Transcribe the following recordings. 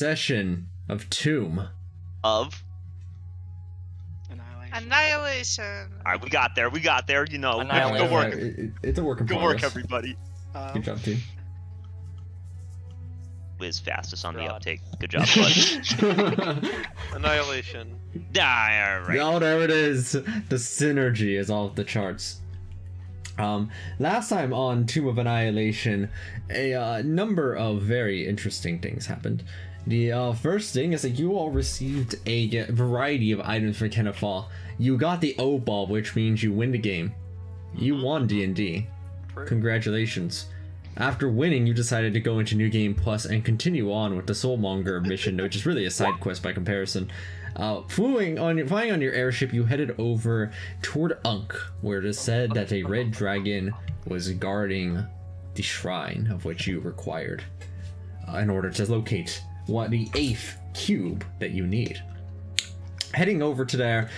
session of Tomb of Annihilation. Alright, we got there, you know. Annihilation. Good work. It's a work in Good progress. work, everybody. Good job, team. Liz fastest on the God. uptake. Good job, bud. Annihilation. Alright. Oh, there it is. The synergy is off the charts. Last time on Tomb of Annihilation, a number of very interesting things happened. The first thing is that you all received a variety of items for Kennefall. You got the O ball, which means you win the game. You won D&D. Congratulations. After winning, you decided to go into New Game Plus and continue on with the Soulmonger mission, which is really a side quest by comparison. Flying on your airship, you headed over toward Unkhle, where it is said that a red dragon was guarding the shrine of which you required in order to locate the 8th cube that you need. Heading over to there,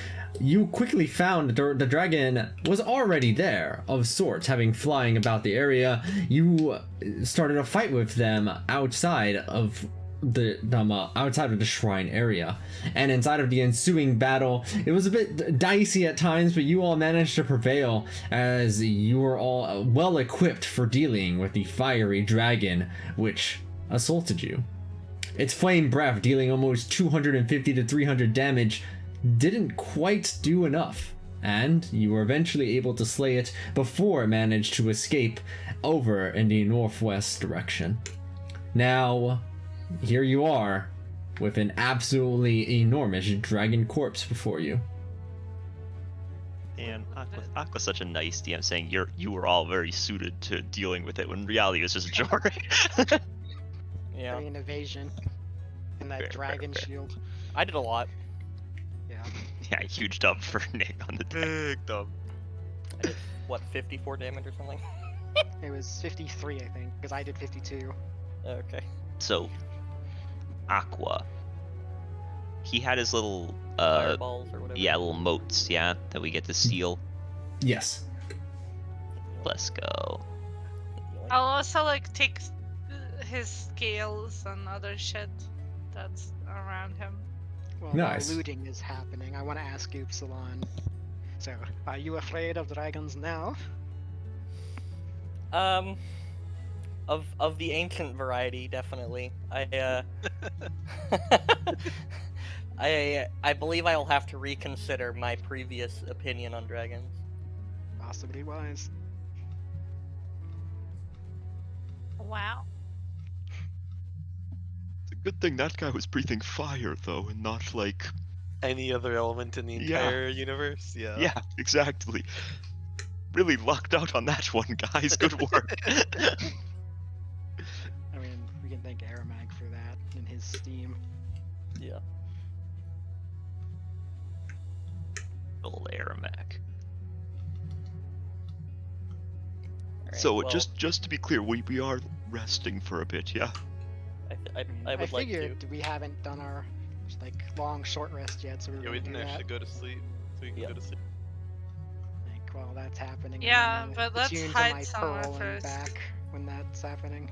you quickly found the dragon was already there, of sorts, having flying about the area. You started a fight with them outside of the shrine area, and inside of the ensuing battle, it was a bit dicey at times, but you all managed to prevail as you were all well equipped for dealing with the fiery dragon which assaulted you. Its flame breath, dealing almost 250 to 300 damage, didn't quite do enough, and you were eventually able to slay it before it managed to escape over in the northwest direction. Now, here you are, with an absolutely enormous dragon corpse before you. And Aqua's such a nice DM, saying you were all very suited to dealing with it, when in reality it was just Jory. Yeah. An evasion and that dragon shield. I did a lot. Yeah. Yeah, huge dub for Nick on the deck. Big dub. I did, what, 54 damage or something? It was 53, I think, because I did 52. Okay. So, Aqua, he had his little Fireballs or whatever. yeah, little moats, yeah, that we get to steal. Yes. Let's go. I'll also like take his scales and other shit that's around him. Well, Nice. while looting is happening, I want to ask Upsilon. So, are you afraid of dragons now? Of the ancient variety, definitely. I believe I'll have to reconsider my previous opinion on dragons. Possibly wise. Wow. It's a good thing that guy was breathing fire, though, and not like... Any other element in the entire universe? Yeah. Yeah, exactly. Really lucked out on that one, guys. Good work. I mean, we can thank Aramag for that and his steam. Yeah. Old Aramac. Alright, So, well, just to be clear, we are resting for a bit, yeah? I would like to. figured we haven't done our like long short rest yet, so we're Yeah, we gonna didn't do actually that. go to sleep. So we can Yep. go to sleep. Like, while that's happening. Yeah, I'm but gonna let's tune to hide my somewhere pearl and first. back when that's happening.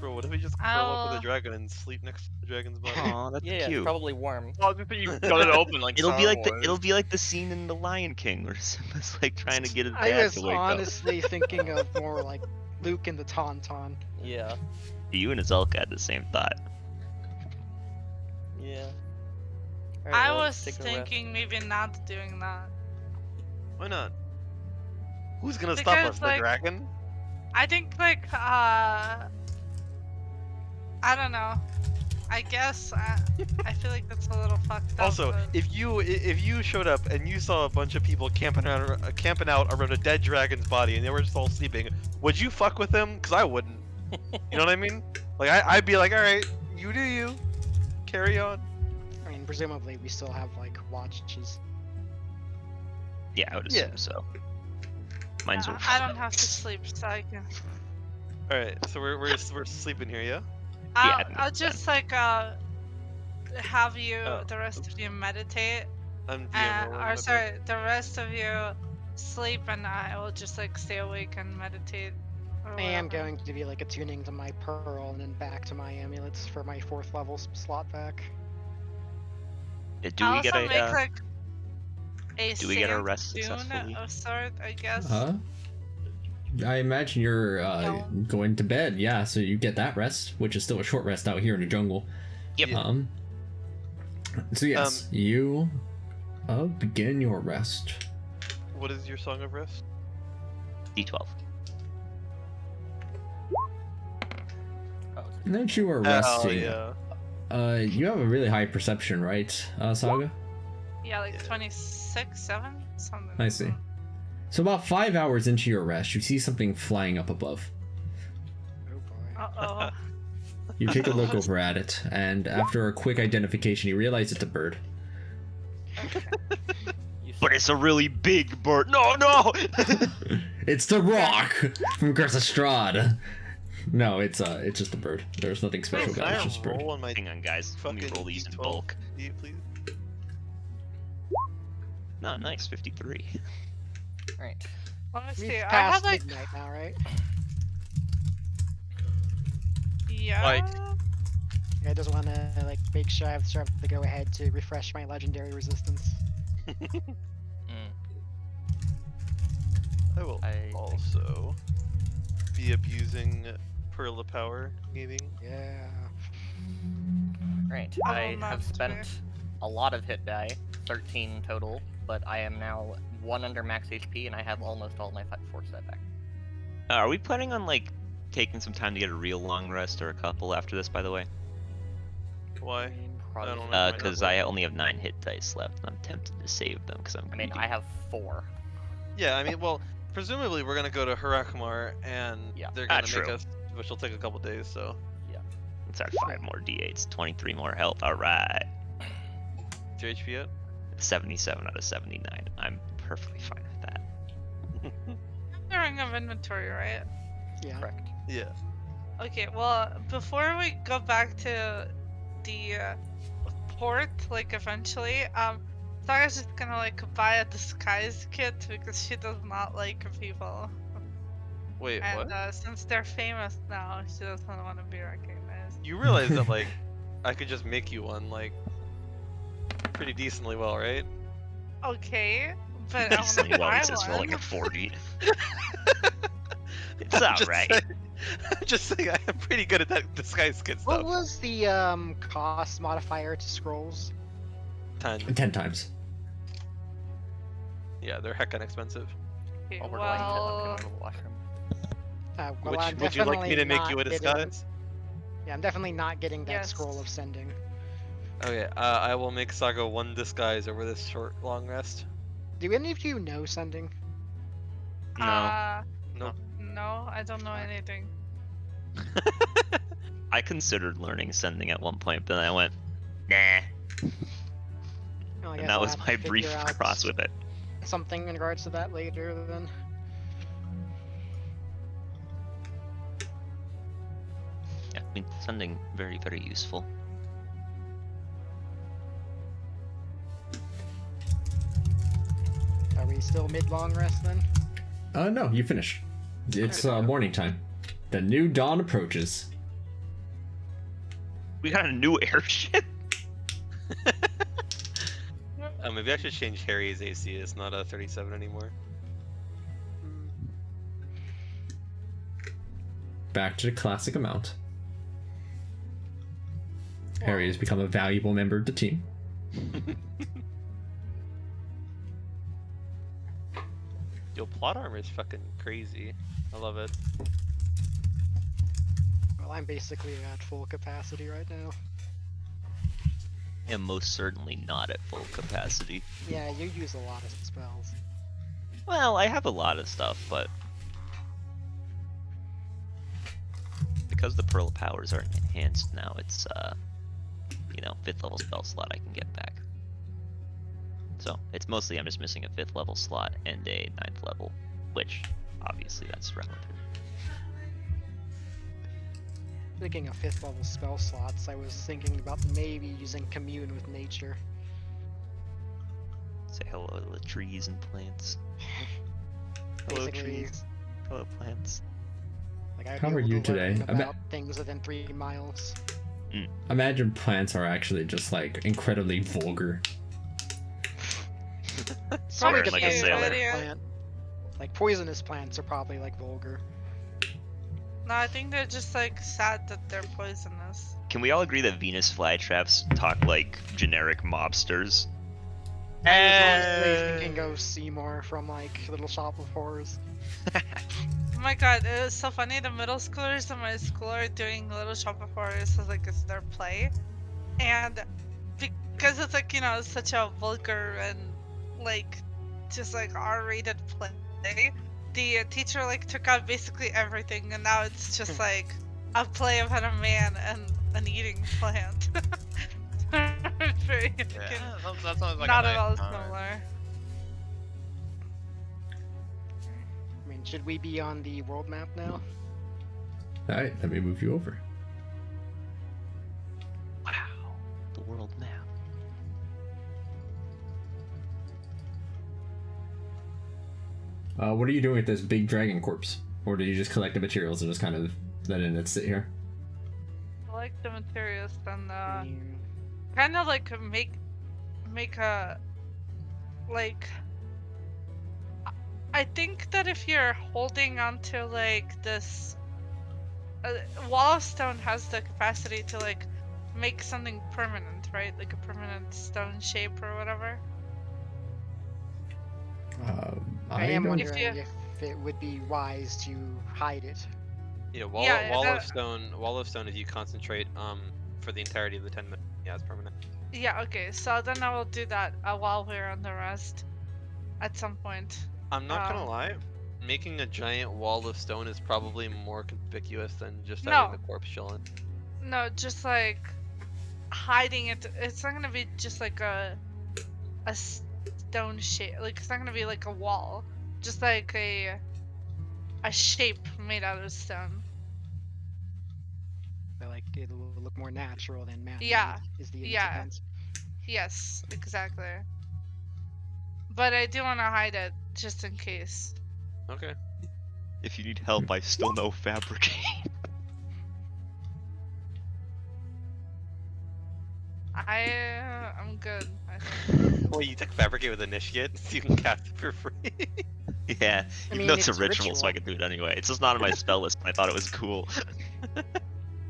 Bro, what if we just curl up with I'll- a dragon and sleep next to the dragon's body? Aw, that's Yeah, it's cute. probably warm. Well, I think you got it open like It'll be like Star Wars. it'll be like the scene in The Lion King where Simba's like trying to get his I dad was to wake honestly thinking of more like Luke and the Tauntaun. Yeah. up. You and Azelka had the same thought. Yeah. Alright, I well, was let's take a rest. thinking maybe not doing that. Why not? Who's gonna stop us? Because, The like, dragon? I think like I don't know. I guess I feel like that's a little fucked up. Also, but- if you showed up and you saw a bunch of people camping out around a dead dragon's body and they were just all sleeping, would you fuck with them? Cause I wouldn't. You know what I mean? Like I'd be like, all right, you do you, carry on. I mean, presumably we still have like watches. Yeah, I would Yeah. assume so. Mine's I don't have to sleep, so I can. All right, so we're sleeping here, yeah? I'll, Yeah, I'll just like have you Oh, the rest of you meditate, I'm DM rolling, or sorry, the rest of you sleep, and I will just like stay awake and meditate. or I am whatever. going to be like attuning to my pearl and then back to my amulets for my 4th level slot back. Do we get also a make like a do we get our sand rest dune successfully? of sort, I guess. I imagine you're No. going to bed, yeah, so you get that rest, which is still a short rest out here in the jungle. Yep. So yes, you begin your rest. What is your Song of Rest? D12. And that you are Oh resting. yeah. You have a really high perception, right, Saga? Yeah, like 26, 7? Something. I like see. that. So about 5 hours into your rest, you see something flying up above. Oh boy. Uh-oh. You take a look over at it, and after a quick identification, you realize it's a bird. But it's a really big bird. No, no. It's the Rock from Gressastrad. No, it's just a bird. There's nothing special Can about it. I It's just a bird. roll on my Hang on, guys. Let me fucking roll these in D12, bulk. please? No, nice, 53. Right. Let me We've see. I passed have like, midnight now, right? yeah. I just want to like make sure I have the go ahead to refresh my legendary resistance. I will I- also be abusing Pearl of Power gaming. Yeah. Right. I I will not have do spent it. a lot of hit die, 13 total, but I am now 1 under max HP and I have almost all my force set back. Are we planning on like taking some time to get a real long rest or a couple after this? By the way, Why? I mean, Probably. don't know. because I only have 9 hit dice left, and I'm tempted to save them because I'm. I mean, greedy. I have 4. Yeah, I mean, well, presumably we're gonna go to Harakmar, and Yeah. they're gonna make true. us, which will take a couple days. So It's our 5 more d8s, 23 more health. All right, 2 HP yet? 77 out of 79. I'm perfectly fine with that. The ring of inventory, right? yeah. Correct. Yeah. Okay, well, before we go back to the port, like eventually, Saga's just gonna like buy a disguise kit because she does not like people. Wait, And what? since they're famous now, she doesn't want to be recognized. You realize that like I could just make you one like pretty decently well, right? Okay, but I want Decently to well, buy he says, rolling a one. 40. It's I'm not just right. saying- I'm just saying I'm pretty good at that disguise kit What stuff. was the cost modifier to scrolls? 10. 10 times. Yeah, they're heckin' expensive. Okay, Over to I'm gonna well, go to the washroom. Well, I'm Would you like me to definitely make you a not getting- disguise? Yeah, I'm definitely not getting that Yes. scroll of sending. Okay, I will make Saga one disguise over this long rest. Do any of you know sending? No. Nope. No, I don't know Fuck. anything. I considered learning sending at one point, but then I went, nah. Well, I And guess that I'll was have to my figure brief out cross with it. something in regards to that later then. Yeah, I mean, sending very, very useful. Are we still mid-long rest then? No, you finished. It's morning time. The new dawn approaches. We got a new airship? Maybe I should change Harry's AC. It's not a 37 anymore. Back to the classic amount. Harry has become a valuable member of the team. Yo, plot armor is fucking crazy. I love it. Well, I'm basically at full capacity right now. am most certainly not at full capacity. Yeah, you use a lot of spells. Well, I have a lot of stuff, but because the Pearl of Powers are enhanced now, it's 5th level spell slot I can get back. So it's mostly I'm just missing a 5th level slot and a 9th level, which obviously that's relative. Thinking of 5th level spell slots, I was thinking about maybe using Commune with Nature. Say hello to the trees and plants. Hello Basically, trees. Hello plants. Like I'd How be are able you to learn today? about things within 3 miles. Imagine plants are actually just like incredibly vulgar. Probably like a cute, sailor. idiot. Plant. Like poisonous plants are probably like vulgar. No, I think they're just like sad that they're poisonous. Can we all agree that Venus flytraps talk like generic mobsters? I was mostly thinking of Seymour from like Little Shop of Horrors. Oh my god, it was so funny. The middle schoolers in my school are doing Little Shop of Horrors as like it's their play, and because it's like, you know, such a vulgar and like just like R-rated play, the teacher like took out basically everything, and now it's just like a play about a man and an eating plant. Very fucking That sounds like not a at all nice time. similar. I mean, should we be on the world map now? Alright, let me move you over. Wow, the world map. What are you doing with this big dragon corpse? Or do you just collect the materials and just kind of let it sit here? I like the materials and I mean, kind of like make a like I think that if you're holding onto like this wall of stone has the capacity to like make something permanent, right? Like a permanent stone shape or whatever. I am don't- wondering If you- if it would be wise to hide it. Yeah, wall, Yeah, wall that- of stone. Wall of stone. If you concentrate for the entirety of the 10 minutes, yeah, it's permanent. Yeah, okay, so then I will do that while we're on the rest at some point. I'm not gonna Um, lie. Making a giant wall of stone is probably more conspicuous than just No. having the corpse chilling. No, just like hiding it. It's not gonna be just like a stone shape. Like it's not gonna be like a wall. Just like a shape made out of stone. But like it'll look more natural than man. Yeah, Is the yeah. intent. Yes, exactly. But I do want to hide it just in case. Okay. If you need help, I still know fabricate. I'm good. I think. Well, you took fabricate with initiate, so you can cast it for free. Yeah, I even mean, though it's a it's ritual, so I ritual. can do it anyway. It's just not on my spell list, but I thought it was cool.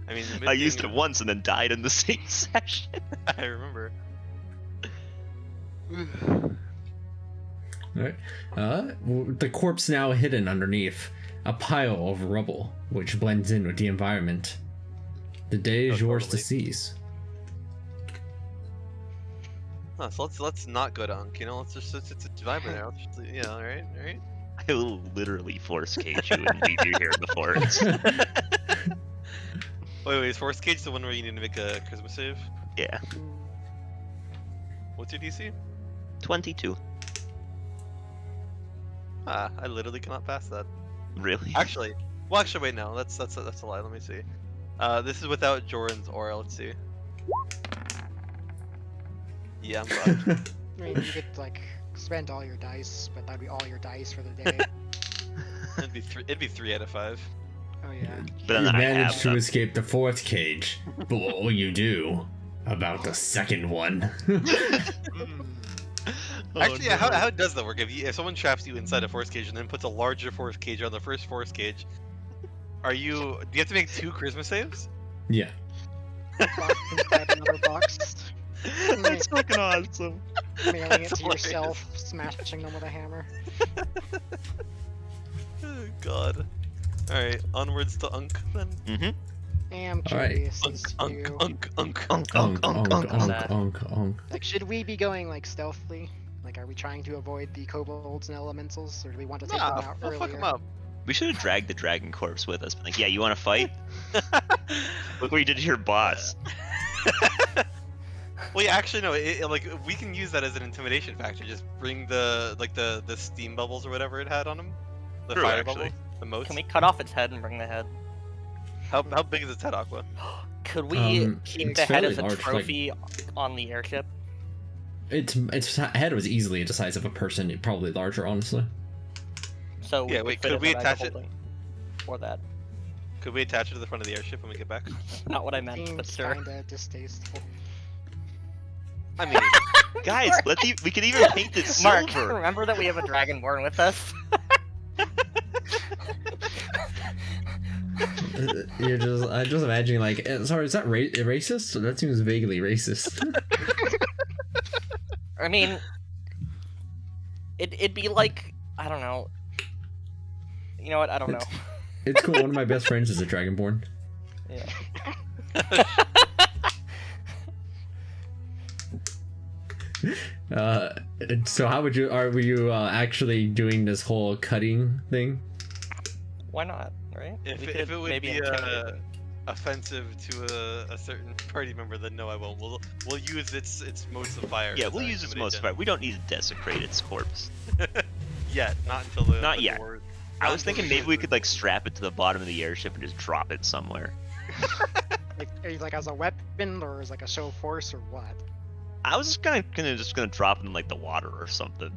I mean, I used it once and then died in the same session. I remember. Alright. The corpse now hidden underneath a pile of rubble, which blends in with the environment. The day is Oh, yours totally. to seize. Huh, so let's not go to Unk. You know, let's just it's a vibe in there. Let's just, you know, all right. I will literally force cage you and leave you here in the forest. Wait, is Force Cage the one where you need to make a charisma save? Yeah, What's your DC? 22. Ah, I literally cannot pass that. Really? Actually, wait, no, that's a lie. Let me see. This is without Joran's aura. Let's see. Yeah, I'm fine. I mean, you could like spend all your dice, but that'd be all your dice for the day. It'd be 3 out of 5. Oh yeah. But then You I managed have to them. escape the fourth cage, but what will you do about the second one? Actually, yeah, how does that work? If someone traps you inside a Force Cage and then puts a larger Force Cage on the first Force Cage, do you have to make 2 charisma saves? Yeah. Box inside another box. That's fucking awesome. Mailing it That's to hilarious. yourself, smashing them with a hammer. Oh, God. Alright, onwards to Unk then. Mm-hmm. I'm Alright. curious as to Unk. Unk, unk. like, should we be going like stealthily? Like, are we trying to avoid the kobolds and elementals, or do we want to take them Nah, out we'll earlier? fuck him up. We should have dragged the dragon corpse with us. Been like, yeah, you want to fight? Look what you did to your boss. Well, yeah, actually, no. Like, we can use that as an intimidation factor. Just bring the steam bubbles or whatever it had on him. The True, fire actually. bubbles. The moats. Can we cut off its head and bring the head? How big is its head, Aqua? Could we Um, keep it's the head fairly as a large, like- trophy on the airship? Its head was easily the size of a person, probably larger, honestly. So Yeah, we wait, fit could in we the bag of attach it- holding for that. Could we attach it to the front of the airship when we get back? Not what I meant, but Seems sure. kinda distasteful. I mean, Guys, we could even paint it Mark, silver. remember that we have a dragonborn with us? I'm just imagining like, sorry, is that racist? That seems vaguely racist. I mean, it'd be like, I don't know. You know what? I don't know. It's cool. One of my best friends is a dragonborn. Yeah. So how would you? Were you actually doing this whole cutting thing? Why not? Right? if We it could would maybe be intimidate. offensive to a certain party member, then no, I won't. We'll use its modes of fire. Yeah, as we'll our use its most intimidation. fire. We don't need to desecrate its corpse. Yet, not until the Not the yet. war- I not was until thinking the maybe we war- could like strap it to the bottom of the airship and just drop it somewhere. Like as a weapon or as like a show of force or what? I was just gonna drop it in like the water or something.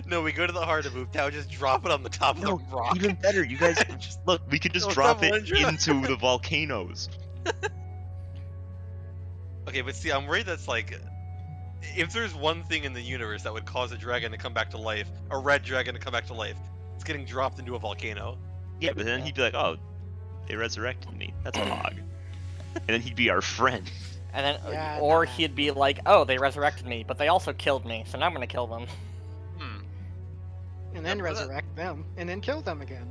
No, we go to the heart of Ooptow, just drop it on the top of the rock. Even better, you guys Just- look. We could just Yo, drop double it injured. into the volcanoes. Okay, but see, I'm worried that's like, if there's one thing in the universe that would cause a dragon to come back to life, a red dragon to come back to life, it's getting dropped into a volcano. Yeah, but then he'd be like, "Oh, they resurrected me. That's a hog," and then he'd be our friend. And then, Yeah, or nah. he'd be like, "Oh, they resurrected me, but they also killed me, so now I'm gonna kill them." Hmm. And then Yeah, but that- resurrect them and then kill them again.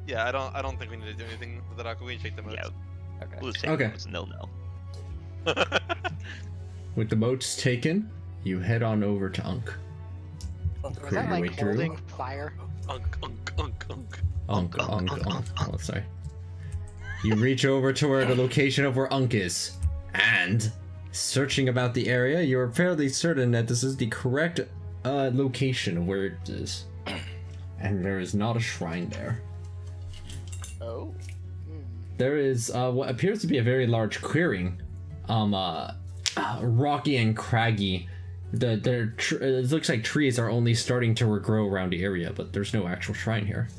Yeah, I don't think we need to do anything with the Aku. We can take them out. Yeah, Okay. we'll just take Okay. those and they'll know. With the moats taken, you head on over to Unk. Was Clear that your way like through. holding fire? Unk. Unk. Oh, sorry. You reach over toward the location of where Unk is, and searching about the area, you are fairly certain that this is the correct location of where it is, and there is not a shrine there. Oh. There is what appears to be a very large clearing, rocky and craggy. It looks like trees are only starting to regrow around the area, but there's no actual shrine here.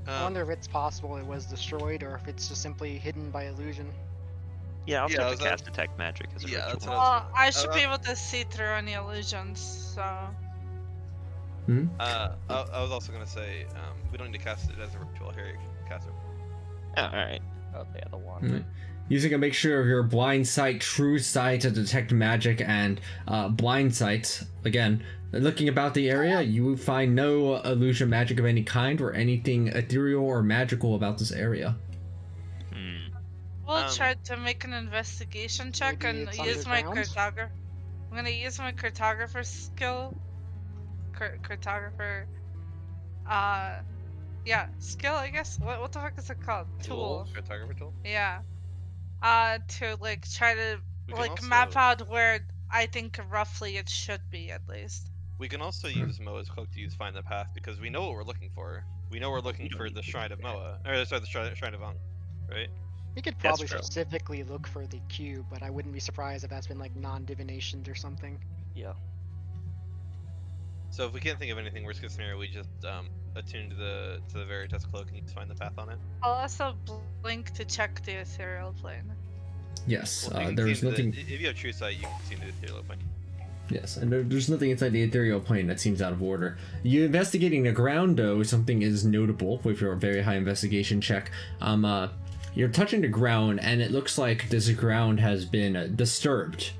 I wonder if it's possible it was destroyed or if it's just simply hidden by illusion. Yeah, I'll Yeah, start was to that- cast detect magic as a Yeah, that's ritual. what Well, I should uh, be able to see through any illusions, so. I was also gonna say, we don't need to cast it as a ritual here. You can cast it. Oh, all right. Oh, yeah, the one. Mm. Using a mixture of your blind sight, true sight to detect magic, and blind sight, again, looking about the area, you find no illusion magic of any kind or anything ethereal or magical about this area. We'll try to make an investigation check Maybe and it's use my underground? cartographer. I'm gonna use my cartographer skill. Cartographer. Yeah, skill, I guess. What the fuck is it called? Tool. Cartographer tool. Yeah. To like try to We can like map also- out where I think roughly it should be at least. We can also use Moa's cloak to use find the path because we know what we're looking for. We know we're looking We don't for need the to shrine do of that. Moa, or sorry, the shrine of Unk, right? We could That's probably true. specifically look for the cube, but I wouldn't be surprised if that's been like non-divinationed or something. Yeah. So if we can't think of anything worst case scenario, we just attune to the Veritas cloak and you just find the path on it. I'll also blink to check the ethereal plane. Yes, Well, you can there's see the- nothing. If you have true sight, you can see the ethereal plane. Yes, and there's nothing inside the ethereal plane that seems out of order. You investigating the ground, though, something is notable with your very high investigation check. You're touching the ground, and it looks like this ground has been disturbed,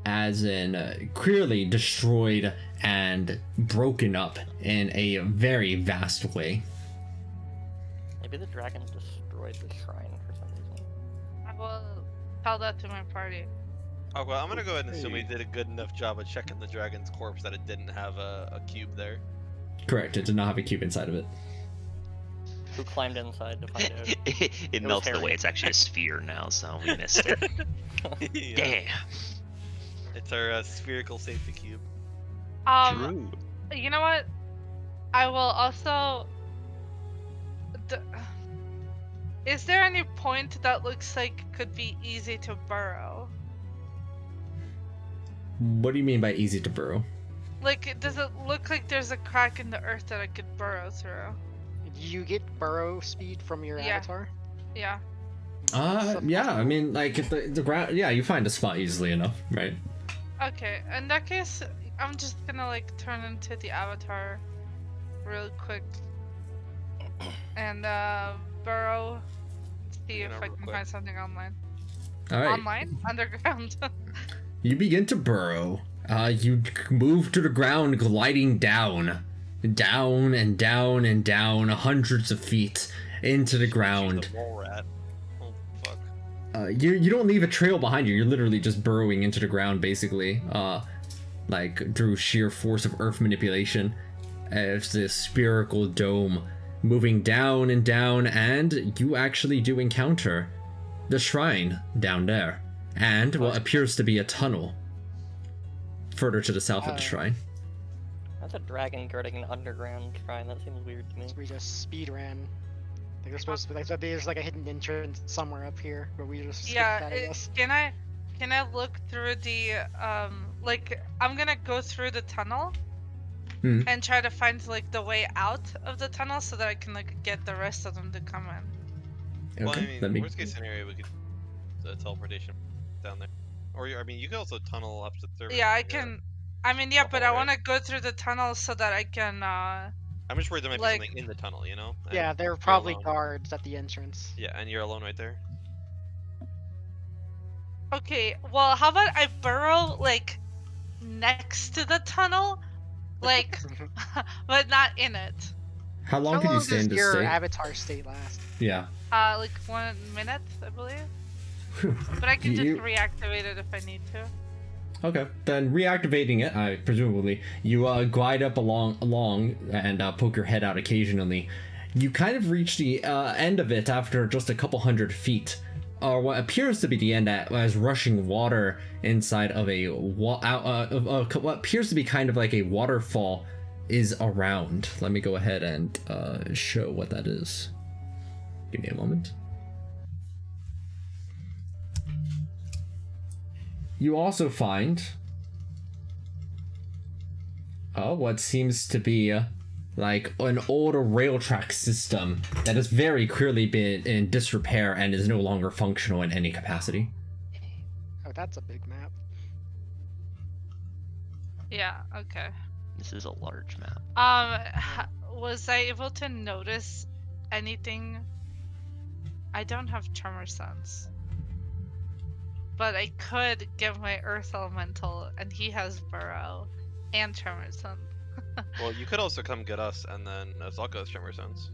as in clearly destroyed and broken up in a very vast way. Maybe the dragon destroyed the shrine for some reason. I will tell that to my party. Oh well, I'm gonna go ahead and assume we did a good enough job of checking the dragon's corpse that it didn't have a cube there. Correct, it did not have a cube inside of it. Who climbed inside to find out? It was melted hairy. away. It's actually a sphere now, so we missed it. Yeah. Damn. It's our spherical safety cube. True. You know what? I will also. Is there any point that looks like could be easy to burrow? What do you mean by easy to burrow? Like, does it look like there's a crack in the earth that I could burrow through? you get burrow speed from your Yeah. avatar? Yeah. Yeah, I mean, like, if the ground, yeah, you find a spot easily enough, right? Okay, in that case, I'm just gonna like turn into the avatar real quick and burrow, see You if know, I real can quick. find something online. Alright. Online? Underground. You begin to burrow. You move to the ground, gliding down. Down and down and down, hundreds of feet into the ground. She's a mole rat. Oh, fuck. You don't leave a trail behind you. You're literally just burrowing into the ground, basically. Like, through sheer force of earth manipulation. It's this spherical dome moving down and down, and you actually do encounter the shrine down there. And what appears to be a tunnel further to the south of the shrine. That's a dragon guarding an underground shrine. That seems weird to me. We just speed ran. Like there's supposed to be like there's like a hidden entrance somewhere up here, but we just skipped Yeah, that, I guess. can I look through the like I'm gonna go through the tunnel Hmm. and try to find like the way out of the tunnel so that I can like get the rest of them to come in. Well, I Okay, mean, let me. worst case scenario, we could teleportation I mean, you could also tunnel up to the surface. Yeah, I can. I mean, yeah, the but I hallway. want to go through the tunnel so that I can. I'm just worried there might like- be something in the tunnel, you know? And Yeah, there are you're probably alone. guards at the entrance. Yeah, and you're alone right there. Okay, well, how about I burrow like next to the tunnel, like, but not in it. How long How can you long stay in does this your state? avatar state last? Yeah. Like 1 minute, I believe. But I can just reactivate it if I need to. Okay, then reactivating it, presumably, you glide up along and poke your head out occasionally. You kind of reach the end of it after just a couple hundred feet, or what appears to be the end as rushing water inside of what appears to be kind of like a waterfall is around. Let me go ahead and show what that is. Give me a moment. You also find what seems to be like an old rail track system that has very clearly been in disrepair and is no longer functional in any capacity. Oh, that's a big map. Yeah. Okay. This is a large map. Was I able to notice anything? I don't have tremor sense. But I could give my Earth Elemental, and he has Burrow and Tremor Sense. Well, you could also come get us, and then Azalka's Tremor Sense.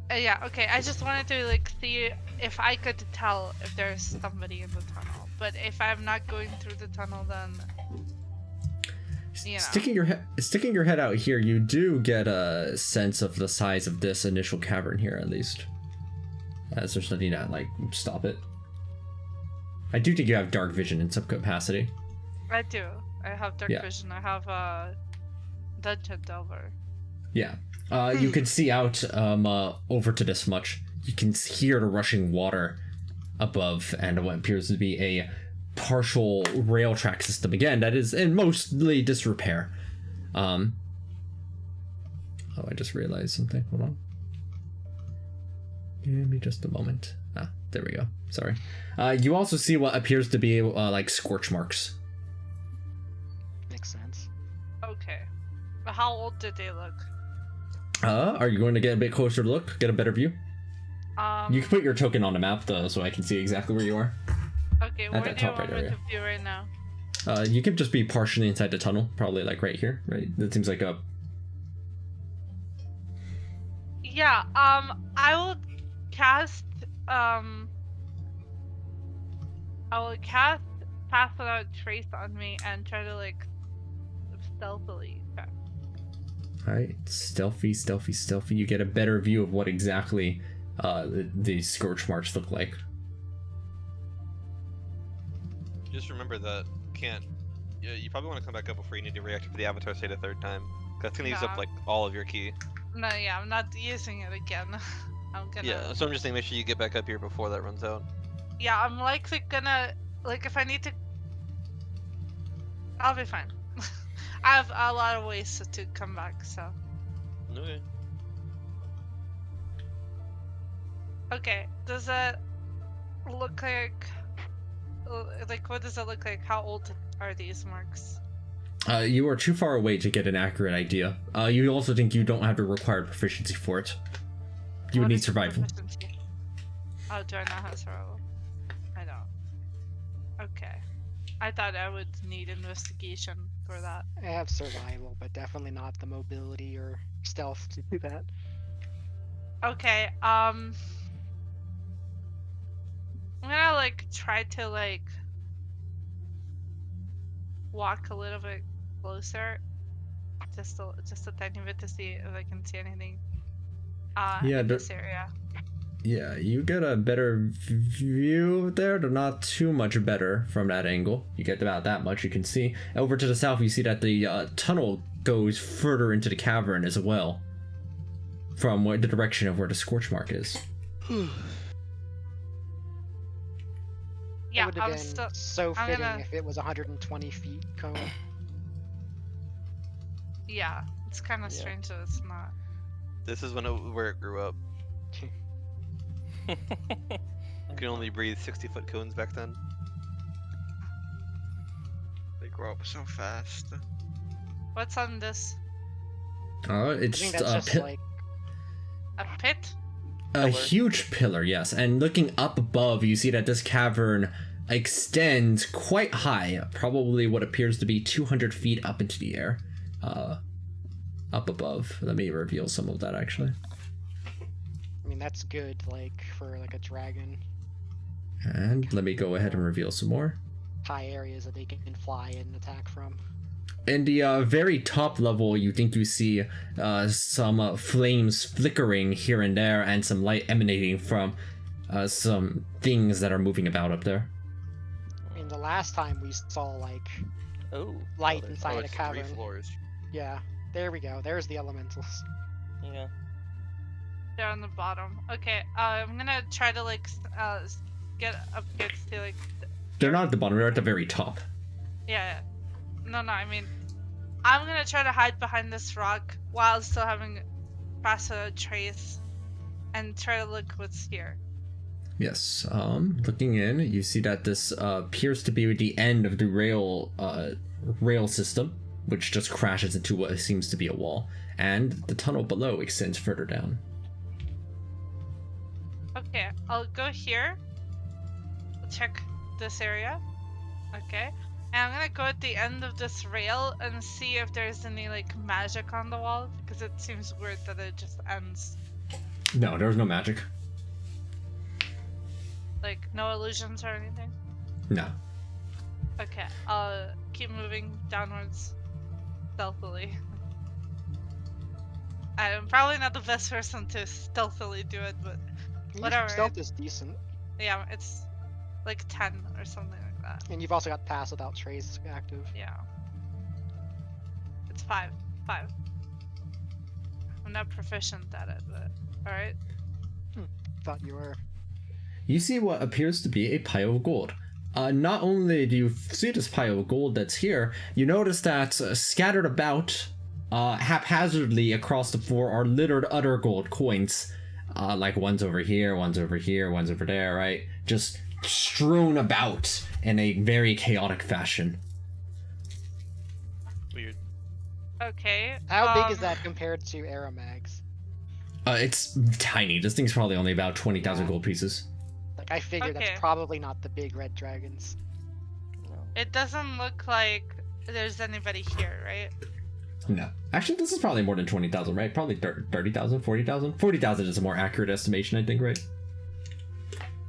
Yeah, okay. I just wanted to like see if I could tell if there's somebody in the tunnel. But if I'm not going through the tunnel, then you know. Sticking your head out here, you do get a sense of the size of this initial cavern here, at least. As there's nothing to like stop it. I do think you have dark vision in some capacity. I do. I have dark vision. I have Dungeon Delver. Yeah. You can see out over to this much. You can hear the rushing water above and what appears to be a partial rail track system again that is in mostly disrepair. Oh, I just realized something. Hold on. Give me just a moment. Ah, there we go. Sorry. You also see what appears to be like Scorch Marks. Makes sense. Okay. But how old did they look? Are you going to get a bit closer to look? Get a better view? You can put your token on the map though, so I can see exactly where you are. Okay, where do you want me to be right now? You could just be partially inside the tunnel, probably like right here, right? That seems like a... Yeah, I will cast, Pass Without Trace on me and try to, like, stealthily check. Alright, stealthy. You get a better view of what exactly the Scorch Marks look like. Just remember that you probably want to come back up before you need to reactivate the avatar state a third time. That's gonna use up like all of your ki. No, yeah, I'm not using it again. I'm gonna. Yeah, so I'm just saying make sure you get back up here before that runs out. Yeah, I'm likely gonna if I need to. I'll be fine. I have a lot of ways to come back, so. Okay. Okay, does it look like what does it look like? How old are these marks? You are too far away to get an accurate idea. You also think you don't have the required proficiency for it. You would What need is the survival. proficiency? Oh, do I not have survival? I don't. Okay. I thought I would need investigation for that. I have survival, but definitely not the mobility or stealth to do that. Okay, I'm gonna like try to like walk a little bit closer, just a tiny bit to see if I can see anything. Yeah, in this area. Yeah, you get a better view there, but not too much better from that angle. You get about that much you can see. Over to the south, you see that the tunnel goes further into the cavern as well, from the direction of where the Scorch Mark is. It Yeah, would have I'm been still. so I'm fitting gonna- if it was 120 feet cone. Yeah, it's kind of Yeah. strange that it's not. This is where it grew up. You could only breathe 60-foot cones back then. They grow up so fast. What's on this? I It's think that's a just pit. like A pit? A huge pillar, yes. And looking up above, you see that this cavern extends quite high, probably what appears to be 200 feet up into the air. Up above. Let me reveal some of that, actually. I mean that's good like for like a dragon. And let me go ahead and reveal some more. High areas that they can fly and attack from. In the very top level, you think you see some flames flickering here and there and some light emanating from some things that are moving about up there. I mean the last time we saw like Oh. light there's- inside Oh, a it's 3 cavern. floors. Yeah, there we go. There's the elementals. Yeah. They're on the bottom. Okay, I'm gonna try to like get up here to see like. They're not at the bottom, they're at the very top. Yeah. No, I mean, I'm gonna try to hide behind this rock while still having pass a trace, and try to look what's here. Yes, looking in, you see that this appears to be the end of the rail system, which just crashes into what seems to be a wall, and the tunnel below extends further down. Okay, I'll go here. Check this area. Okay. And I'm gonna go at the end of this rail and see if there's any like magic on the wall, because it seems weird that it just ends. No, there's no magic. Like no illusions or anything. No. Okay, I'll keep moving downwards stealthily. I'm probably not the best person to stealthily do it, but Your Whatever. Stealth is decent, yeah, it's like 10 or something like that. and you've also got pass without trace active. Yeah. It's 5. I'm not proficient at it, but alright. Thought you were. You see what appears to be a pile of gold. Not only do you see this pile of gold that's here, you notice that scattered about haphazardly across the floor are littered other gold coins. Like one's over here, one's over here, one's over there, right? Just strewn about in a very chaotic fashion. Weird. Okay. How big is that compared to Aeromags? It's tiny. This thing's probably only about 20,000 gold pieces. Like I figure Okay. that's probably not the big red dragons. No. It doesn't look like there's anybody here, right? No. Actually, this is probably more than 20,000, right? Probably 30,000, 40,000? 40,000 is a more accurate estimation, I think, right?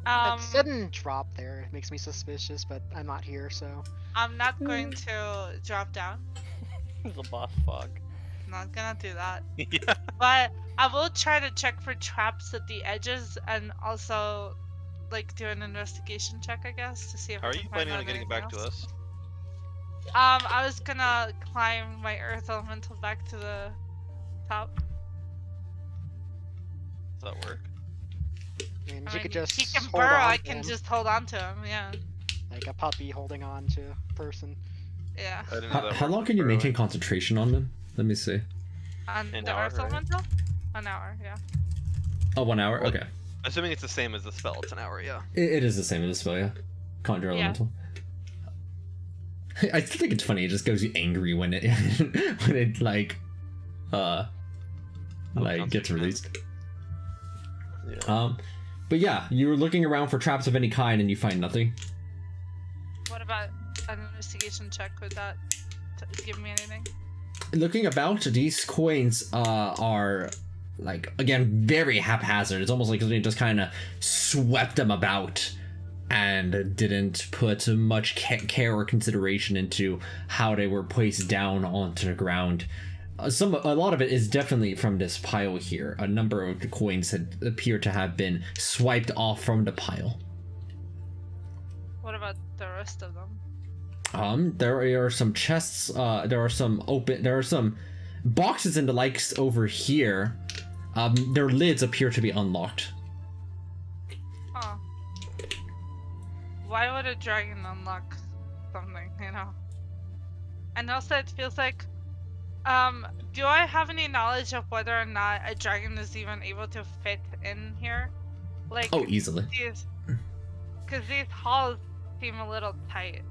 That sudden drop there makes me suspicious, but I'm not here, so. I'm not going to drop down. The boss fog. I'm not gonna do that. Yeah. But I will try to check for traps at the edges and also like do an investigation check, I guess, to see if How I are can you find planning on out getting anything back to else. us? I was gonna climb my earth elemental back to the top. Does that work? I mean, I you mean, could just he can hold burrow, on I to can him, just hold on to him, yeah. like a puppy holding on to a person. Yeah. I didn't know How, that how worked long can you for maintain concentration on them? Let me see. On An the hour, earth right? elemental? An hour, yeah. Oh, 1 hour? What? Okay. Assuming it's the same as the spell, it's an hour, yeah. It is the same as the spell, yeah. Conjure Yeah. elemental. I think it's funny. It just goes angry when it when it like gets released. Yeah. But yeah, you're looking around for traps of any kind and you find nothing. What about an investigation check? Would that give me anything? Looking about, these coins are like, again, very haphazard. It's almost like they just kind of swept them about and didn't put much care or consideration into how they were placed down onto the ground. A lot of it is definitely from this pile here. A number of the coins had appear to have been swiped off from the pile. What about the rest of them? There are some chests. There are some boxes and the likes over here. Their lids appear to be unlocked. Huh. Why would a dragon unlock something, you know? And also it feels like, do I have any knowledge of whether or not a dragon is even able to fit in here? Like, Oh, easily. Because these halls seem a little tight.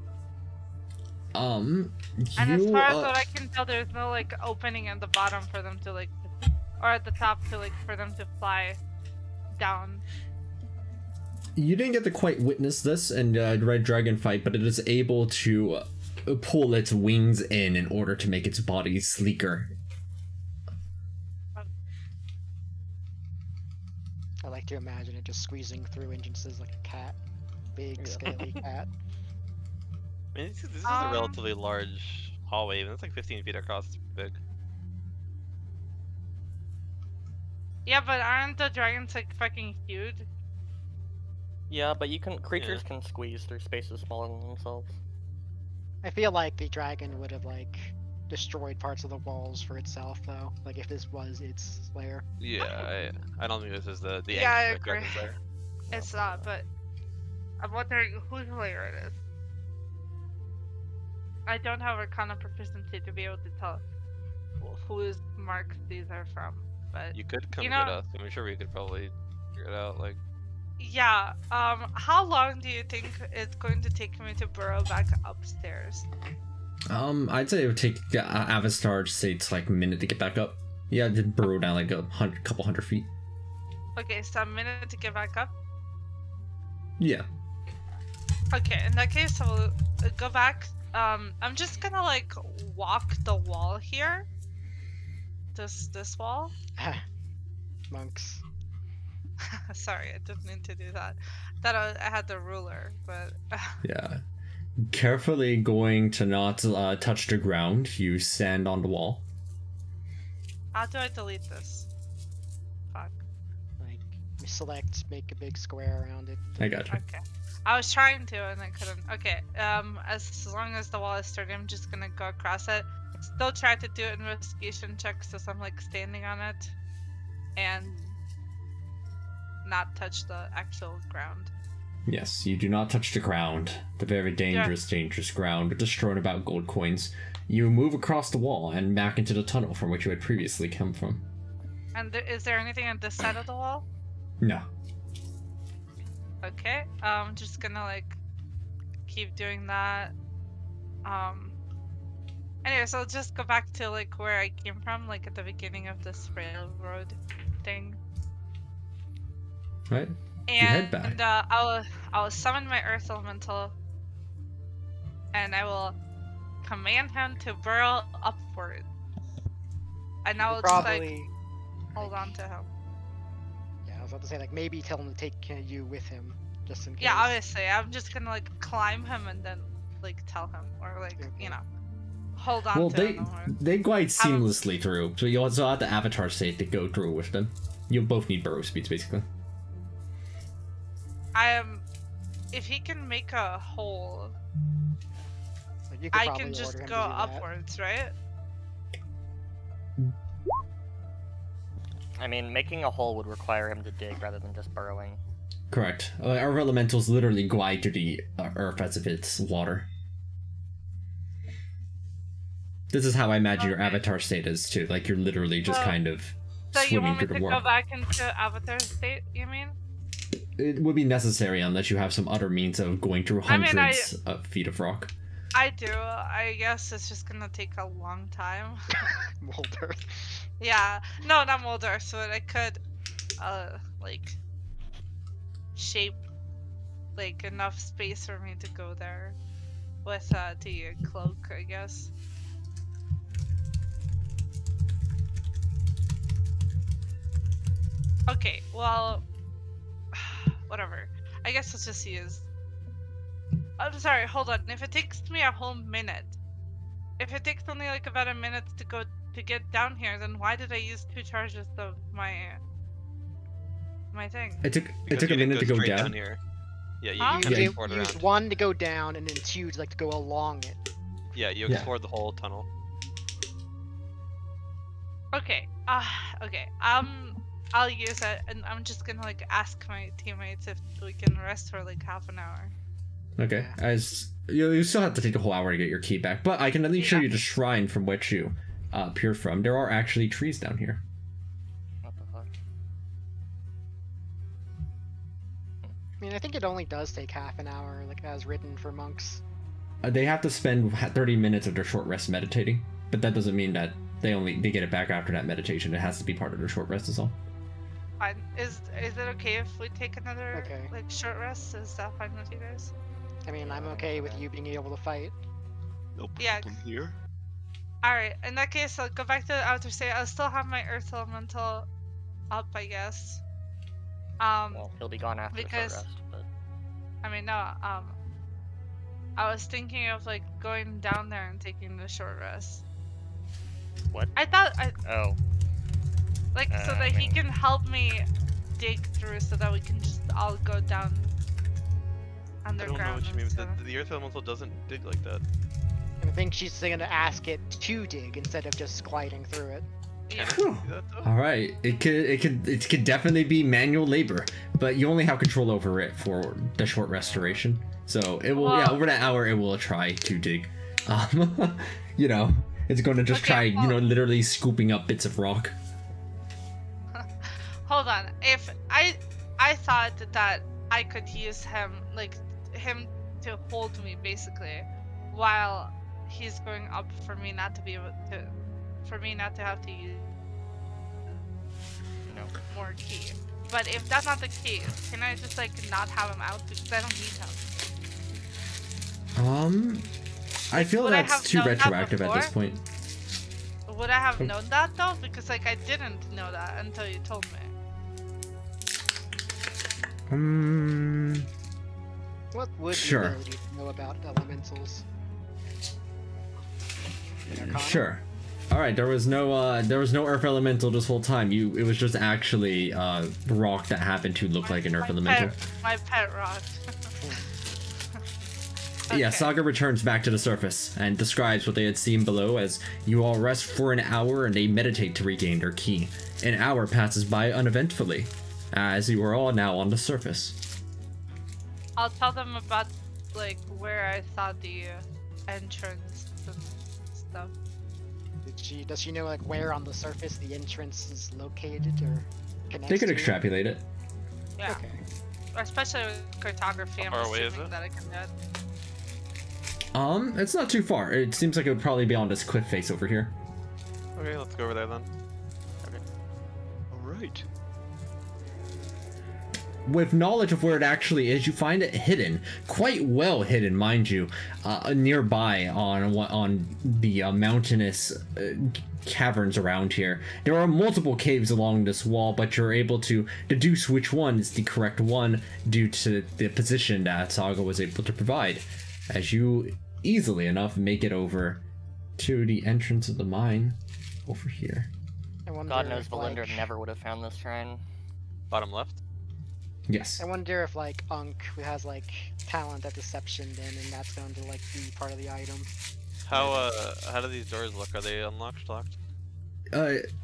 You, And as far as what I can tell, there's no like opening at the bottom for them to like, or at the top to like for them to fly down. you didn't get to quite witness this in the Red Dragon fight, but it is able to pull its wings in order to make its body sleeker. I like to imagine it just squeezing through entrances like a cat. Big, scaly cat. I mean, this is a relatively large hallway, even. It's like 15 feet across. It's pretty big. Yeah, but aren't the dragons like fucking huge? Yeah, but creatures can squeeze through spaces smaller than themselves. I feel like the dragon would have like destroyed parts of the walls for itself, though. Like if this was its lair. Yeah, I don't think this is the Yeah, I anchor agree. dragon's lair. It's not, but I'm wondering whose layer it is. I don't have Arcana proficiency to be able to tell whose marks these are from, but You could come You get know- us. I'm sure we could probably figure it out. Like, yeah. How long do you think it's going to take me to burrow back upstairs? I'd say it would take Avastar, say it's like a minute to get back up. Yeah, it did burrow down like a couple hundred feet. Okay, so a minute to get back up. Yeah. Okay, in that case, I will go back. I'm just gonna like walk the wall here. This wall. Monks. Sorry, I didn't mean to do that. Thought I had the ruler, but Yeah. Carefully going to not touch the ground, you stand on the wall. how do I delete this? Fuck. Like select, make a big square around it. I got you. Okay. I was trying to and I couldn't. Okay. As long as the wall is sturdy, I'm just gonna go across it. Still try to do an investigation check, so I'm like standing on it, and not touch the actual ground. Yes, you do not touch the ground. The very dangerous ground, but just strewn about gold coins. You move across the wall and back into the tunnel from which you had previously come from. And is there anything on this side of the wall? No. Okay. I'm just gonna like keep doing that. Anyway, so I'll just go back to like where I came from, like at the beginning of this railroad thing. Right? And head back. I'll summon my Earth Elemental, and I will command him to burrow upward. And I will just Probably. like hold on to him. Yeah, I was about to say like maybe tell him to take you with him, just in case. Yeah, obviously, I'm just gonna like climb him and then like tell him, or like you know, hold on Well, to they him. Or... they glide Have 'em- seamlessly through, so you also have the Avatar state to go through with them. You'll both need burrow speeds, basically. If he can make a hole, Like, you could I probably can just order him go to do that. upwards, right? I mean, making a hole would require him to dig rather than just burrowing. Correct. Our elementals literally glide through the earth as if it's water. This is how I imagine your Okay. Avatar state is too. Like you're literally just So- kind of So you swimming want me through to the go water. back into Avatar state? You mean? it would be necessary unless you have some other means of going through I mean, hundreds of feet of rock. I do. I guess it's just gonna take a long time. Molder. Yeah. No, not Molder. So I could, like, shape, like, enough space for me to go there with the cloak, I guess. Okay. Well, whatever. I guess let's just use. I'm sorry, hold on. If it takes me a whole minute, if it takes only like about a minute to get down here, then why did I use 2 charges of my thing? It took Because a you didn't minute to go straight down. here. Yeah, you, Huh? you kind You of explored used around. 1 to go down, and then 2 to like to go along it. Yeah, you Yeah. explored the whole tunnel. Okay. Okay. I'll use it, and I'm just gonna like ask my teammates if we can rest for like half an hour. Okay, as you still have to take the whole hour to get your key back, but I can at least show Yeah. you the shrine from which you peered from. There are actually trees down here. What the fuck? I mean, I think it only does take half an hour, like as written for monks. They have to spend 30 minutes of their short rest meditating, but that doesn't mean that they get it back after that meditation. It has to be part of their short rest as well. Fine. Is it okay if we take another Okay. like short rest? Is that fine with you guys? I mean, I'm okay with you being able to fight. No Yeah. problem here. Alright, in that case, I'll go back to the outer state. I'll still have my Earth Elemental up, I guess. Well, he'll be gone after the because- short rest, but I mean, no, I was thinking of, like, going down there and taking the short rest. What? I thought, oh, so I that he mean- can help me dig through so that we can just all go down I don't know underground. what you mean. instead. The Earth Elemental doesn't dig like that. I think she's gonna ask it to dig instead of just gliding through it. Yeah. Can it do that though? All right, it could definitely be manual labor, but you only have control over it for the short restoration. So it will, yeah, Well- over that hour, it will try to dig. You know, it's going to just Okay, try, literally scooping up bits of rock. Hold on. If I thought that I could use him, like him to hold me basically, while he's going up for me not to be able to, for me not to have to use no. more key. But if that's not the case, can I just like not have him out because I don't need him? I feel Would I that's have too known that retroactive at this before? point. Would I have known that though? Because like I didn't know that until you told me. What would Sure. you know about elementals? Arcana? Sure. All right. There was no Earth Elemental this whole time. It was just actually rock that happened to look like an Earth Elemental. My pet rock. Yeah, Okay. Saga returns back to the surface and describes what they had seen below as you all rest for an hour and they meditate to regain their key. An hour passes by uneventfully, as you are all now on the surface. I'll tell them about like where I saw the entrance and stuff. Does she know like where on the surface the entrance is located or connects They could to? extrapolate it. Yeah, Okay. especially with cartography. I'm How far away is assuming it? that I can do it. It's not too far. It seems like it would probably be on this cliff face over here. Okay, let's go over there then. Alright. With knowledge of where it actually is, you find it hidden, quite well hidden, mind you, nearby on the mountainous caverns around here. There are multiple caves along this wall, but you're able to deduce which one is the correct one due to the position that Saga was able to provide, as you easily enough make it over to the entrance of the mine over here. I wonder God knows if, Valinda like, never would have found this shrine. Bottom left. Yes. I wonder if like who has like talent at deception then, and that's going to like be part of the item. How do these doors look? Are they unlocked, locked?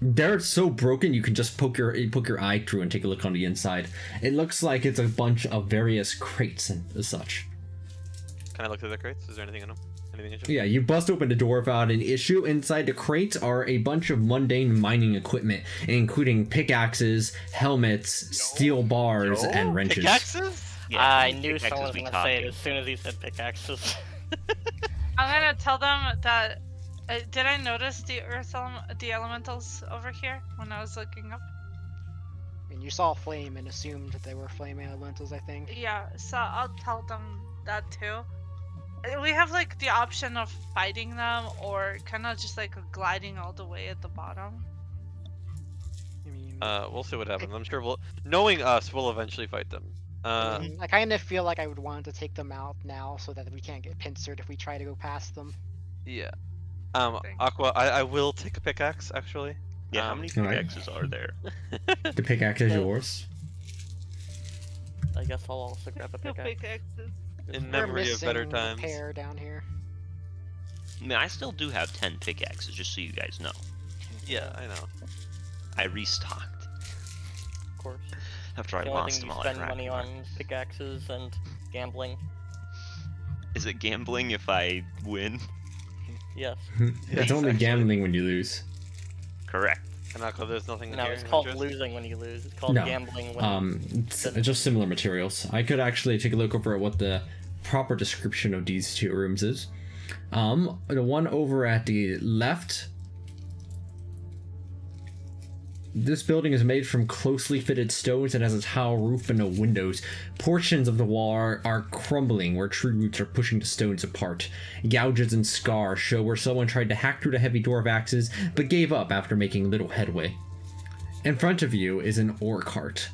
They're so broken you can just poke your eye through and take a look on the inside. It looks like it's a bunch of various crates and such. Can I look through the crates? Is there anything in them? Anything interesting? Yeah, you bust open the door without an issue. Inside the crates are a bunch of mundane mining equipment, including pickaxes, helmets, steel bars, and wrenches. Pickaxes? Yeah, I how many knew pickaxes someone was we gonna say it talking? as soon as he said pickaxes. I'm gonna tell them that. Did I notice the the elementals over here when I was looking up? I mean, you saw flame and assumed that they were flame elementals, I think. Yeah, so I'll tell them that too. We have like the option of fighting them or kind of just like gliding all the way at the bottom. I mean, We'll see what happens. I'm sure knowing us, we'll eventually fight them. I kind of feel like I would want to take them out now so that we can't get pincered if we try to go past them. Yeah. Thanks. Aqua, I will take a pickaxe, actually. Yeah, how many Alright. pickaxes are there? The pickaxe is yours. I guess I'll also grab a Two pickaxe. pickaxes. In We're memory of missing better a times. pair down here. I mean, I still do have 10 pickaxes, just so you guys know. Yeah, I know. I restocked Of course. after I The only lost thing them you all. spend money on pickaxes and gambling. Is it gambling if I win? Yes. It's only actually. gambling when you lose. Correct. And Aqua, there's nothing No, here. it's called interest? losing when you lose. It's called No. gambling when It's just similar materials. I could actually take a look over at what the proper description of these two rooms is. The one over at the left. This building is made from closely fitted stones and has a tile roof and no windows. Portions of the wall are crumbling where tree roots are pushing the stones apart. Gouges and scars show where someone tried to hack through the heavy door of axes, but gave up after making little headway. In front of you is an ore cart.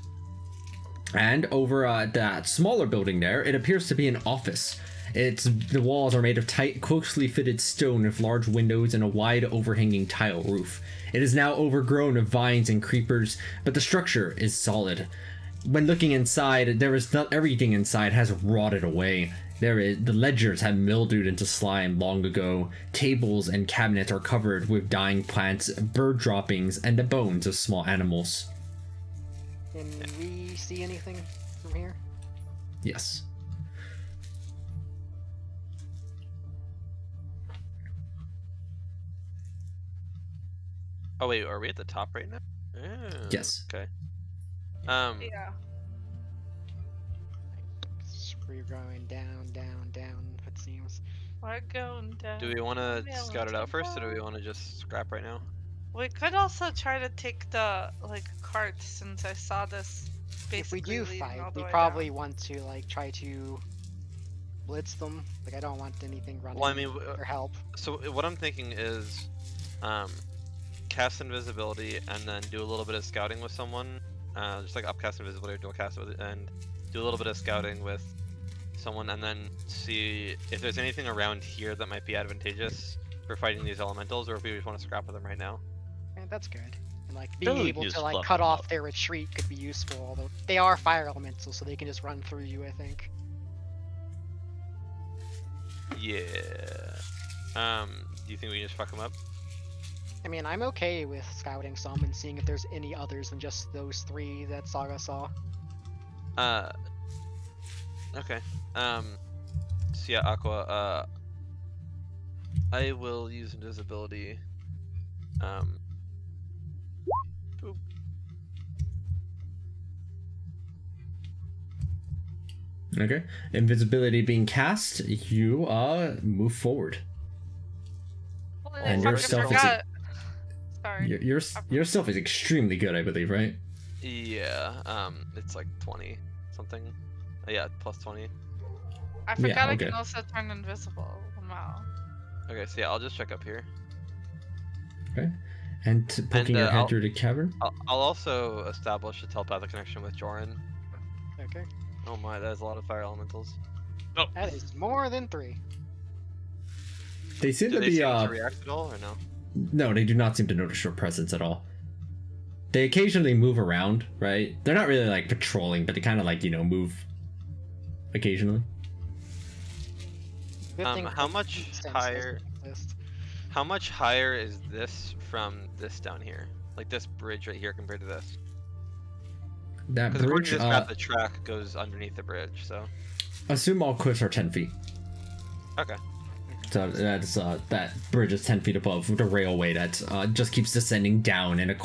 And over at that smaller building there, it appears to be an office. The walls are made of tight, closely fitted stone with large windows and a wide overhanging tile roof. It is now overgrown with vines and creepers, but the structure is solid. When looking inside, everything inside has rotted away. The ledgers have mildewed into slime long ago. Tables and cabinets are covered with dying plants, bird droppings, and the bones of small animals. Can we see anything from here? Yes. Oh wait, are we at the top right now? Yes. Okay. Yeah. We're going down, down, down, it seems. We're going down. Do we want to Yeah, scout it out let's first, or do go. we want to just scrap right now? We could also try to take the cart since I saw this. If we Basically do leading fight, all the we way probably down. want to try to blitz them. I don't want anything running Well, I mean, or help. so what I'm thinking is, cast invisibility and then do a little bit of scouting with someone, just like upcast invisibility or dual cast with it, and do a little bit of scouting with someone, and then see if there's anything around here that might be advantageous for fighting these elementals, or if we just want to scrap with them right now. And that's good. And Then being we able can to just fluff cut them off up. their retreat could be useful. Although they are fire elementals, so they can just run through you. I think. Yeah. Do you think we can just fuck them up? I mean, I'm okay with scouting some and seeing if there's any others than just those three that Saga saw. Okay. So yeah, Aqua, I will use invisibility. Boop. Okay. Invisibility being cast, you move forward. Well, And I your fucking stealth is forgot. Sorry. Your stealth is extremely good, I believe, right? Yeah, it's like 20 something. Yeah, plus 20. I forgot I okay. can also turn invisible. Wow. Okay, so yeah, I'll just check up here. Okay. And poking And, your head I'll- through the cavern. I'll also establish a telepathic connection with Joran. Okay. Oh my, that is a lot of fire elementals. That is more than 3. They seem Do to they be seem to react at all, or no? no, they do not seem to notice your presence at all. They occasionally move around, right? They're not really like patrolling, but they kind of move occasionally. Good thing How that much sense doesn't higher? exist. How much higher is this from this down here? Like this bridge right here compared to this? That Because according bridge, to this map, the track goes underneath the bridge, so... assume all cliffs are 10 feet. Okay. So that's that bridge is 10 feet above the railway that just keeps descending down in a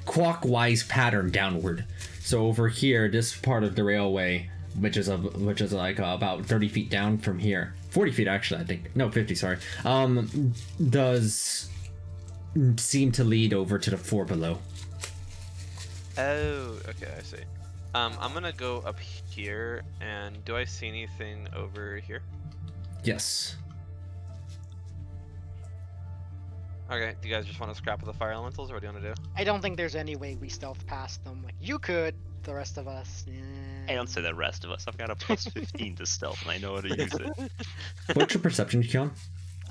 clockwise pattern downward. So over here, this part of the railway, which is like about 30 feet down from here, 40 feet actually, I think. No, 50. Sorry. Does seem to lead over to the floor below. Oh, okay, I see. I'm gonna go up here, and do I see anything over here? Yes. Okay, do you guys just want to scrap with the fire elementals, or what do you want to do? I don't think there's any way we stealth past them. Like, you could, the rest of us. I don't say the rest of us. I've got a plus 15 to stealth, and I know how to use it. What's your perception, Keon?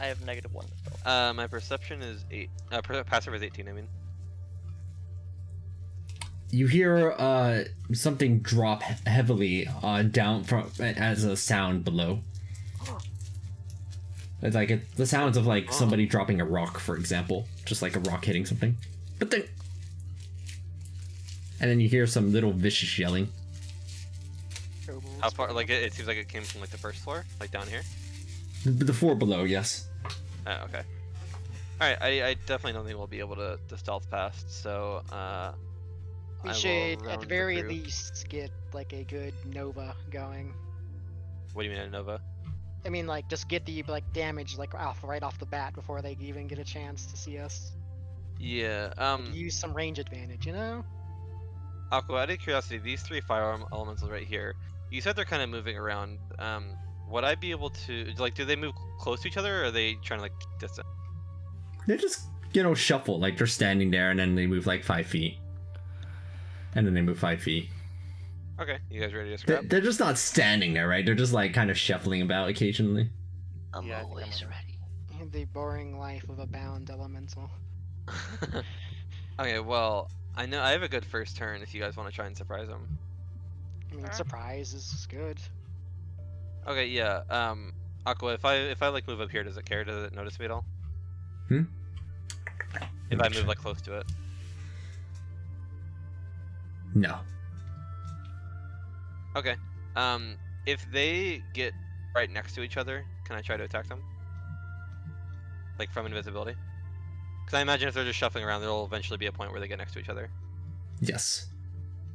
I have -1 to stealth. My perception is 8. Passive is 18, I mean. You hear something drop heavily down from as a sound below. It's like the sounds of like somebody dropping a rock, for example, just like a rock hitting something. But then, and then you hear some little vicious yelling. Kobolds. How far? Like it seems like it came from like the first floor, like down here. The floor below, yes. Oh, okay. All right, I definitely don't think we'll be able to stealth past. So We I will should, at round the the very crew. least, get like a good Nova going. What do you mean, a Nova? I mean, like, just get the like damage like right off the bat before they even get a chance to see us. Yeah. Use some range advantage, you know? Aqua, out of curiosity, these 3 fire elementals right here, you said they're kind of moving around. Would I be able to, like, do they move close to each other, or are they trying to, like, distant? They just, shuffle, like they're standing there and then they move like 5 feet. And then they move 5 feet. Okay, you guys ready to scrap? They're just not standing there, right? They're just like kind of shuffling about occasionally. I'm Yeah, I think always I'm ready. The boring life of a bound elemental. Okay, well, I know I have a good first turn if you guys want to try and surprise them. I mean, Sure. surprise is good. Okay, yeah. Aqua, if I like move up here, does it care? Does it notice me at all? Hmm? If I move like close to it. No. Okay. If they get right next to each other, can I try to attack them? Like from invisibility? Because I imagine if they're just shuffling around, there'll eventually be a point where they get next to each other. Yes.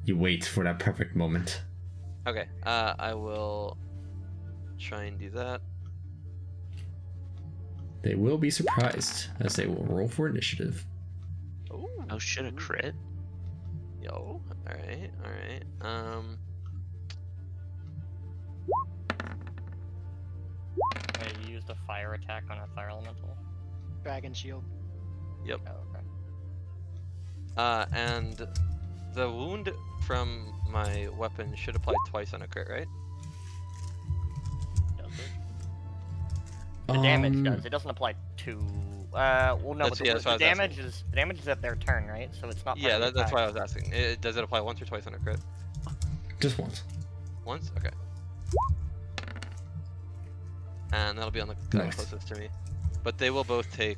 You wait for that perfect moment. Okay. I will try and do that. They will be surprised as they will roll for initiative. Ooh. Oh shit, a crit? Yo. Alright, alright. I used a fire attack on a fire elemental. Dragon shield. Yep. Oh, okay. And the wound from my weapon should apply twice on a crit, right? Does it? The damage does. It doesn't apply to. Well, no. That's- But yeah, the that's what I was damage is at their turn, right? So it's not. part Yeah, of the that's attack. why I was asking. Does it apply once or twice on a crit? Just once. Once? Okay. And that'll be on the guy Nice. closest to me. But they will both take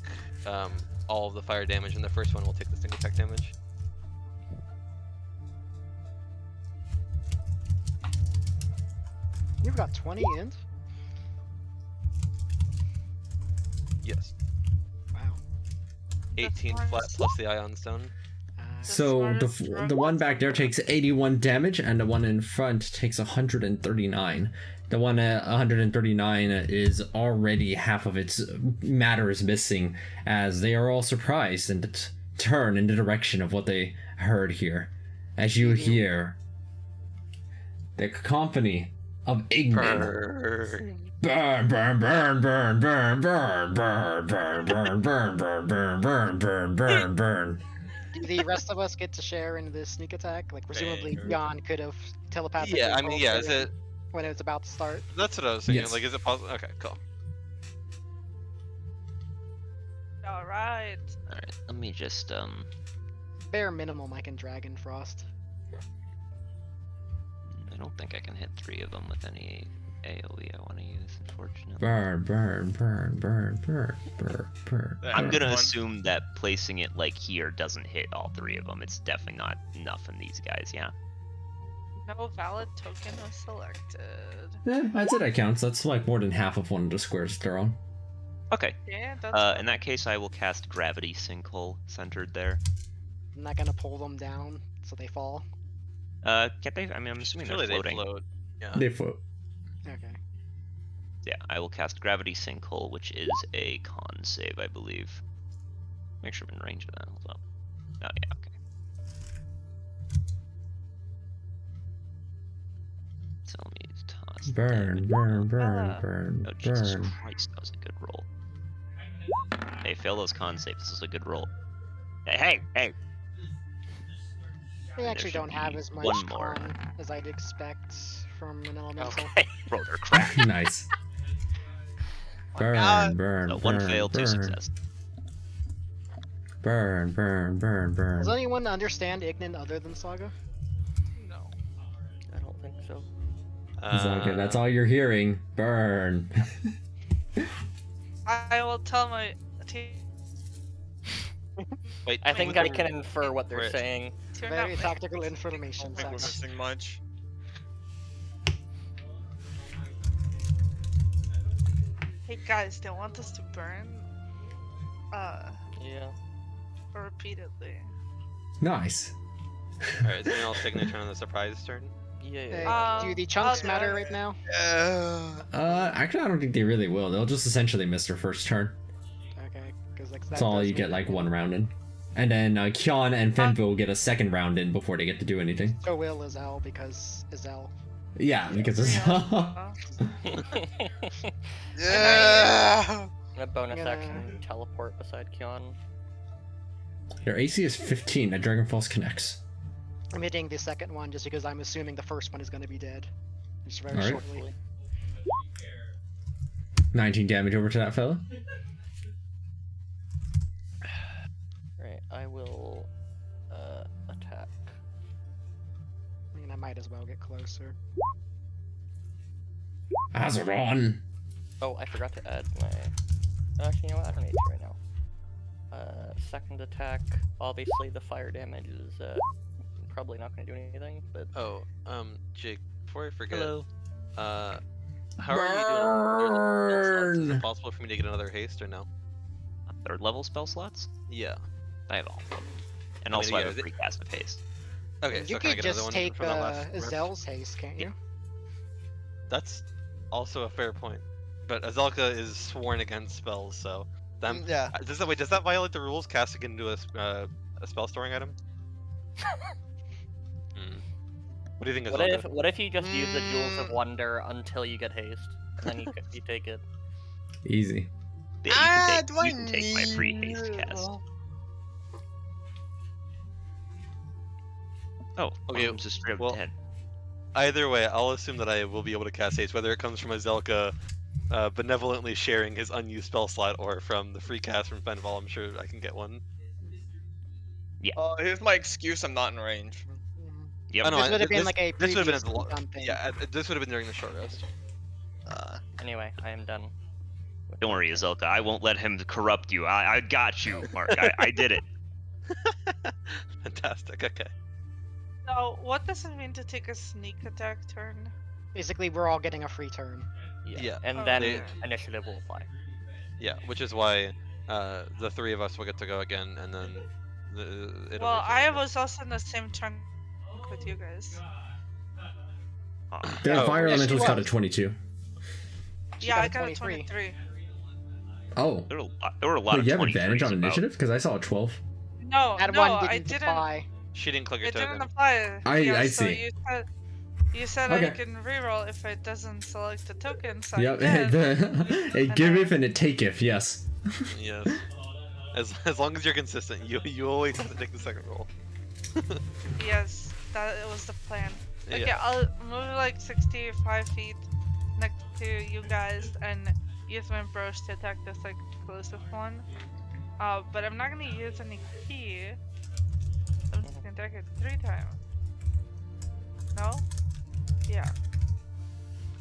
all of the fire damage, and the first one will take the sting attack damage. You've got 20 int? Yes. Wow. 18 one flat is- plus the ion stone. So the one back there takes 81 damage, and the one in front takes 139. The one at 139 is already half of its matter is missing, as they are all surprised and turn in the direction of what they heard here. As you hear the company of Igman. Burn, burn, burn, burn, burn, burn, burn, burn, burn, burn, burn, burn, burn, burn, burn, burn. Do the rest of us get to share in this sneak attack? Like, presumably, Jan could have telepathically Yeah, I mean, told yeah, is Aaron it... when it was about to start. That's what I was thinking. Yes. Like, is it possible? Okay, cool. Alright. Alright, let me just, Bare minimum, I can Dragon Frost. I don't think I can hit 3 of them with any AoE I want to use, unfortunately. Burn, burn, burn, burn, burn, burn, burn. I'm burn. gonna assume that placing it like here doesn't hit all 3 of them. It's definitely not enough in these guys, yeah? No valid token was selected. I'd say that counts. That's like more than half of one of the squares they're on. Okay. Yeah, that's In that case, I will cast Gravity Sinkhole centered there. I'm not gonna pull them down so they fall. Can't they? I mean, I'm assuming Surely they're they floating. float. Yeah. They float. Okay. Yeah, I will cast Gravity Sinkhole, which is a con save, I believe. Make sure I'm in range of that. Hold up. Oh, yeah, okay. So let me toss that. Burn, burn, burn, burn, Oh, Jesus burn. Christ, that was a good roll. Hey, fail those con saves. This is a good roll. Hey, hey! They actually should don't have be as much one more. con as I'd expect from an elemental. Okay. Bro, they're crap. Nice. Burn, God. burn, So burn, one fail, two burn. success. Burn, burn, burn, burn. Does anyone understand Ignan other than Saga? No. I don't think so. Zaga, that's all you're hearing. Burn. I will tell my team. Wait, I think I can infer what they're Right. saying. to Very not- tactical I information. don't think we're Saga. missing much. Hey guys, they want us to burn. Yeah. Repeatedly. Nice. Alright, is anyone else taking a turn on the surprise turn? Yeah. Do the chunks I'll matter do right it. now? Actually, I don't think they really will. They'll just essentially miss their first turn. Okay, because like That's all you get like one round in. And then Kyon and Fenville will get a second round in before they get to do anything. So will Azel because Azel. Yeah, because it's Yeah. A bonus Yeah. action teleport beside Kyon. their AC is 15. That Dragon Falls connects. I'm hitting the second one just because I'm assuming the first one is going to be dead. Just very Alright. shortly. 19 damage over to that fella. Right, I will attack. I mean, I might as well get closer. Azeron. Oh, I forgot to add my. Actually, you know what? I don't need to right now. Second attack. Obviously, the fire damage is probably not going to do anything, but Oh, Jake, before I forget, Hello. how are you doing? Is Burn. it possible for me to get another haste or no? Third level spell slots? Yeah. I have all of them. And I mean, also I yeah, have a free cast of haste. Okay, You so can I could get another just one take from that last rep? Azel's haste, can't you? That's also a fair point. But Azelka is sworn against spells, so Yeah. does that violate the rules? Casting into a spell storing item? What do you think, Azelka? what if you just use the Jewels of Wonder until you get haste, and then you take it? Easy. Yeah, Do you I can take my free haste need- cast. Oh, Okay, I'm just straight up well, dead. Either way, I'll assume that I will be able to cast haste, whether it comes from Azelka benevolently sharing his unused spell slot or from the free cast from Fenval. I'm sure I can get one. Here's my excuse. I'm not in range. Yep. Oh, no, This I- would have been this- like a this would have been at previously the done thing. Yeah, this would have been during the short rest. Anyway, I am done. with Don't my worry, turn. Azelka. I won't let him corrupt you. I got you, Mark. I did it. Fantastic. Okay. So, what does it mean to take a sneak attack turn? Basically, we're all getting a free turn. Yeah, And Oh, then okay. initiative will apply. Yeah, which is why the three of us will get to go again, and then it'll Well, I resume. was also in the same turn with you guys. The Oh, fire yeah, she elementals got a was. 22. She Yeah, got I a got a 23. 23. Oh. There were a lot Wait, of you have 23s advantage on about. initiative? Because I saw a 12. No, That no, one I didn't didn't. apply. She didn't click your It token. didn't apply. I yeah, see. So you said I Okay. can reroll if it doesn't select the token, so Yep. I did. It giveth and it taketh, yes. Yes. As long as you're consistent, you always have to take the second roll. Yes, that was the plan. Okay, Yeah. I'll move like 65 feet next to you guys and use my brush to attack this like closest one. But I'm not gonna use any key. I'm just gonna attack it 3 times. No? Yeah.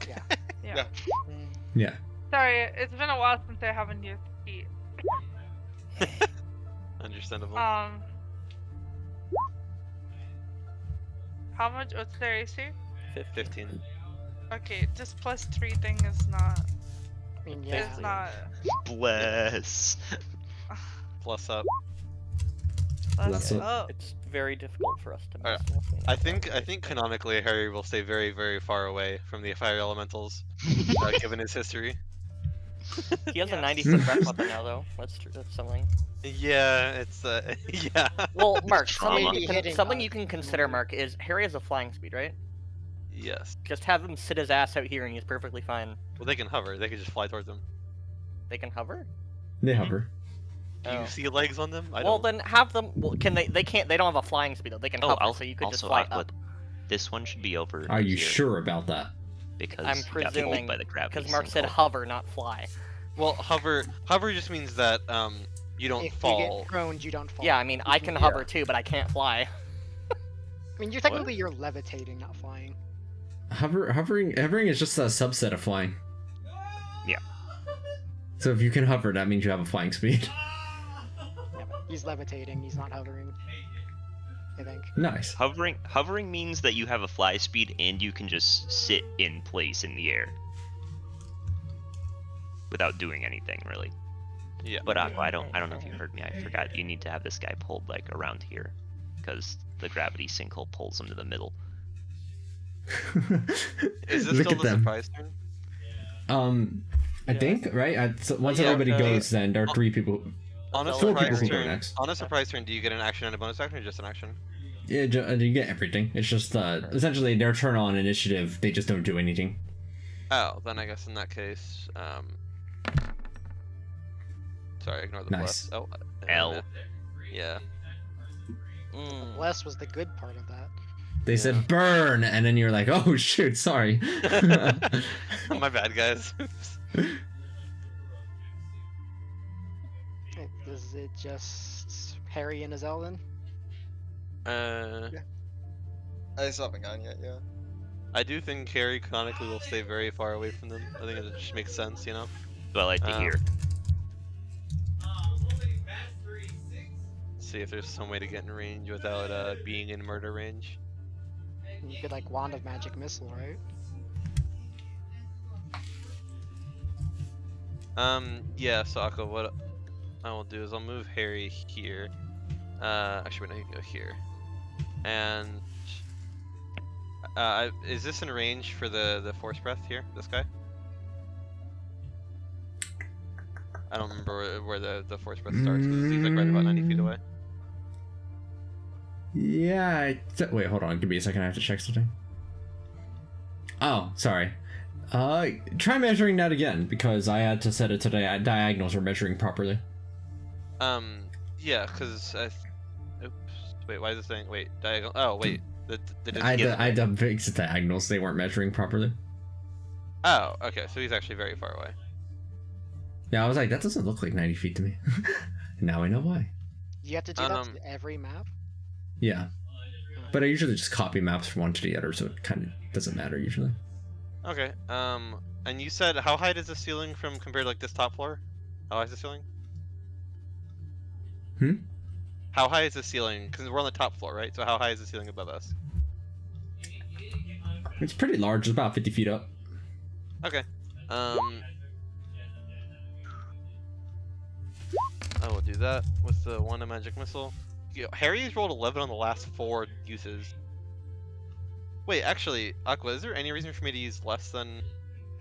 Yeah. Yeah. Yeah. Yeah. Sorry, it's been a while since I haven't used key. Understandable. How How much? What's their AC? 15. Okay, this +3 thing is not. I mean, It's yeah. not. Bless. Plus up. That's it. Oh. It's very difficult for us to miss. Alright, unless we know I about think it. canonically Harry will stay very, very far away from the fire elementals, given his history. He has a Yes. 90-foot breath weapon now, though. That's something. Yeah, it's yeah. Well, Mark, Trauma. something you can consider, Mark, is Harry has a flying speed, right? Yes. Just have him sit his ass out here and he's perfectly fine. Well, they can hover. They can just fly towards them. They can hover? They hover. Do you Oh. see legs on them? I Well, don't. then have them. Well, can they? They can't. They don't have a flying speed though. They can Oh, hover, I'll so you could just also fly Unkhle. up. This one should be over. Are you here sure about that? Because I'm you got pulled presuming by the gravity because Mark said sinkhole. hover, not fly. Well, hover just means that you don't If you fall. get prone, you don't fall. Yeah, I mean I can hover too, but I can't fly. I mean, you're technically you're levitating, not flying. Hovering is just a subset of flying. Yeah. So if you can hover, that means you have a flying speed. Yeah, but he's levitating. He's not hovering. I think. Nice. Hovering means that you have a fly speed and you can just sit in place in the air without doing anything really. Yeah. But I don't know if you heard me. I forgot you need to have this guy pulled like around here because the gravity sinkhole pulls him to the middle. Is this Look still at the them. surprise turn? I think right. Once Yeah, everybody okay. goes, then there are 3 people. On a Four people surprise can go turn. next. On a surprise turn, do you get an action and a bonus action, or just an action? Yeah, you get everything. It's just essentially their turn on initiative. They just don't do anything. Oh, then I guess in that case, sorry, ignore the Nice. plus. Oh, L. Yeah. Mm. Bless was the good part of that. They said burn, and then you're like, oh shoot, sorry. My bad, guys. Is it just Harry and Zelda? uh, I still haven't gone yet, yeah. I do think Harry canonically will stay very far away from them. I think it just makes sense, you know. So I like to hear. See if there's some way to get in range without being in murder range. You could like Wand of Magic Missile, right? Yeah. So Unkhle, what I will do is I'll move Harry here. Actually, wait, no, he can go here. And is this in range for the Force Breath here? This guy? I don't remember where the Force Breath starts. 'Cause he's like right about 90 feet away. Yeah. Wait, hold on. Give me a second. I have to check something. Oh, sorry. Try measuring that again because I had to set it to diagonals are measuring properly. Yeah, because oops. Wait, why is this saying? Wait, diagonal. Oh, wait. I had to fix the diagonals. They weren't measuring properly. Oh, okay. So he's actually very far away. Yeah, I was like, that doesn't look like 90 feet to me. Now I know why. You have to do that to every map. Yeah. But I usually just copy maps from one to the other, so it kind of doesn't matter usually. Okay. And you said how high is the ceiling from compared to like this top floor? How high is the ceiling? How high is the ceiling? Because we're on the top floor, right? So how high is the ceiling above us? It's pretty large. It's about 50 feet up. Okay. I will do that with the Wand of Magic Missile. Harry's rolled 11 on the last 4 uses. Wait, actually, Unkhle, is there any reason for me to use less than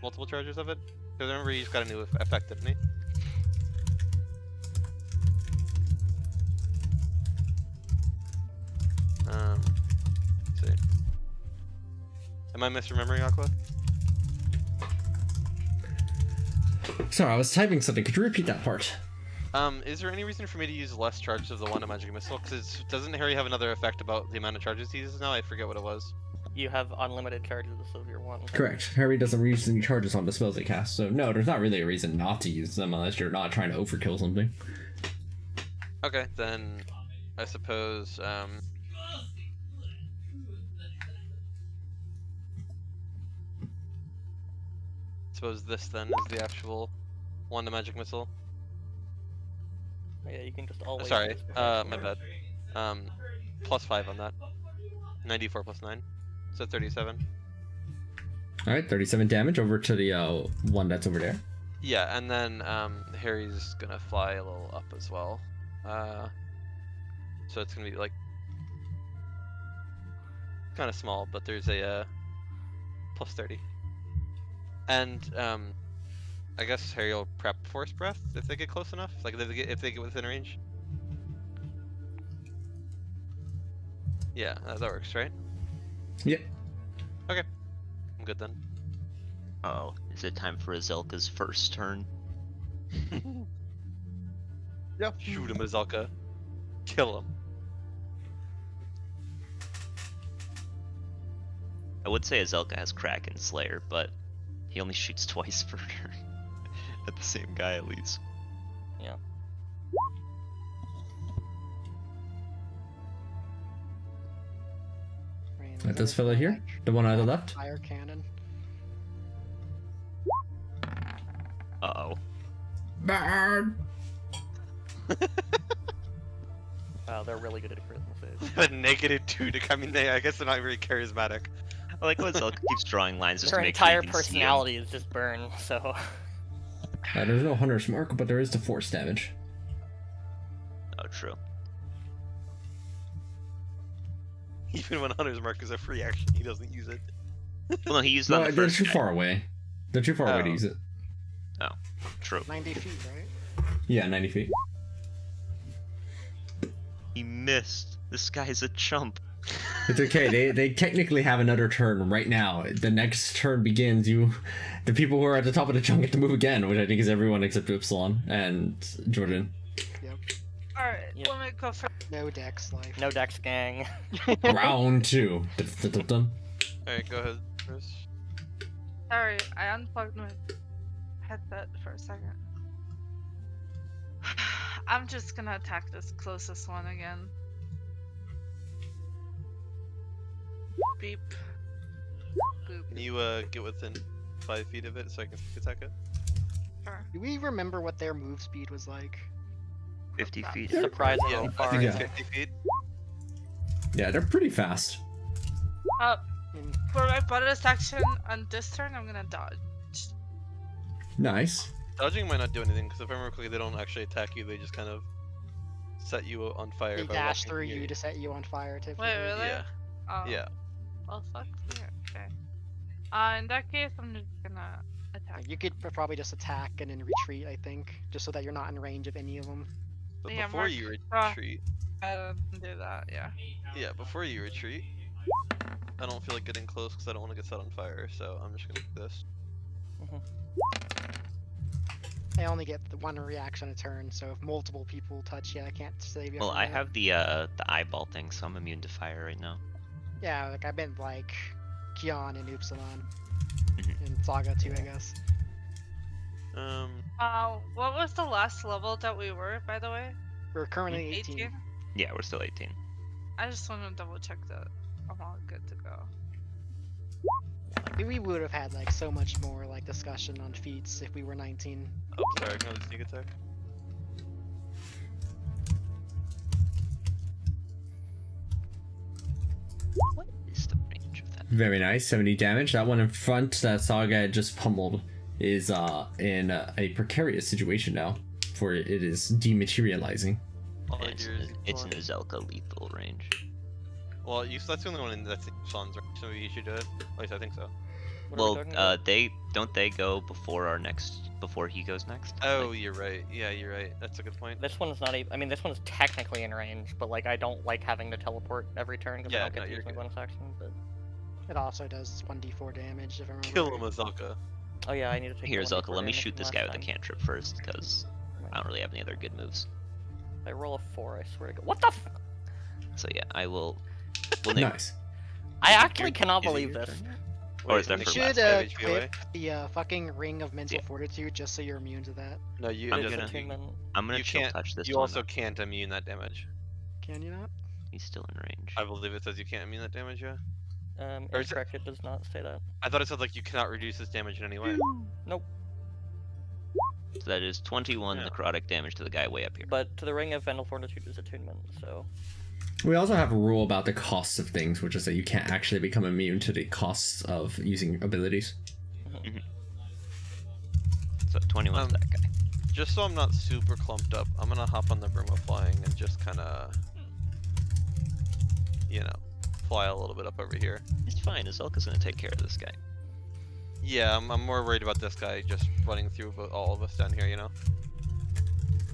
multiple charges of it? Because remember, he's got a new effect, didn't he? Let's see. Am I misremembering, Unkhle? Sorry, I was typing something. Could you repeat that part? Is there any reason for me to use less charges of the Wand of Magic Missile? Because doesn't Harry have another effect about the amount of charges he uses now? I forget what it was. You have unlimited charges of your one. Correct. Harry doesn't use any charges on the spells he casts, so no, there's not really a reason not to use them unless you're not trying to overkill something. Okay, then I suppose, this then is the actual Wand of Magic Missile. Yeah, you can just always. Sorry, use my bad. +5 on that. 94 plus 9. So 37. All right, 37 damage over to the one that's over there. Yeah, and then Harry's gonna fly a little up as well. So it's gonna be like kind of small, but there's a plus 30. And I guess Harry will prep Force Breath if they get close enough, like if they get within range. Yeah, that works, right? Yep. Okay, I'm good then. Oh, is it time for Azelka's first turn? Yeah. Shoot him, Azelka. Kill him. I would say Azelka has Kraken Slayer, but he only shoots twice per turn at the same guy at least. Yeah. At this fella here, the one on the left. Fire cannon. Uh-oh. Burn. Wow, they're really good at charisma saves. A -2 to, I mean, I guess they're not very charismatic. I like when Azelka keeps drawing lines just Her to make sure entire you can see 'em. personality is just burn, so... There's no Hunter's Mark, but there is the force damage. Oh, true. Even when Hunter's Mark is a free action, he doesn't use it. Well, no, he used it No, on the they're first too guy. far away. They're too far away to Oh. use it. True. 90 feet, right? Yeah, 90 feet. He missed. This guy's a chump. It's okay. They technically have another turn right now. The next turn begins. The people who are at the top of the chunk get to move again, which I think is everyone except Upsilon and Jordan. Alright, Yep. let me go for. No dex life. No dex gang. Round 2. Dun-dun-dun-dun. Alright, go ahead, Chris. Sorry, I unplugged my headset for a second. I'm just gonna attack this closest one again. Beep. Boop. Can you get within 5 feet of it so I can attack it? Sure. Do we remember what their move speed was like? 50 feet. Surprisingly Yeah, I far. think Yeah. it's 50 feet. Yeah, they're pretty fast. And For my bonus action on this turn, I'm gonna dodge. Nice. Dodging might not do anything, because if I remember correctly, they don't actually attack you, they just kind of set you on fire they by dash walking through near you to set you on fire, typically. Wait, really? Yeah. Oh. Yeah. Well, fuck you. Okay. In that case, I'm just gonna attack. You could probably just attack and then retreat, I think, just so that you're not in range of any of them. But Yeah, before Mark- you uh, retreat, I don't do that. Yeah. yeah, before you retreat, I don't feel like getting close because I don't want to get set on fire, so I'm just gonna do this. I only get the one reaction a turn, so if multiple people touch you, I can't save you. Well, from I that. have the eyeball thing, so I'm immune to fire right now. Yeah, like I've been like Kion and Upsilon. Mhm. And Saga too, I guess. What was the last level that we were, by the way? We're currently 18. Yeah, we're still 18. I just want to double check that I'm all good to go. Like, we would have had like so much more like discussion on feats if we were 19. Oh, sorry, another sneak attack. What is the range of that? Very nice. 70 damage. That one in front that Saga had just pummeled is in a precarious situation now, for it is dematerializing. All I It's, hear is it's an Upsilon. Azelka lethal range. Well, that's the only one that's in Upsilon's range, so maybe you should do it. At least I think so. What are we Well, talking about? they go before he goes next? Oh, Like, you're right. Yeah, you're right. That's a good point. This one's not even. I mean, this one's technically in range, but like I don't like having to teleport every turn because Yeah, I don't get no, to you're use my good. bonus action. But It also does 1d4 damage if I remember. Kill him, right. Azelka. oh yeah, I need to take. Here, the 1d4 Azelka, let me damage shoot from this guy last with a time. cantrip first, because I don't really have any other good moves. If I roll a 4, I swear to God. What the? So yeah, I will. Well, Nick, Nice. I actually Is it cannot your believe turn this. yet? Or is Wait, that You for should last damage POA? equip the fucking ring of mental Yeah. fortitude just so you're immune to that. No, you. I'm it gonna- doesn't- Attunement. I'm gonna you chill can't. touch this You one. also though. can't immune that damage. Can you not? He's still in range. I believe it says you can't immune that damage. Yeah. Or is it- Incorrect. It does not say that. I thought it said like you cannot reduce this damage in any way. Nope. So that is 21 Yeah. necrotic damage to the guy way up here. But to the ring of mental fortitude is attunement, so We also have a rule about the costs of things, which is that you can't actually become immune to the costs of using abilities. So 21's that guy. Just so I'm not super clumped up, I'm gonna hop on the broom of flying and just kind of, you know, fly a little bit up over here. It's fine. Azelka's gonna take care of this guy. Yeah, I'm more worried about this guy just running through all of us down here, you know?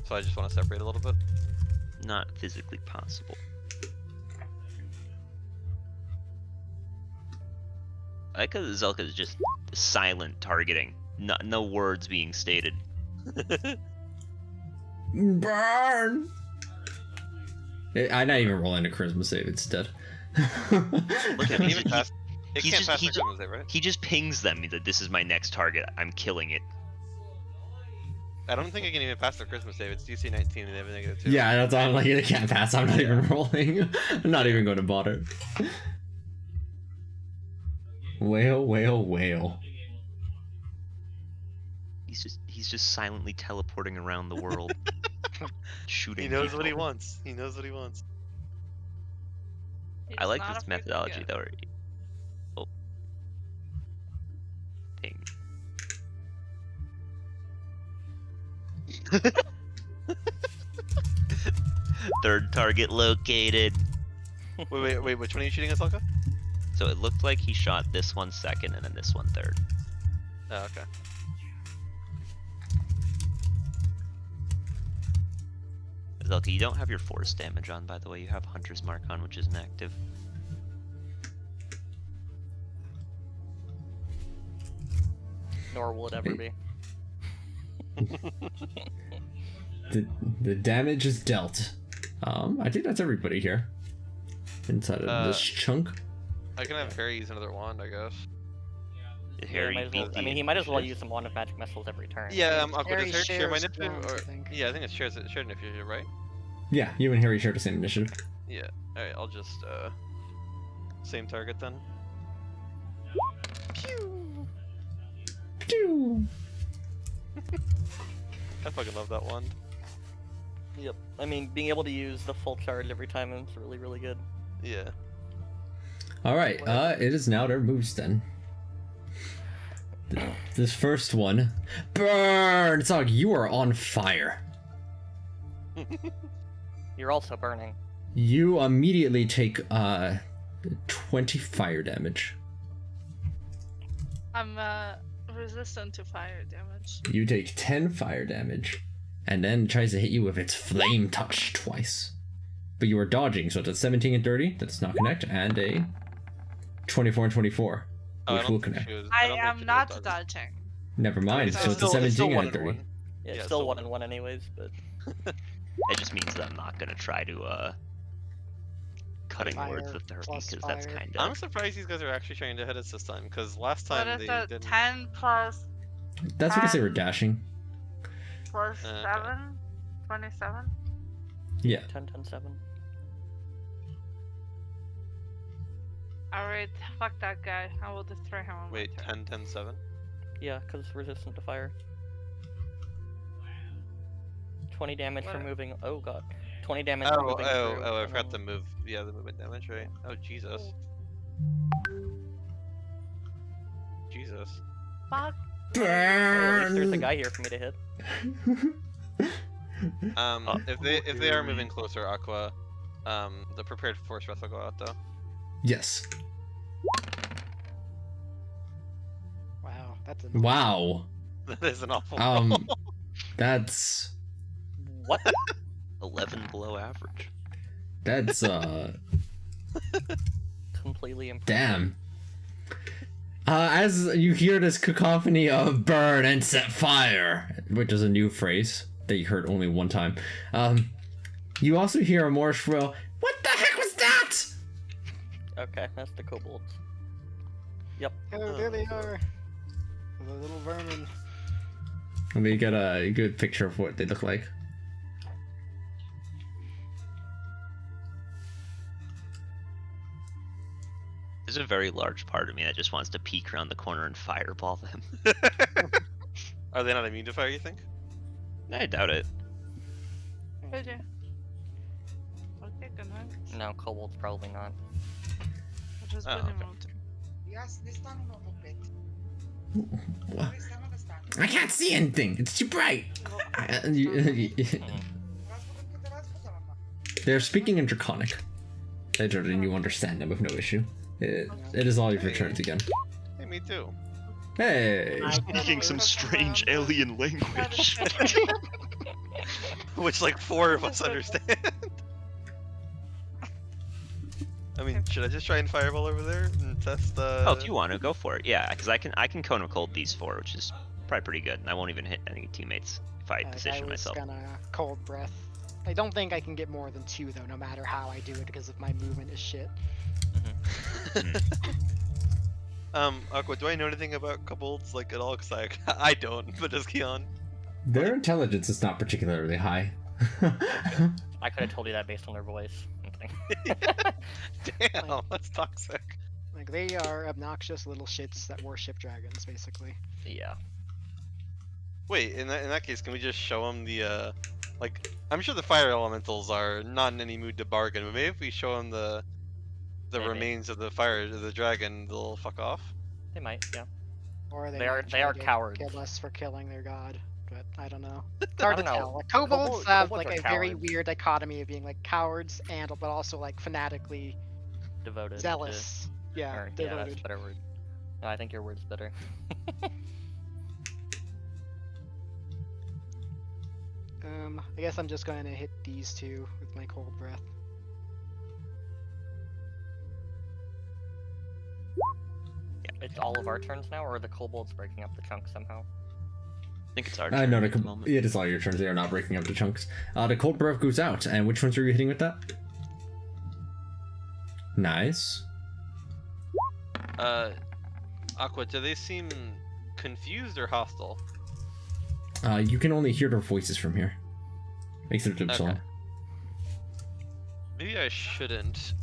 So I just want to separate a little bit. Not physically possible. I like how Zelka is just silent targeting. No words being stated. Burn! I'm not even rolling a charisma save, it's dead. Look at It him. can't pass the charisma save, right? He just pings them that this is my next target. I'm killing it. I don't think I can even pass the Christmas save. It's DC 19 and they have a negative 2. Yeah, that's why I'm like, it can't pass. I'm not even rolling. I'm not even going to bother. Whale, whale, whale. He's just silently teleporting around the world, shooting. He knows people. what he wants. He knows what he wants. I He's like not this afraid to methodology get- though. Oh. Ping. Third target located. Wait, which one are you shooting at, Salka? So it looked like he shot this one second and then this one third. Oh, okay. Zelka, you don't have your force damage on, by the way. You have Hunter's Mark on, which is inactive. Nor will it ever be. The damage is dealt. I think that's everybody here. Inside of this chunk. I can have Harry use another wand, I guess. Harry might as well, beat I the mean, he might as well initiative. use some Wand of Magic Missiles every turn. Yeah, does Harry Harry share my shares initiative? wands, I Or... think. Yeah, I think it's shared initiative, right? Yeah, you and Harry share the same initiative. Yeah. Alright, I'll just, same target then. Pew! Pew! I fucking love that wand. Yep. I mean, being able to use the full charge every time is really, really good. Yeah. Alright, it is now their moves then. This first one. Burn! Zog, you are on fire. You're also burning. You immediately take 20 fire damage. I'm resistant to fire damage. You take 10 fire damage, and then tries to hit you with its flame touch twice. But you are dodging, so it's a 17 and 30, that does not connect, and a 24 and 24, which will connect. I am not dodging. Never mind, so it's a 17 and a 30. Yeah, Yeah, it's still still 1 and 1 anyways, but It just means that I'm not gonna try to cutting Fire words with her plus because that's fire. kind I'm of. surprised these guys are actually trying to hit us this time, because last What time is they it? didn't. 10 plus That's because they were dashing. 7? 27? Yeah. 10, 10, 7. Alright, fuck that guy. I will destroy him on Wait, my turn. 10, 10, 7? Yeah, because it's resistant to fire. 20 damage for What? moving. Oh god. 20 damage for moving through. I and forgot to then- move. Yeah, the movement damage, right? Oh, Jesus. Jesus. Fuck. Hey, at least there's a Burn! guy here for me to hit. If they are moving closer, Aqua, the prepared force breath will go out though. Yes. Wow, that's a Wow. That is an awful. That's 11 below average. that's Completely impressive. damn. As you hear this cacophony of burn and set fire, which is a new phrase that you heard only one time, you also hear a more shrill, "What the heck was that?" Okay, that's the kobolds. Oh, there they are. The little vermin. Let me get a good picture of what they look like. There's a very large part of me that just wants to peek around the corner and fireball them. Are they not immune to fire? You think? I doubt it. Did you? Okay, good night. No, Kobolds probably not. I'll just Oh, put him okay. out. Yes, ne stanno un pet. What? Ne stanno, ne stanno. I can't see anything. It's too bright. They're speaking in Draconic. And you understand them with no issue. It is all of your turns again. Hey, me too. Hey. Speaking some strange alien language. Which like 4 of us understand. I mean, should I just try and fireball over there and test? Oh, if you want to, go for it. Yeah, because I can cone of cold these 4, which is probably pretty good, and I won't even hit any teammates if I I position was myself. gonna cold breath. I don't think I can get more than 2 though, no matter how I do it, because of my movement is shit. Aqua, do I know anything about kobolds like at all? Cause I don't, but does Keon? Their intelligence is not particularly high. I could have told you that based on their voice. Damn, that's toxic. Like, they are obnoxious little shits that worship dragons, basically. Yeah. Wait, in that case, can we just show them the like? I'm sure the fire elementals are not in any mood to bargain, but maybe if we show them the Maybe. remains of the dragon, they'll fuck off. They might, yeah. Or They might are try to cowards. kill us for killing their god, but I don't know. It's hard to don't know. tell. Like, kobolds have Kobolds like are a very cowards. weird dichotomy of being like cowards and but also like fanatically Devoted. zealous. Yeah, Yeah, that's devoted. a better word. No, I think your word's better. I guess I'm just going to hit these 2 with my cold breath. It's all of our turns now, or are the kobolds breaking up the chunk somehow? I think it's our turn No, at the moment. it is all your turns. They are not breaking up the chunks. The cold breath goes out. And which ones are you hitting with that? Nice. Aqua, do they seem confused or hostile? You can only hear their voices from here. Except Okay. Upsilon. Maybe I shouldn't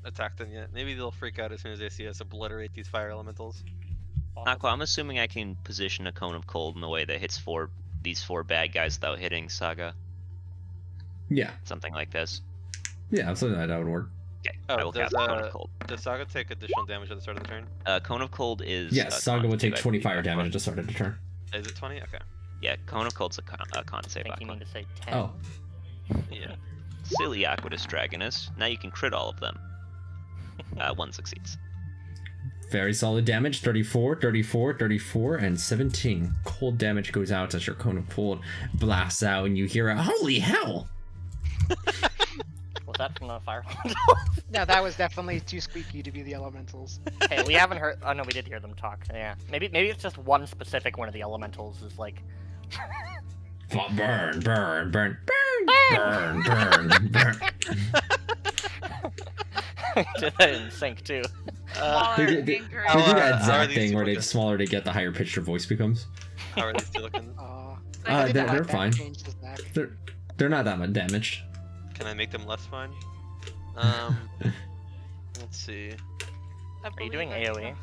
attack them yet. Maybe they'll freak out as soon as they see us obliterate these fire elementals. Aqua, I'm assuming I can position a cone of cold in a way that hits these 4 bad guys without hitting Saga. Yeah. Something like this. Yeah, absolutely. That would work. Okay, Oh, I will does, cast Cone of Cold. Does Saga take additional damage at the start of the turn? Cone of Cold is... Yes, Saga con will take 2, I 20 believe, fire Aqua. damage at the start of the turn. Is it 20? Okay. Yeah, Cone of Cold's a con I save, think you Aqua. mean to say 10. Oh. Yeah. Silly Aquatus Dragonus. Now you can crit all of them. 1 succeeds. Very solid damage. 34, 34, 34, and 17. Cold damage goes out as your cone of cold blasts out, and you hear a holy hell! Was that from the fire? No, that was definitely too squeaky to be the elementals. Hey, we haven't heard. Oh no, we did hear them talk. Yeah, maybe it's just one specific one of the elementals is like. Burn, burn, burn, burn, burn, burn, burn. Did that in sync too. They do angry. that how are exact these thing two where the looking? smaller they get, the higher pitched your voice becomes. How are these two looking? I did they're not fine. change his back. They're not that much damaged. Can I make them less fine? Let's see. I Are you believe doing I AoE?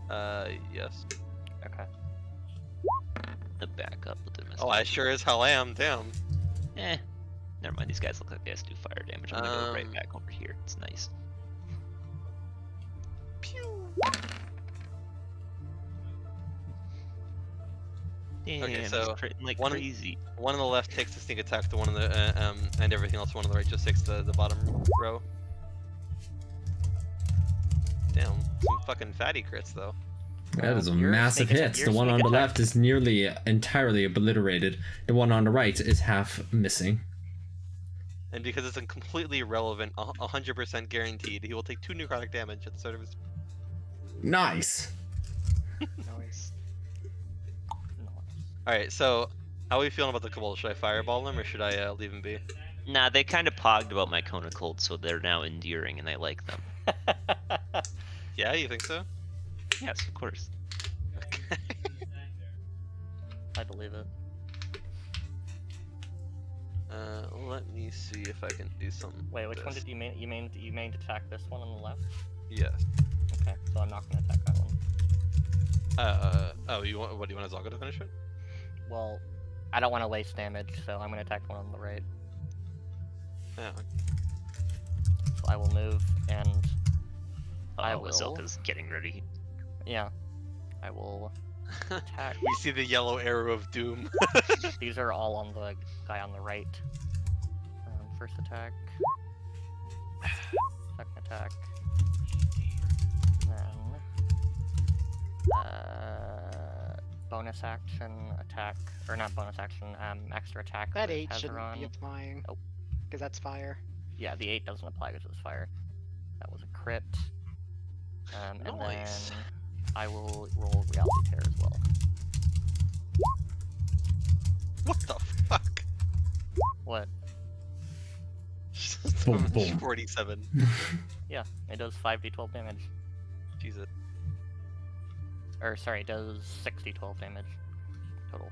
can. Yes. Okay. The backup with the missile. Oh, I sure as hell am. Damn. Never mind, these guys look like they have to do fire damage. I'm gonna go right back over here. It's nice. Pew. Damn, Okay, he's so critting like one- crazy. One on the left takes the sneak attack, the one on the and everything else. One on the right just takes the bottom row. Damn, some fucking fatty crits though. That is a Your massive sneak hit. attack- The your one sneak on the attack- left is nearly entirely obliterated. The one on the right is half missing. And because it's completely irrelevant, 100% guaranteed, he will take 2 necrotic damage at the start of his. Nice. Nice. Alright, so how are we feeling about the Kobold? Should I fireball them or should I leave him be? Nah, they kind of pogged about my cone of cold, so they're now endearing and I like them. Yeah, you think so? Yes, of course. Okay. I believe it. Let me see if I can do something. Wait, which with one this. did you main? You main to attack this one on the left? Yes. Okay, so I'm not gonna attack that one. Oh, you want? What do you want Zaga to finish it? Well, I don't want to waste damage, so I'm gonna attack the one on the right. Yeah. So I will move, and I will. Zelda's getting ready. Yeah, I will attack. We see the yellow arrow of doom. These are all on the guy on the right. First attack. Second attack. Then bonus action attack, or not bonus action, extra attack. That with 8 shouldn't Hazaron. be applying. Nope. Because that's fire. Yeah, the 8 doesn't apply because it's fire. That was a crit. And Nice. then I will roll Reality Tear as well. What the fuck? What? Boom, boom. 47. Yeah, it does 5d12 damage. Jesus. Or sorry, it does 6d12 damage total.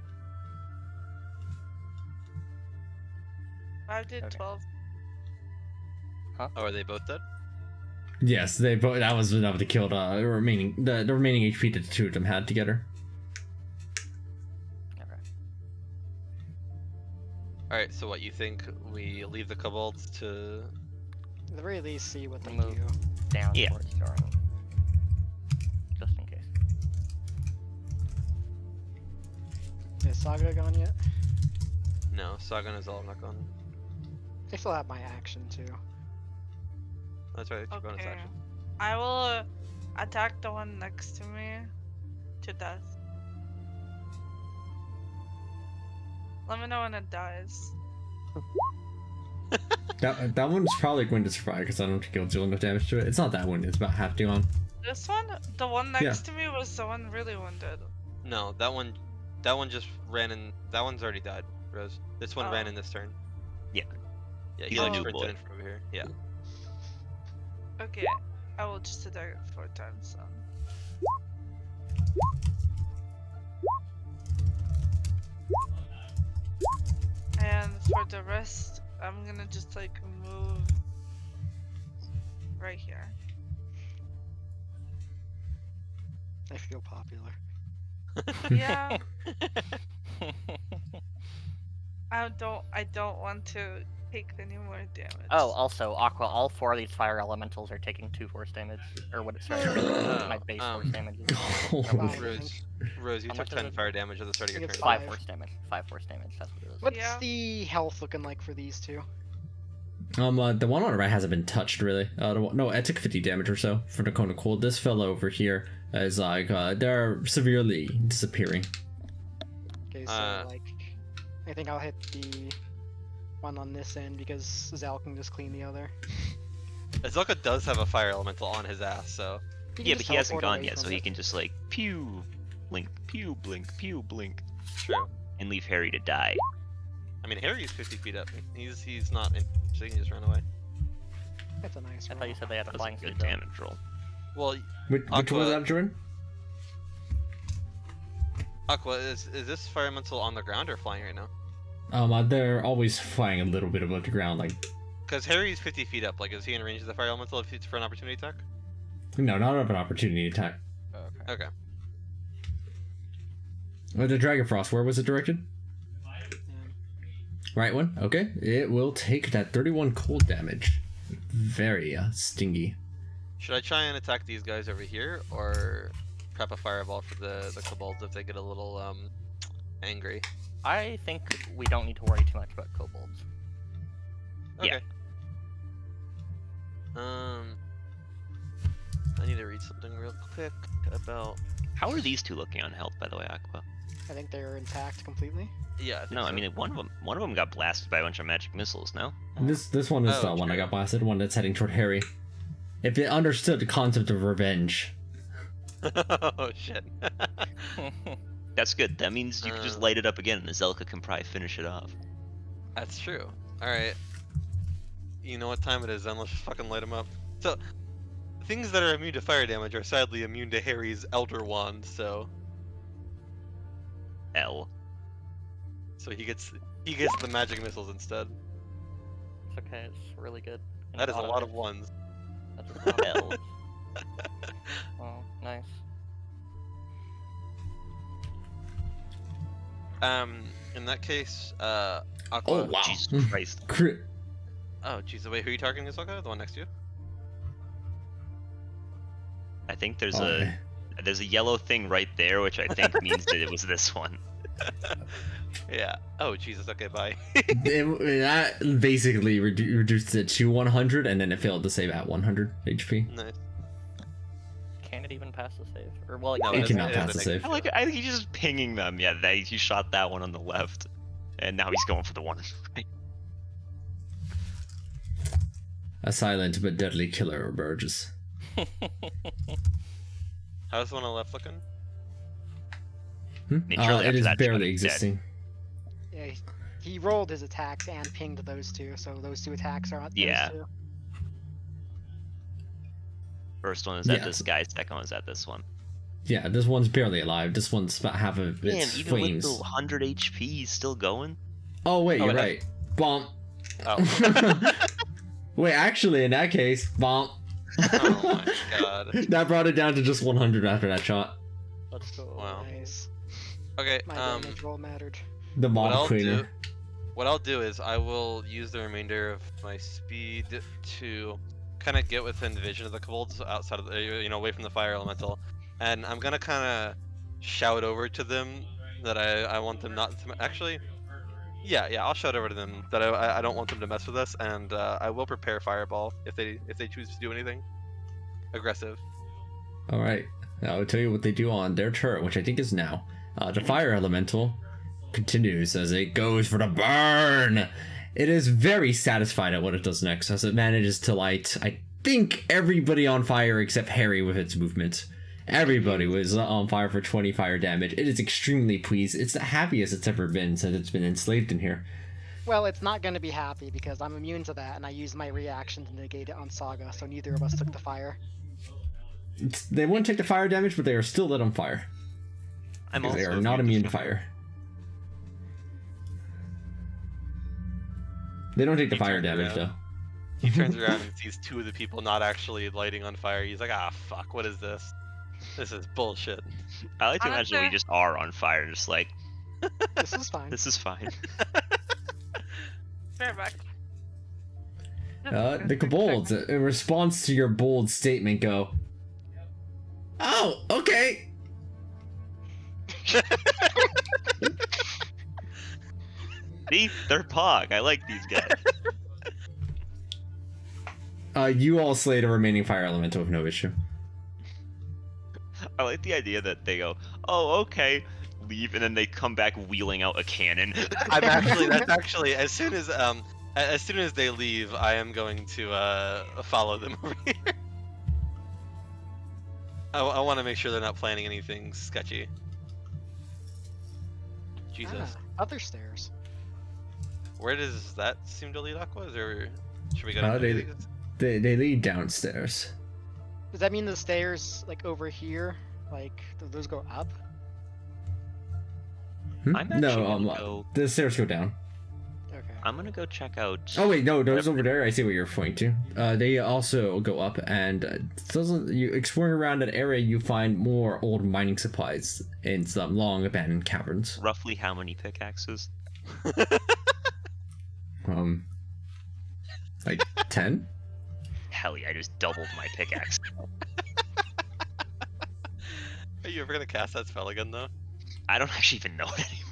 5 did Okay. 12. Oh, are they both dead? Yes, they both. That was enough to kill the remaining HP that the two of them had together. Okay. Alright, so what, you think we leave the kobolds to... At the very least, see what they Move. do. Down Yeah. towards Doran. Just in case. Is Saga gone yet? No, Sagan is all not gone. I still have my action too. That's right, it's your bonus Okay. action. I will attack the one next to me to death. Let me know when it dies. That one's probably going to survive because I don't think it'll do enough damage to it. It's not that one. It's about half due on. This one? The one next Yeah. to me was the one really wounded. No, that one just ran in... That one's already died, Rose. This one ran Oh. in this turn. Yeah. Yeah, He's he a like new sprinted boy. in from over here. Yeah. Okay, I will just attack it 4 times then. And for the rest, I'm gonna just like move right here. I feel popular. Yeah, I don't want to take any more damage. Oh, also, Aqua, all 4 of these fire elementals are taking 2 force damage. Or what, sorry, my base force damage. Oh, Five, I Rose, think. Rose, you How took much is 10 it? fire damage at the start of I your think turn. it's 5 force damage. 5 force damage, that's what it is. What's Yeah. the health looking like for these two? the one on the right hasn't been touched really. No, it took 50 damage or so from the cone of cold. This fellow over here is like they're severely disappearing. Okay, so like, I think I'll hit the one on this end because Zal can just clean the other. Zelka does have a fire elemental on his ass, so... can Yeah, just but he hasn't teleport gone away yet, from so he it. can just like pew, blink, pew, blink, True. and leave Harry to die. I mean, Harry's 50 feet up. He's not in, so he can just run away. That's a nice I roll. thought you said they had a That was flying a speed good though. damage roll. Well, Which one was Aqua- that, Jordan? Aqua, is this fire elemental on the ground or flying right now? They're always flying a little bit above the ground. Like, Because Harry's 50 feet up. Like, is he in range of the fire elemental if it's for an opportunity attack? no, not of an opportunity attack. Okay. Okay. The Dragon Frost, where was it directed? Yeah. Right one. Okay, it will take that 31 cold damage. Very stingy. Should I try and attack these guys over here, or prep a fireball for the kobolds if they get a little angry? I think we don't need to worry too much about kobolds. Okay. Yeah. I need to read something real quick about. How are these two looking on health, by the way, Aqua? I think they're intact completely. Yeah. I think No, I so. mean one of them got blasted by a bunch of magic missiles. No. This one is Oh, the one I true. got blasted. One that's heading toward Harry. If it understood the concept of revenge. Oh shit. That's good. That means you can just light it up again, and the Zelka can probably finish it off. That's true. All right. You know what time it is? Then let's just fucking light them up. So, things that are immune to fire damage are sadly immune to Harry's Elder Wand. So L. he gets the magic missiles instead. It's okay, it's really good. And That is a lot of it. ones. That's a lot of L. Oh, nice. In that case, Aqua. Oh wow! Jesus Christ. Crit. Oh, jeez. Wait, who are you targeting, Ahsoka? The one next to you? I think there's Oh, a yellow thing right there, which I think means that it was this one. Yeah. Oh, Jesus. Okay, bye. That basically reduced it to 100, and then it failed to save at 100 HP. Nice. Can it even pass the save? Or well, No, It it cannot doesn't- pass the it save. I think he's just pinging them. Yeah, he shot that one on the left, and now he's going for the one on the right. A silent but deadly killer emerges. How's the one on the left looking? mean, surely It after is that, barely Johnny's dead. existing. Yeah, he rolled his attacks and pinged those two, so those two attacks are on Yeah. those two. First one is at Yeah. this guy. Second one is at this one. Yeah, this one's barely alive. This one's about half of Man, its even flames. with the 100 HP, he's still going. Oh wait, Oh, you're it has- right. Bomb. Oh. Wait, actually, in that case, bomb. Oh my god. That brought it down to just 100 after that shot. Let's go. Wow. Nice. Okay, My damage roll mattered. The what mob I'll cleaner. what I'll do is I will use the remainder of my speed to kind of get within vision of the kobolds outside of the, away from the fire elemental, and I'm gonna kind of shout over to them that I want them not to actually. Yeah, I'll shout over to them that I don't want them to mess with us, and I will prepare fireball if they choose to do anything aggressive. All right, I will tell you what they do on their turn, which I think is now. The fire elemental continues as it goes for the burn. It is very satisfied at what it does next, as it manages to light, I think, everybody on fire except Harry with its movement. Everybody was on fire for 20 fire damage. It is extremely pleased. It's the happiest it's ever been since it's been enslaved in here. Well, it's not going to be happy because I'm immune to that, and I used my reaction to negate it on Saga, so neither of us took the fire. They wouldn't take the fire damage, but they are still lit on fire. I'm Because they also are not immune to fire. They don't take the He fire turned damage, around. though. He turns around and sees two of the people not actually lighting on fire. He's like, ah, fuck, what is this? This is bullshit. I like to I'm imagine we gonna- just are on fire, just like, This is fine. this is fine. Fair back. The kobolds, in response to your bold statement, go, "Oh, okay." See, they're Pog. I like these guys. You all slay the remaining fire elemental with no issue. I like the idea that they go, oh, okay, leave, and then they come back wheeling out a cannon. That's actually as soon as they leave, I am going to follow them over here. I want to make sure they're not planning anything sketchy. Jesus. Other stairs. Where does that seem to lead, Aquas, or should we go Uh, to they- these? They lead downstairs. Does that mean the stairs, like, over here, like, those go up? Hmm? I'm actually No, gonna go. the stairs go down. Okay. I'm gonna go check out. Oh wait, no, those over there. I see what you're pointing to. They also go up, and you exploring around that area, you find more old mining supplies in some long abandoned caverns. Roughly how many pickaxes? Like 10. Hell yeah, I just doubled my pickaxe. Are you ever gonna cast that spell again, though? I don't actually even know it anymore.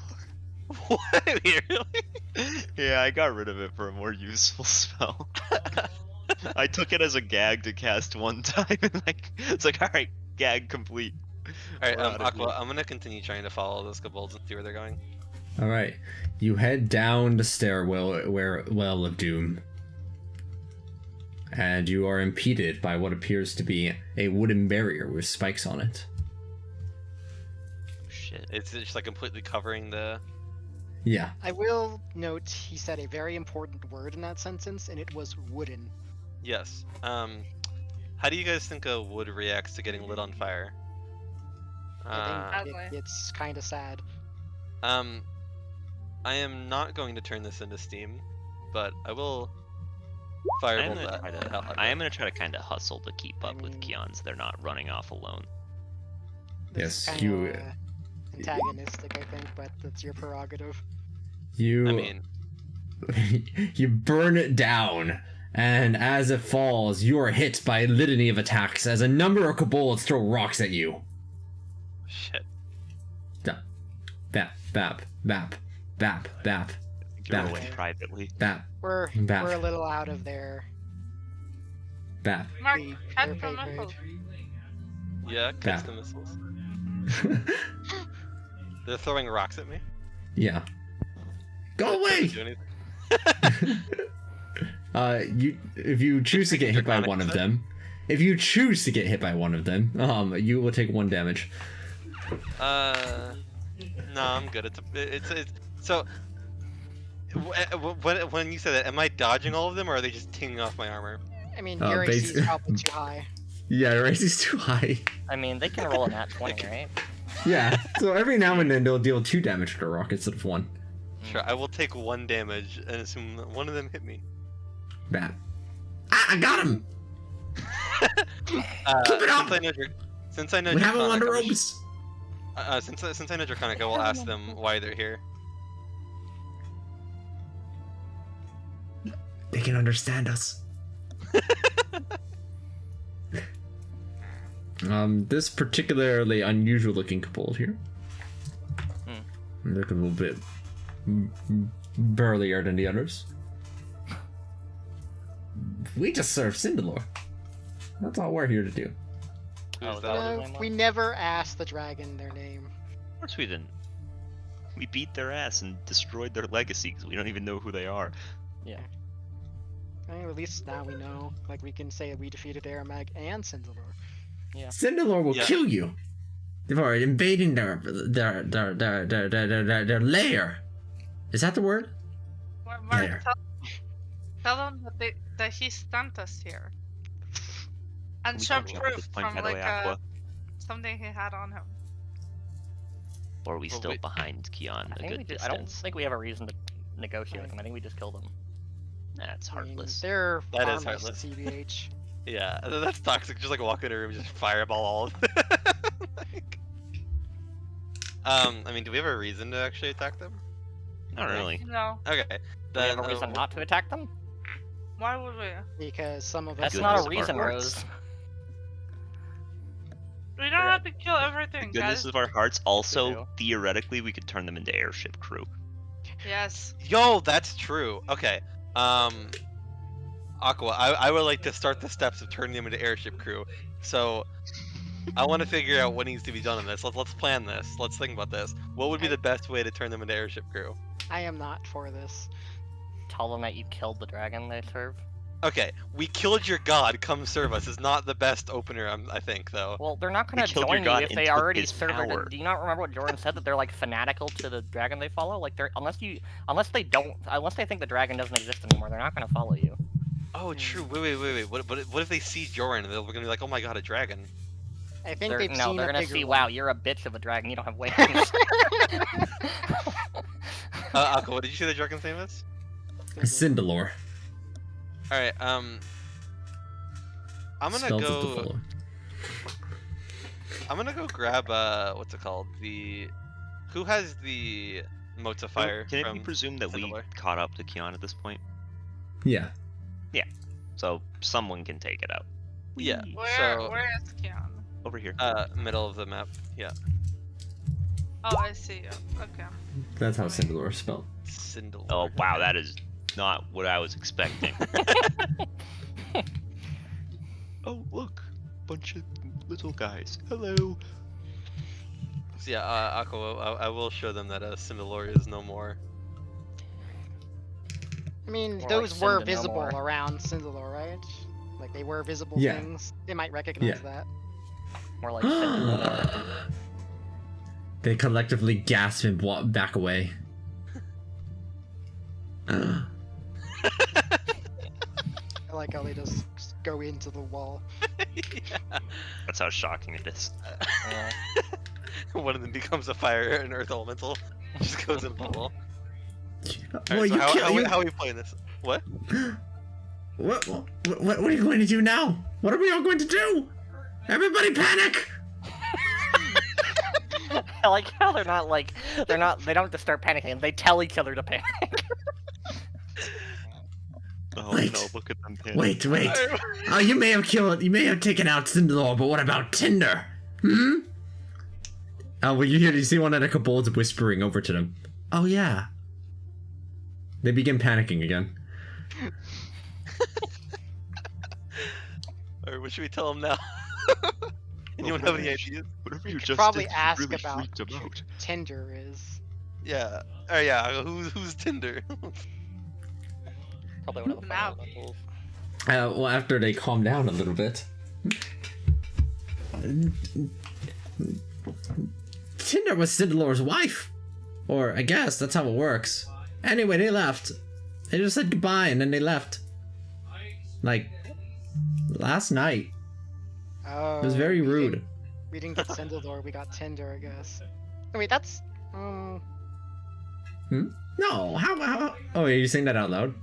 What? Really? Yeah, I got rid of it for a more useful spell. I took it as a gag to cast one time, and it's like, all right, gag complete. All right, We're outta Aqua, here. I'm gonna continue trying to follow those kobolds and see where they're going. All right, you head down the stairwell well of doom, and you are impeded by what appears to be a wooden barrier with spikes on it. Shit. It's just like completely covering the. Yeah, I will note he said a very important word in that sentence, and it was wooden. Yes. How do you guys think a wood reacts to getting lit on fire? I think Sadly. it's kind of sad. I am not going to turn this into steam, but I will I fireball am that. gonna try to kind of hustle to keep up with Keon's. They're not running off alone. This Yes, is you- kinda, antagonistic, I think, but that's your prerogative. you. I mean, you burn it down, and as it falls, you are hit by a litany of attacks as a number of kobolds throw rocks at you. Shit. Bap, bap, bap, bap, bap, You're Bap. rolling privately. bap, We're Bap. we're a little out of there. bap. Mark, We- catch we're the paid missiles. Yeah, catch Bap. the missiles. They're throwing rocks at me. Yeah. Go Doesn't away! do anything. If you choose to get hit by Draconic, one of is it? them, you will take 1 damage. No, I'm good. It's so. When you say that, am I dodging all of them, or are they just tinging off my armor? I mean, Oh, your AC is basi- probably too high. Yeah, your AC is too high. I mean, they can roll a nat 20, right? Yeah, so every now and then they'll deal 2 damage to a rock instead of 1. Sure, I will take 1 damage and assume that one of them hit me. Bad. Ah, I got him! Keep it up! Since I know We have him on the Draconic, ropes! since I know Draconic, I will ask them why they're here. They can understand us. This particularly unusual looking kobold here. Look a little bit burlier than the others. We just serve Cinderlore. That's all we're here to do. Who's Oh, that? that- No, we never asked the dragon their name. Of course we didn't. We beat their ass and destroyed their legacy because we don't even know who they are. I mean, at least now we know. Like, we can say we defeated Aramag and Cinderlore. Cinderlore will Yeah. kill you for invading their lair. Is that the word? Mark, There. tell them that he sent us here. And We show can't jump at this proof point, from by the way, Aqua. something he had on him. Or are we Well, still wait. behind Kion I a think we good just, I don't distance? think we have a reason to negotiate with them. I think we just kill them. That's I mean, heartless. they're That is harmless, heartless. CBH. Yeah, that's toxic. Just like walk in a room, and just fireball all of them. Like- I mean, do we have a reason to actually attack them? Not really. No. Okay. Do we have Then, a reason not to attack them? Why would we? Because some of us. That's Goodness not of a our reason, hearts. Rose. We don't have to kill everything, Goodness guys. of our hearts. do. Also, theoretically, we could turn them into airship crew. Yes. Yo, that's true. Okay. Aqua, I would like to start the steps of turning them into airship crew. So, I want to figure out what needs to be done in this. Let's plan this. Let's think about this. What would be the best way to turn them into airship crew? I am not for this. Tell them that you killed the dragon they serve. Okay, we killed your god. Come serve us is not the best opener, I think, though. Well, they're not gonna killed your join you god if and they took already his serve power. it. Do you not remember what Jordan said, that they're like fanatical to the dragon they follow? Like they're unless they think the dragon doesn't exist anymore, they're not gonna follow you. Oh, true. Wait. What if they see Joran and they're gonna be like, oh my god, a dragon? I think They're, they've no, seen they're a gonna bigger see, one. wow, you're a bitch of a dragon, you don't have wings. Aqua, what did you say the dragon's name is? Cinderlore. Alright, I'm gonna Spelled as the go. following. I'm gonna go grab what's it called? Who has the motes of fire? Can it from be presumed that we Cinderlore? caught up to Kion at this point? Yeah. So someone can take it out. Yeah. Where is Kion? Over here. Middle of the map. Yeah. Oh, I see you. Okay. That's how Cinderlore is spelled. Cinderlore. Oh wow, that is not what I was expecting. Oh look, bunch of little guys. Hello. So yeah, Aqua, I will show them that Cinderlore is no more. I mean, More those like were Cinda no visible more. around Cinderlore, right? Like, they were visible Yeah. things. They might recognize that. More like Cinderella. They collectively gasp and back away. I like how they just go into the wall. Yeah. That's how shocking it is. Yeah. One of them becomes a fire and earth elemental. Just goes in the wall. Well, Alright, so you kill. how are we playing this? What? What are you going to do now? What are we all going to do? Everybody panic! I like how they don't just start panicking, they tell each other to panic. Oh Wait. no, look at them pins. Wait. Oh, you may have taken out Cinderlord, but what about Tinder? Hmm? Oh, well, you see one of the kobolds whispering over to them. Oh, yeah. They begin panicking again. Or what should we tell them now? Anyone have any ideas? Whatever You you could just probably did ask really about freaked them who out. Tinder is. Yeah. Oh yeah. Who's Tinder? Probably one of the Now. fire elementals. Well, after they calm down a little bit. Tinder was Cinderlord's wife. Or, I guess, that's how it works. Anyway, they left. They just said goodbye and then they left. Like, last night. Oh, It was very rude. We didn't get Cinderlord, we got Tinder, I guess. Oh, wait, that's... No, how... Oh, are you saying that out loud?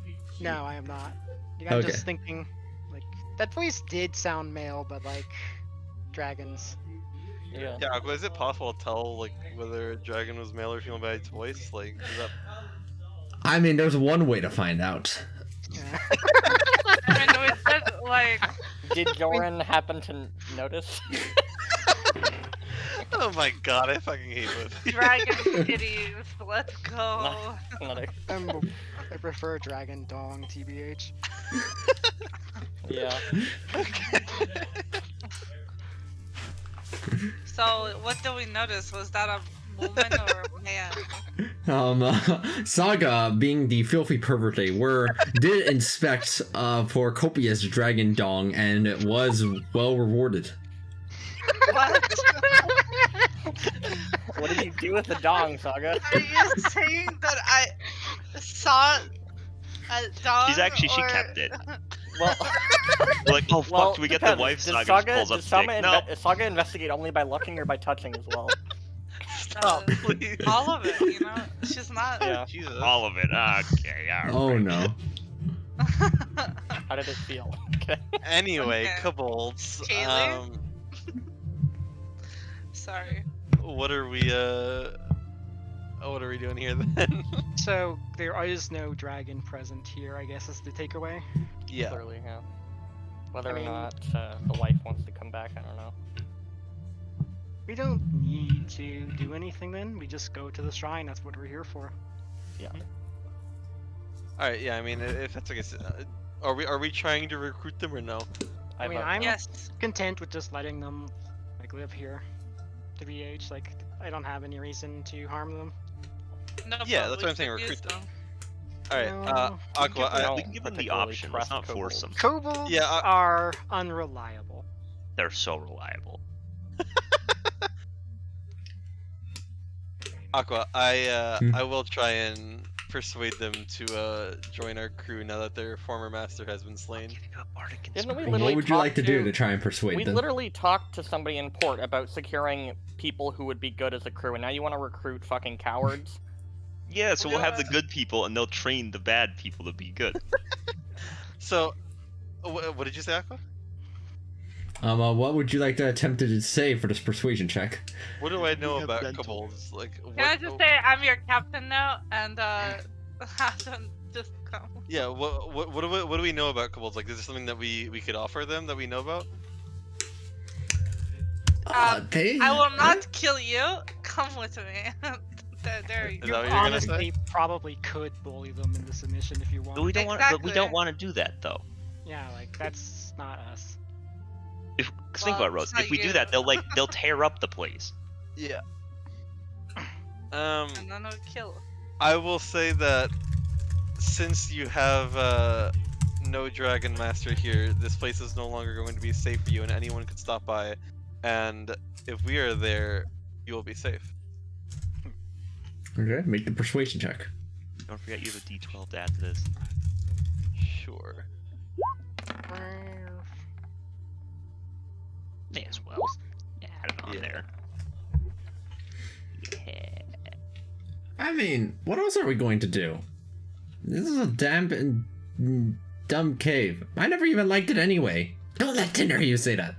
No, I am not. I'm Okay. just thinking, like, that voice did sound male, but, like, dragons. Yeah. Yeah. Aqua, is it possible to tell like whether a dragon was male or female by its voice? Like, is that... I mean, there's one way to find out. Yeah. I mean, we said, like, Did Joran happen to notice? Oh my god, I fucking hate both. dragon kitties, let's go. Not a- I prefer Dragon Dong, TBH. yeah. So, what did we notice? Was that a woman or a man? Saga, being the filthy pervert they were, did inspect for copious dragon dong and was well rewarded. What? What did you do with the dong, Saga? Are you saying that I saw a dog? She or... kept it. Well, Like, oh fuck, well, do we get the depends. wife? Does Saga just pulls up does the dick. No. Saga investigate only by looking or by touching as well? Stop, please. All of it, you know? She's not. Yeah. Jesus. All of it. Okay, alright. Oh no. How did it feel? Okay. Anyway, Okay. Kobolds. Kaylee? Sorry. What are we doing here then? So, there is no dragon present here, I guess is the takeaway. Yeah. Clearly, yeah. Whether I mean- or not the wife wants to come back, I don't know. We don't need to do anything then, we just go to the shrine, that's what we're here for. Alright, yeah, I mean, if that's like are we trying to recruit them or no? I mean, vote I'm no. Yes. content with just letting them, like, live here. To BH, like, I don't have any reason to harm them. No, Yeah, but that's we what I'm saying, could recruit use them. them. Alright, No. Aqua, We can give them the particularly option. Let's trust not force them. Kobolds Yeah, are unreliable. They're so reliable. Aqua, I will try and persuade them to join our crew now that their former master has been slain. Didn't we What literally would you like talk to do to try and persuade We them? literally talked to somebody in port about securing people who would be good as a crew, and now you want to recruit fucking cowards? Yeah, so we'll have the good people, and they'll train the bad people to be good. So, what did you say, Aqua? What would you like to attempt to say for this persuasion check? What do I know have about mental. kobolds? Like, Can I just say I'm your captain now and have them just come? yeah, what do we know about kobolds? Like, is there something that we could offer them that we know about? They... I will not kill you. Come with me. there you Is go. that what you're gonna Honestly, probably could bully them into submission if you want. But we don't want. But we Exactly. don't want to do that though. Yeah, like, that's not us. Cause think Well, about it, Rose. it's not If we do you. that, they'll tear up the place. Yeah. And then I'll kill. I will say that since you have no dragon master here, this place is no longer going to be safe for you, and anyone could stop by. And if we are there, you will be safe. Okay, make the persuasion check. Don't forget you have a D12 to add to this. Sure. May as well. Add it on Yeah. there. Yeah. I mean, what else are we going to do? This is a damp and dumb cave. I never even liked it anyway. Don't let Tinder hear you say that.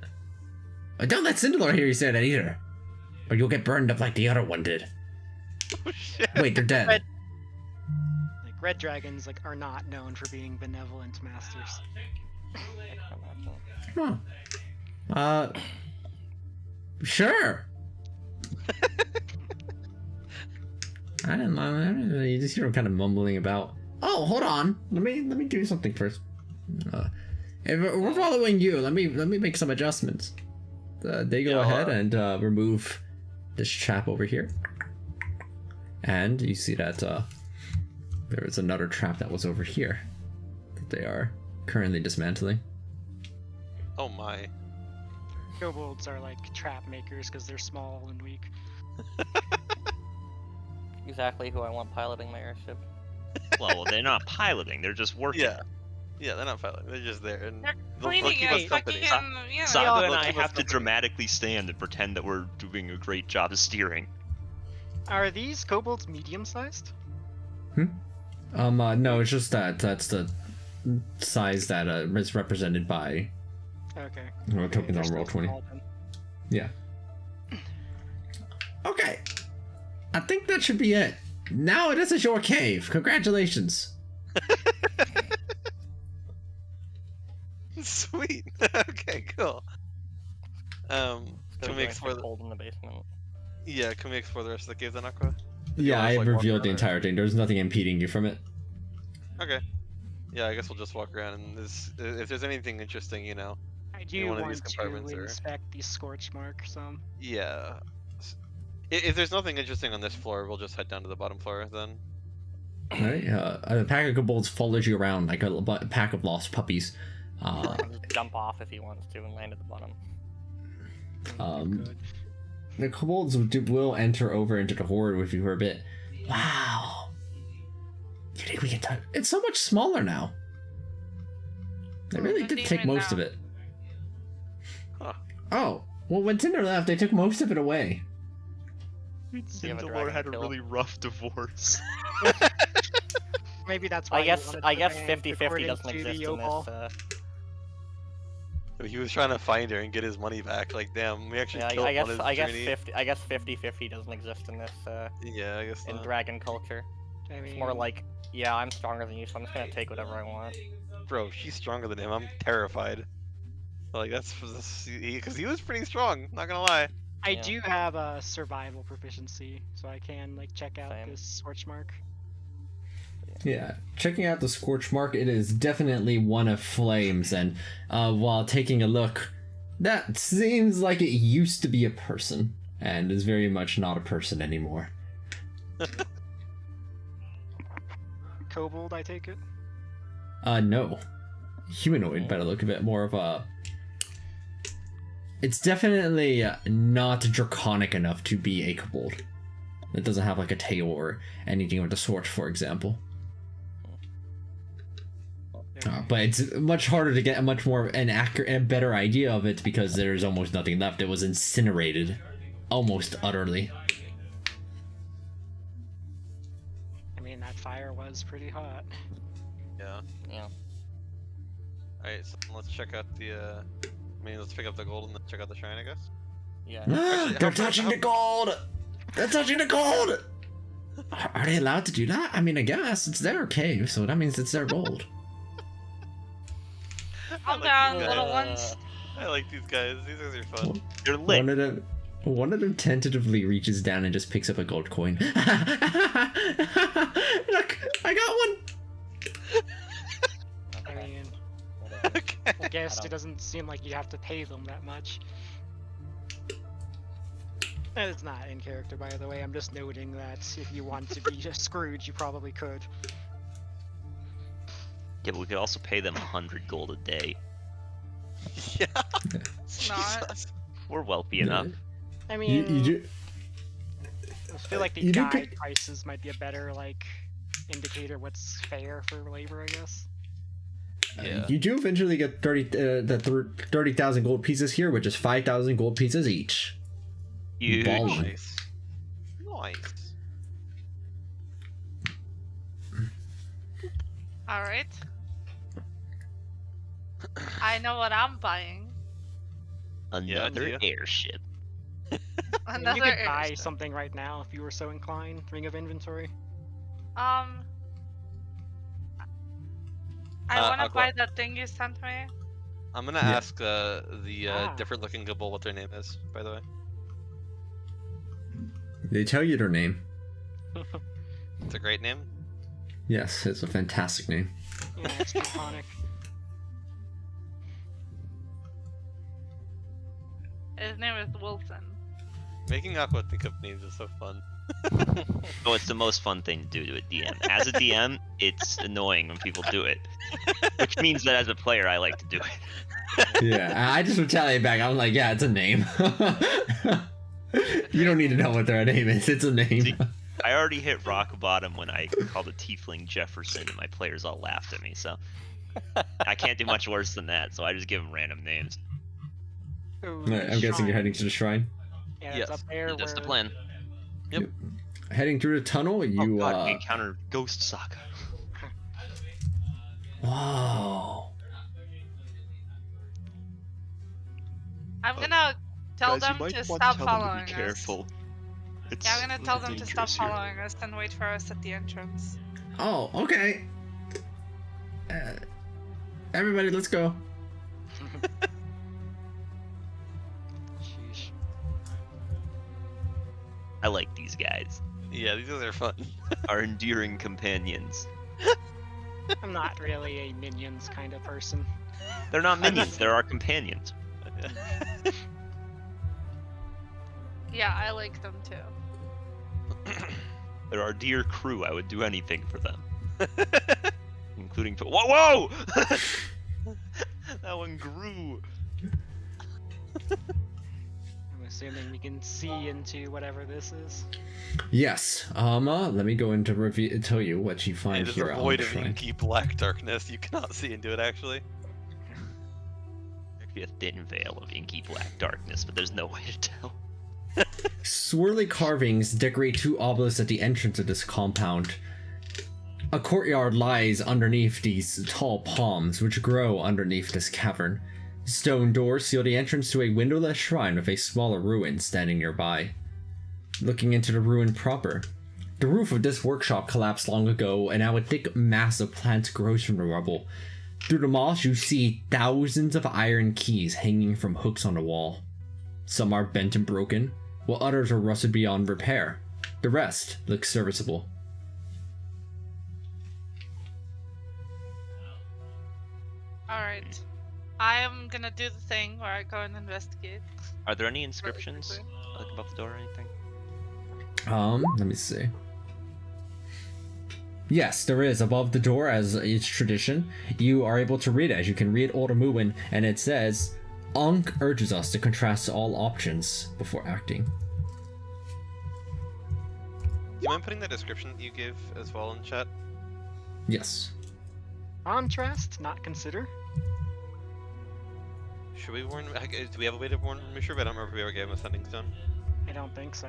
Or don't let Cinderlord hear you say that either. Or you'll get burned up like the other one did. Oh shit. Wait, they're dead. But- Like, red dragons like are not known for being benevolent masters. I can imagine. Huh. Sure. I didn't mind. You just hear him kind of mumbling about. Oh, hold on. Let me do something first. If we're following you, let me make some adjustments. They go ahead and remove this trap over here, and you see that there is another trap that was over here that they are currently dismantling. Oh my. Kobolds are like trap makers because they're small and weak. Exactly who I want piloting my airship. Well, they're not piloting; they're just working. Yeah. Yeah, they're not fighting. They're just there, and They're they'll cleaning keep us it. company. Fucking, yeah. Saga and they'll I keep us have to company. dramatically stand and pretend that we're doing a great job of steering. Are these kobolds medium-sized? No, it's just that's the size that is represented by Okay. tokens They're on roll still 20. small then. Yeah. Okay. I think that should be it. Now this is your cave. Congratulations. Sweet. Okay, cool. Can we explore the? Cold in the basement. Yeah, can we explore the rest of the cave then, Aqua? Yeah, I wanna just, like, walk revealed the around, or- entire thing. There's nothing impeding you from it. Okay. Yeah, I guess we'll just walk around, and if there's anything interesting, you know. I do one of want these to compartments or- inspect the Scorch Mark some. Yeah. If there's nothing interesting on this floor, we'll just head down to the bottom floor then. Right? A pack of kobolds follows you around like a pack of lost puppies. Just jump off if he wants to and land at the bottom. Good. The kobolds will enter over into the horde with you for a bit. Wow. You think we can touch? It's so much smaller now. They really What did do you take mean most of now? it. Huh. Oh, well, when Tinder left, they took most of it away. you have a Zindalor dragon had a kill? really rough divorce. Maybe that's why. I you guess wanted I to guess ban 50-50 recording doesn't to the exist in Yobal. this. He was trying to find her and get his money back. Like, damn, we actually Yeah, killed I guess on his I guess journey. 50-50 doesn't exist in this Yeah, I guess in not. dragon culture. I It's mean, more like, yeah, I'm stronger than you, so I'm just gonna take whatever I want. Bro, she's stronger than him. I'm terrified. Like, that's because he was pretty strong. Not gonna lie. I Yeah. do have a survival proficiency, so I can like check out Same. this Scorch Mark. Yeah, checking out the Scorch Mark, it is definitely one of flames, and while taking a look, that seems like it used to be a person, and is very much not a person anymore. Kobold, I take it. No. Humanoid, by the look of it, more of a... It's definitely not draconic enough to be a kobold. It doesn't have like a tail or anything of the sort, for example. But it's much harder to get a much more an accurate and better idea of it because there's almost nothing left. It was incinerated, almost utterly. I mean, that fire was pretty hot. Yeah. Yeah. Alright, so let's check out the, let's pick up the gold and then check out the shrine, I guess. Yeah. They're touching the gold! They're touching the gold! Are they allowed to do that? I mean, I guess it's their cave, so that means it's their gold. Calm I like down, these little guys. ones. I like these guys. These guys are fun. They're lit. One of them tentatively reaches down and just picks up a gold coin. Look, I got one! I mean, Whatever. Okay. I guess don't- it doesn't seem like you have to pay them that much. It's not in character, by the way. I'm just noting that if you want to be a Scrooge, you probably could. Yeah, but we could also pay them 100 gold a day. Yeah. It's not. Jesus. We're wealthy enough. I mean, You do... I feel like the you do guide pick- prices might be a better like indicator what's fair for labor, I guess. Yeah. You do eventually get 30,000 gold pieces here, which is 5,000 gold pieces each. Huge. Ballin'. Nice. Nice. Alright. I know what I'm buying. Another Yeah. airship. I mean, Another you could buy airship. something right now if you were so inclined. Ring of inventory. I want to Aqua. buy that thing you sent me. I'm gonna Yeah. ask the Ah. different looking Gobble what their name is, by the way. They tell you their name. It's a great name. Yes, it's a fantastic name. Yeah, it's iconic. His name is Wilson. Making Aqua think of names is so fun. Oh, it's the most fun thing to do to a DM. As a DM, it's annoying when people do it, which means that as a player, I like to do it. Yeah, I just retaliate back. I'm like, yeah, it's a name. You don't need to know what their name is. It's a name. See, I already hit rock bottom when I called a tiefling Jefferson, and my players all laughed at me. So I can't do much worse than that. So I just give them random names. Ooh, Alright, I'm guessing you're heading to the shrine. Yeah, Yes, it's up there. That's the where- plan. Yep. Heading through the tunnel, you God, we encountered Ghost Saga. Wow. I'm gonna tell Guys, you them might to want stop to tell them following to us. be careful. It's Yeah, I'm gonna tell them to stop dangerous here. following us and wait for us at the entrance. Oh, okay. Everybody, let's go. Sheesh. I like these guys. Yeah, these guys are fun. Our endearing companions. I'm not really a minions kind of person. They're not minions. They're our companions. Yeah, I like them too. They're our dear crew. I would do anything for them, including to. Whoa! Whoa! That one grew. I'm assuming we can see into whatever this is. Yes. Let me go into tell you what you find It is here a on void the of shrine. inky black darkness. You cannot see into it, actually. Actually, a thin veil of inky black darkness, but there's no way to tell. Swirly carvings decorate two obelisks at the entrance of this compound. A courtyard lies underneath these tall palms, which grow underneath this cavern. Stone doors seal the entrance to a windowless shrine with a smaller ruin standing nearby. Looking into the ruin proper, the roof of this workshop collapsed long ago, and now a thick mass of plants grows from the rubble. Through the moss, you see thousands of iron keys hanging from hooks on the wall. Some are bent and broken, while others are rusted beyond repair. The rest look serviceable. Alright. I am gonna do the thing where I go and investigate. Are there any inscriptions like above the door or anything? Let me see. Yes, there is above the door, as it's tradition. You are able to read it, as you can read Old Muin, and it says, Ankh urges us to contrast all options before acting. Do you mind putting the description that you gave as well in chat? Yes. Contrast, not consider. Should we warn? Do we have a way to warn Mishra? I don't remember if we ever gave him a sending stone. I don't think so.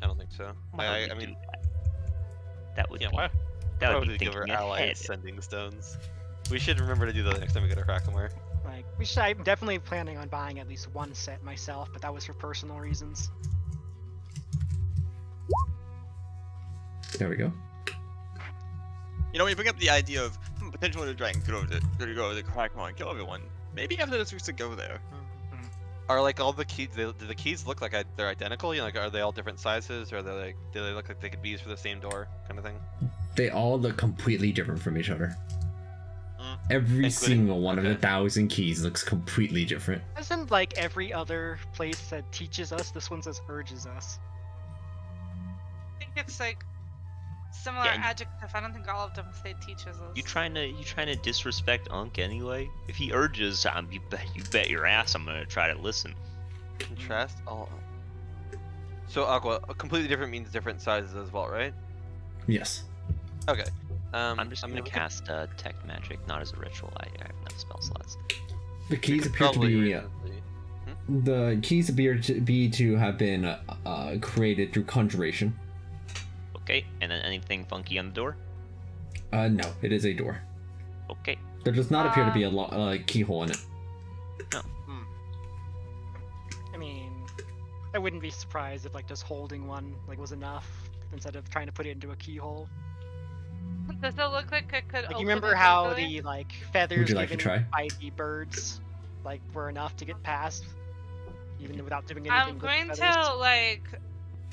I don't think so. Why would I we mean, do that would yeah, be why? that Why would would be we give our thinking allies ahead. sending stones? We should remember to do that next time we go to Krakenware. Like, we should. I'm definitely planning on buying at least one set myself, but that was for personal reasons. There we go. You know, when you bring up the idea of potentially the dragon could go to the Crackmore and kill everyone, maybe after this we should go there. Are like all the keys? Do the keys look like they're identical? You know, like are they all different sizes, or are they like do they look like they could be used for the same door, kind of thing? They all look completely different from each other. Every Including- single one of the okay. 1,000 keys looks completely different. Isn't like every other place that teaches us, this one says urges us. I think it's like similar Yeah, and- adjective. I don't think all of them say teaches us. You trying to disrespect Unk anyway? If he urges, you bet your ass I'm gonna try to listen. Contrast all. So Aqua, completely different means different sizes as well, right? Yes. Okay. I'm gonna gonna cast detect magic, not as a ritual. I have enough spell slots. The keys appear to be to have been created through conjuration. Okay, and then anything funky on the door? No, it is a door. Okay. There does not appear to be a keyhole in it. I mean, I wouldn't be surprised if like just holding one like was enough instead of trying to put it into a keyhole. Does it look like I could Like, open you remember it how easily? the like feathers Would you like to given try? by the birds like were enough to get past, even without doing anything? I'm with the going feathers? to like,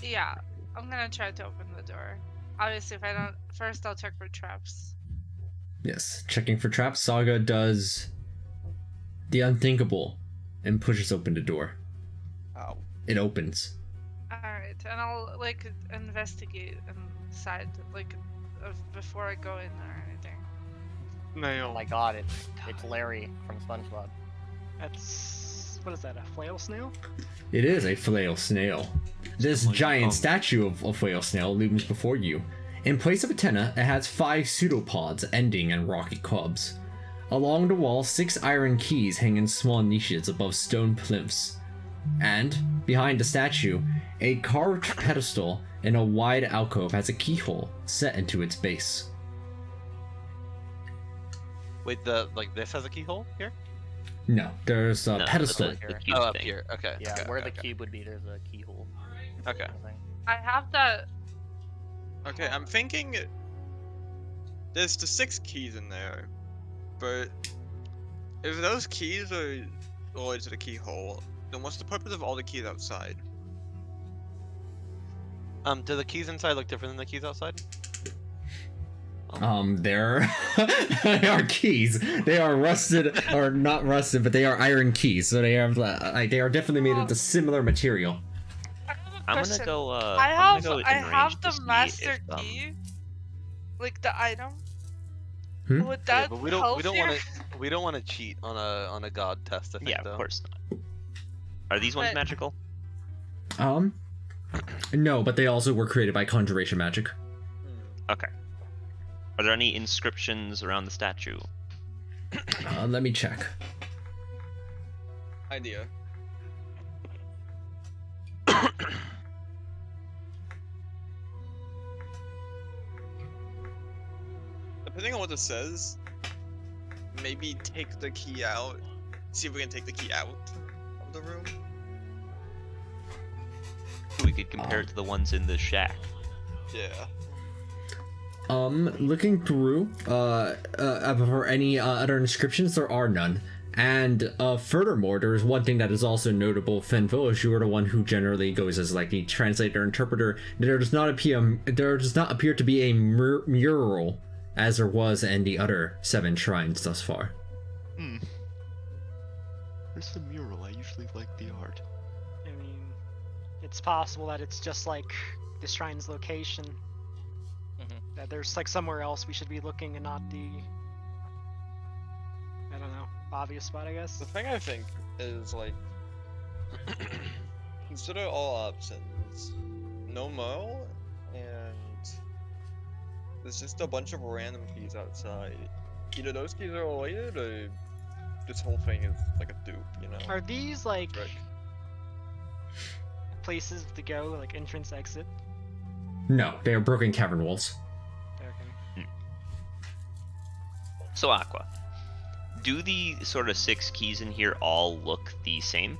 yeah, I'm gonna try to open the door. Obviously, if I don't, first I'll check for traps. Yes, checking for traps. Saga does the unthinkable and pushes open the door. Ow. It opens. All right, and I'll like investigate inside, like, before I go in or anything. Oh Nail. my god, it's Larry from SpongeBob. That's what is that? A flail snail? It is a flail snail. This giant statue of a flail snail looms before you. In place of antenna, it has 5 pseudopods ending in rocky clubs. Along the wall, 6 iron keys hang in small niches above stone plinths. And, behind the statue, a carved pedestal in a wide alcove has a keyhole set into its base. Wait, this has a keyhole here? No, there's a No, pedestal. the Here. cube Oh, up thing. here. Okay. Yeah, okay, where okay, the cube would be, there's a keyhole. Okay. kind of thing. I have that. Okay, I'm thinking there's the 6 keys in there, but if those keys are related to the keyhole, then what's the purpose of all the keys outside? Do the keys inside look different than the keys outside? They're they are keys. They are rusted, or not rusted, but they are iron keys. So they are like they are definitely made of the similar material. I have a I'm question. gonna go. I I'm have gonna go I in have range the to see master if, key, like the item. Hmm? Would Yeah, that but we help don't here? want to cheat on a god test. I think, Yeah, though. of course not. Are these ones But- magical? No, but they also were created by conjuration magic. Okay. Are there any inscriptions around the statue? Let me check. Idea. Depending on what it says, maybe take the key out. See if we can take the key out of the room. We could compare it to the ones in the shack. Yeah. Looking through, for any other inscriptions, there are none. And furthermore, there is one thing that is also notable, Fenville, as you are the one who generally goes as like the translator interpreter. There does not appear to be a mural as there was in the other 7 shrines thus far. Where's the mural? I usually like the art. I mean, it's possible that it's just like the shrine's location. That there's like somewhere else we should be looking and not the, I don't know, obvious spot, I guess. The thing I think is like, consider all options. No mo, and there's just a bunch of random keys outside. Either those keys are related, or this whole thing is like a dupe, you know? Are these like Trick. places to go, like entrance, exit? No, they are broken cavern walls. Okay. So Aqua, do the sort of 6 keys in here all look the same?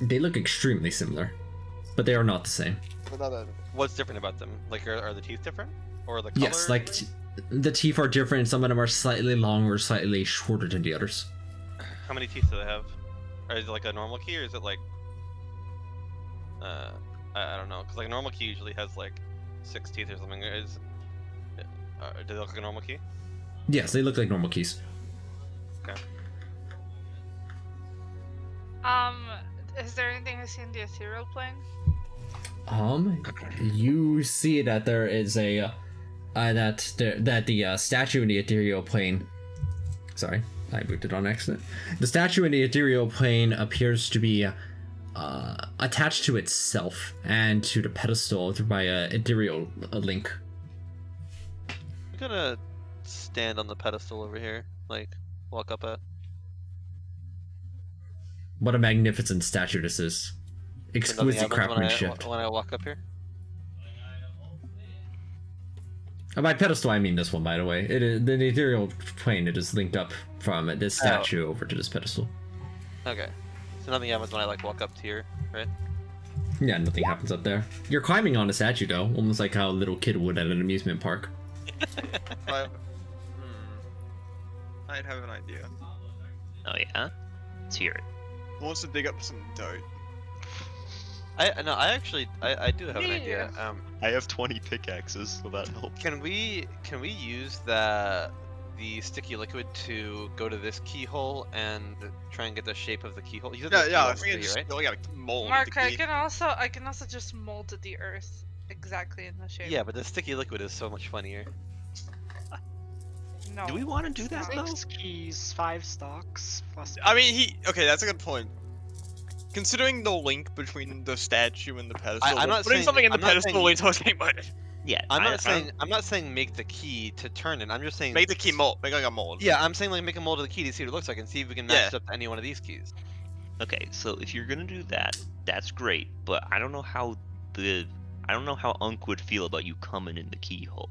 They look extremely similar, but they are not the same. What's different about them? Like, are the teeth different, or the color? Yes, like the teeth are different. Some of them are slightly longer, slightly shorter than the others. How many teeth do they have? Or is it like a normal key, or is it like, I don't know, because like a normal key usually has like 6 teeth or something. Do they look like a normal key? Yes, they look like normal keys. Okay. Is there anything I see in the ethereal plane? You see that there is a that the statue in the ethereal plane. Sorry, I moved it on accident. The statue in the ethereal plane appears to be attached to itself and to the pedestal by a ethereal link. I'm gonna stand on the pedestal over here, like walk up at. What a magnificent statue this is! Exquisite craftsmanship. When I walk up here. By pedestal, I mean this one, by the way. It is the ethereal plane. It is linked up from this statue over to this pedestal. Okay. So nothing happens when I like walk up to here, right? Yeah, nothing happens up there. You're climbing on a statue, though, almost like how a little kid would at an amusement park. I'd have an idea. Oh yeah? Let's hear it. Who wants to dig up some dirt? I do have an idea. I have 20 pickaxes, so that helps. Can we use the sticky liquid to go to this keyhole and try and get the shape of the keyhole? You said there's Yeah, I keyholes think in it's the key, just you gotta mold Mark, the I key. can also just mold the earth exactly in the shape. Yeah, but the sticky liquid is so much funnier. No. Do we want to do that though? 6 keys, 5 stocks, plus. I mean, okay, that's a good point. Considering the link between the statue and the pedestal, I'm not putting saying- something in the I'm not pedestal saying- when talking about it. Yeah. I'm not saying make the key to turn it. I'm just saying Make the key mold. Make like a mold. Yeah, I'm saying like make a mold of the key to see what it looks like and see if we can match Yeah. it up to any one of these keys. Okay, so if you're gonna do that, that's great. But I don't know how Unc would feel about you coming in the keyhole.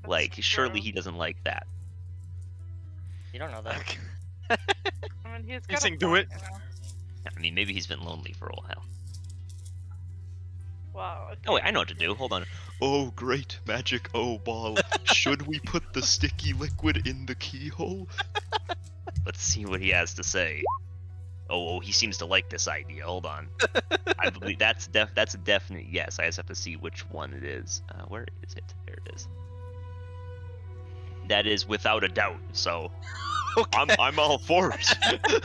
Like, surely true. he doesn't like that. You don't know that. I mean, he's You got a saying do point, it? you know? I mean, maybe he's been lonely for a while. Wow. Okay. Oh wait, I know what to do. Hold on. Oh, great magic ball. Should we put the sticky liquid in the keyhole? Let's see what he has to say. Oh, he seems to like this idea. Hold on. I believe that's a definite yes. I just have to see which one it is. Where is it? There it is. That is without a doubt. So I'm all for it.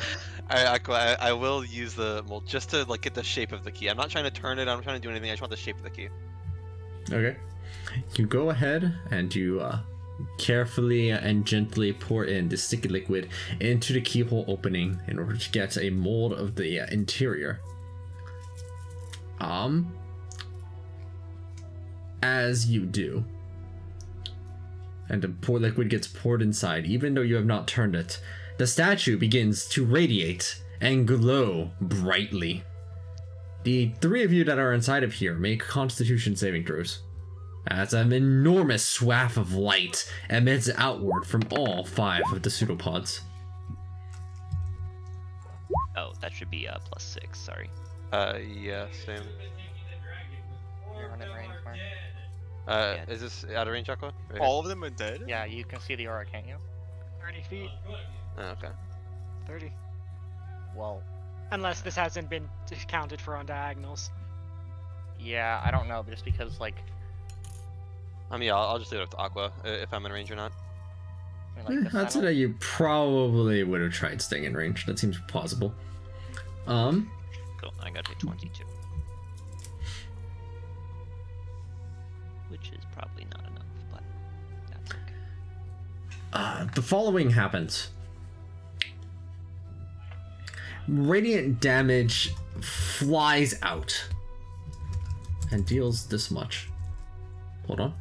I will use the mold just to like get the shape of the key. I'm not trying to turn it. I'm not trying to do anything. I just want the shape of the key. Okay. You go ahead and you carefully and gently pour in the sticky liquid into the keyhole opening in order to get a mold of the interior. As you do, and the liquid gets poured inside, even though you have not turned it, the statue begins to radiate and glow brightly. The 3 of you that are inside of here make Constitution saving throws, as an enormous swath of light emits outward from all 5 of the pseudopods. Oh, that should be +6. Sorry. Yeah, same. You're in range, Mark. Is this out of range, Aqua? Right here? All of them are dead? Yeah, you can see the aura, can't you? 30 feet. Oh, okay. 30. Well, Unless this hasn't been counted for on diagonals. yeah, I don't know, but just because, like, I mean, yeah, I'll just leave it up to Aqua if I'm in range or not. I mean, like the I'd say center- that you probably would have tried staying in range. That seems plausible. Cool. I got to 22. Which is probably not enough, but that's okay. The following happens. Radiant damage flies out and deals this much. Hold on.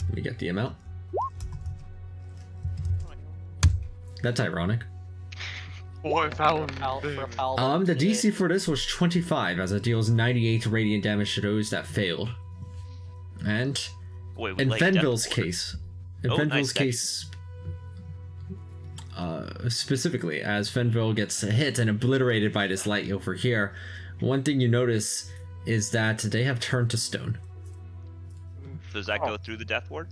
Let me get the amount. That's ironic. The DC for this was 25, as it deals 98 radiant damage to those that failed. And Wait, in like Fenville's Death Ward? case, in Oh, Fenville's nice. case, specifically, as Fenville gets hit and obliterated by this light over here, one thing you notice is that they have turned to stone. Does that go through the Death Ward?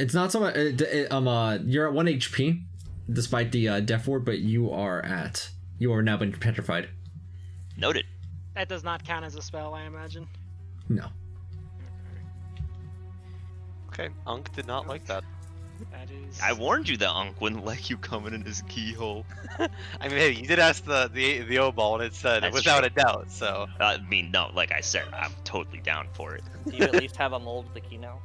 It's not so much. You're at 1 HP, despite the death ward, but you are now been petrified. Noted. That does not count as a spell, I imagine. No. Okay, Unc did not like that. That is. I warned you that Unc wouldn't like you coming in his keyhole. I mean, hey, you did ask the O-ball, and it said That's without true. a doubt. So I mean, no, like I said, I'm totally down for it. Do you at least have a mold of the key now?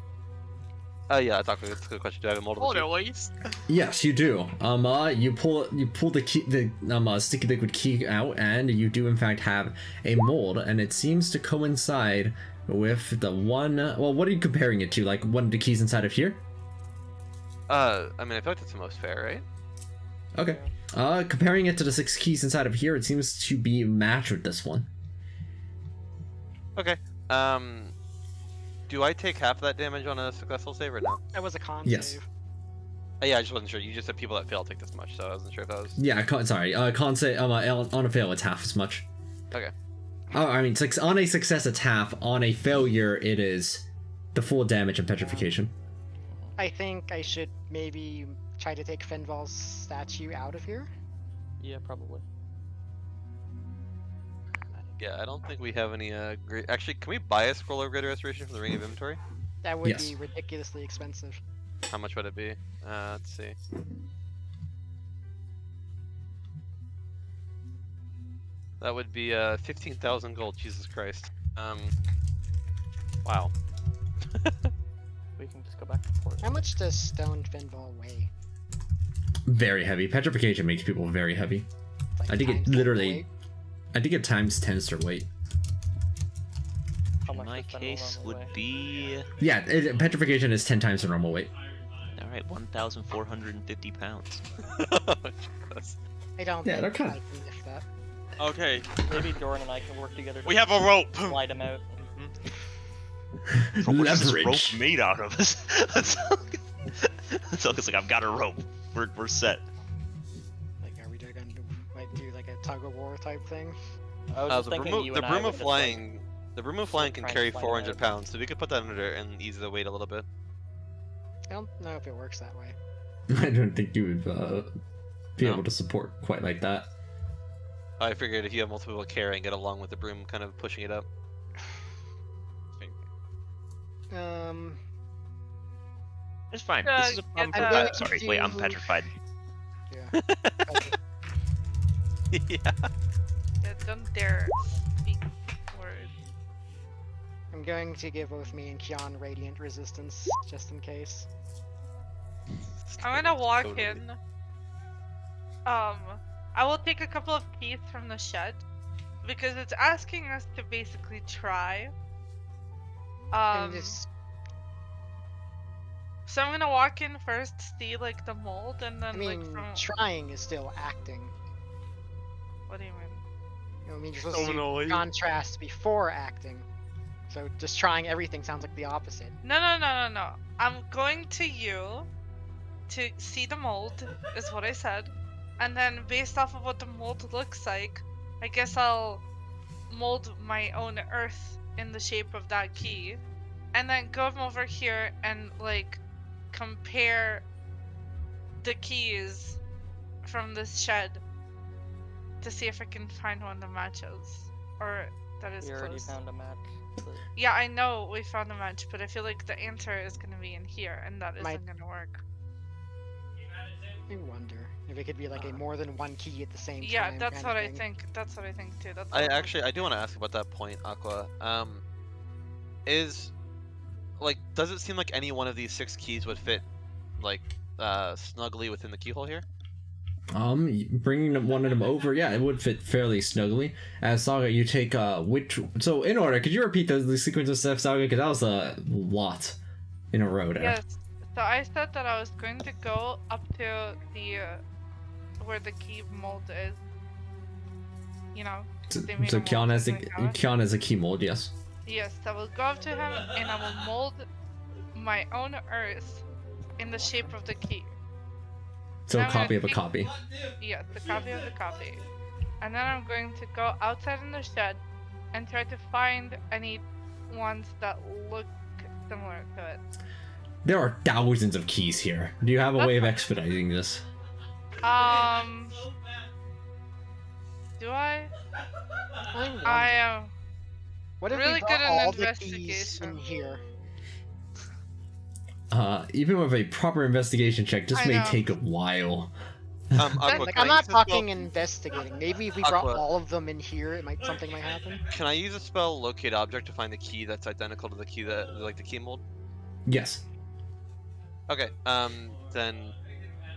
yeah, that's a good question. Do I have a multiple? Hold at least. Yes, you do. You pull the key, the sticky liquid key out, and you do in fact have a mold, and it seems to coincide with the one. Well, what are you comparing it to? Like one of the keys inside of here? I mean, I feel like that's the most fair, right? Okay. Comparing it to the 6 keys inside of here, it seems to be matched with this one. Okay. Do I take half of that damage on a successful save or no? That was a con Yes. save. Yeah, I just wasn't sure. You just said people that fail take this much, so I wasn't sure if that was. Yeah, sorry. Can't say on a fail, it's half as much. Okay. Oh, I mean, on a success it's half. On a failure, it is the full damage and petrification. I think I should maybe try to take Finval's statue out of here. Yeah, probably. Yeah, I don't think we have any great. Actually, can we buy a scroll of greater restoration from the Ring of Inventory? That would Yes. be ridiculously expensive. How much would it be? Let's see. That would be 15,000 gold. Jesus Christ. Wow. We can just go back to port. How much does stone Finval weigh? Very heavy. Petrification makes people very heavy. It's like I think it times that literally. weight. I think it times 10s their weight. How In much my does Fenwal case normally would weigh? be Yeah, petrification is 10 times the normal weight. all right, 1,450 pounds. I don't Yeah, think they're kinda- I can lift that. Okay, Maybe Doran and I can work together to we have a rope. slide him out. What is this rope Leverage. made out of? So it's like I've got a rope. We're set. Like, are we gonna do like a tug of war type thing? I was just thinking you The and I broom would of just, like, flying. The broom of flying can try and carry slide it 400 out. pounds, so we could put that under and ease the weight a little bit. I don't know if it works that way. I don't think you would be No. able to support quite like that. I figured if you have multiple people carrying it along with the broom, kind of pushing it up. It's fine. Yeah, This is a, I'm, get that. I'm sorry. Wait, I'm Do- petrified. Yeah. Yeah. Yeah, don't dare speak words. I'm going to give both me and Kian radiant resistance, just in case. I'm gonna walk Totally. in. I will take a couple of keys from the shed because it's asking us to basically try. I'm just So I'm gonna walk in first, see like the mold, and then I mean, like from. trying is still acting. What do you mean? You know, I mean, you're supposed to Annoying. contrast before acting. So just trying everything sounds like the opposite. No. I'm going to you to see the mold, is what I said. And then based off of what the mold looks like, I guess I'll mold my own earth in the shape of that key. And then go over here and like compare the keys from this shed to see if I can find one that matches. Or that is We already close. found a match. but- Yeah, I know we found a match, but I feel like the answer is gonna be in here, and that Might- isn't gonna work. I wonder if it could be like a more than one key at the same Yeah, time. that's kinda what I thing. think. That's what I think too. That's I what actually I do want to ask about that point, Aqua. Is like does it seem like any one of these 6 keys would fit like snugly within the keyhole here? Bringing one of them over, yeah, it would fit fairly snugly. As Saga, you take which? So in order, could you repeat the sequence of steps, Saga? Because that was a lot in a row there. Yes. So I said that I was going to go up to the where the key mold is. You know. So, they made so a mold Kian has a like that. Kian has a key mold, yes. Yes, I will go up to him and I will mold my own earth in the shape of the key. So Now a I'm gonna copy of a take- copy. Yes, the copy of the copy. And then I'm going to go outside in the shed and try to find any ones that look similar to it. There are thousands of keys here. Do you have a way of expediting this? Do I? I wonder, I am. what if really we brought good in all the keys investigation. in here? Even with a proper investigation check, this I may know. take a while. Aqua, Like, can I'm I not use a spell- talking investigating. Maybe if we brought Aqua. all of them in here, something might happen. Can I use a spell locate object to find the key that's identical to the key that like the key mold? Yes. Okay. Then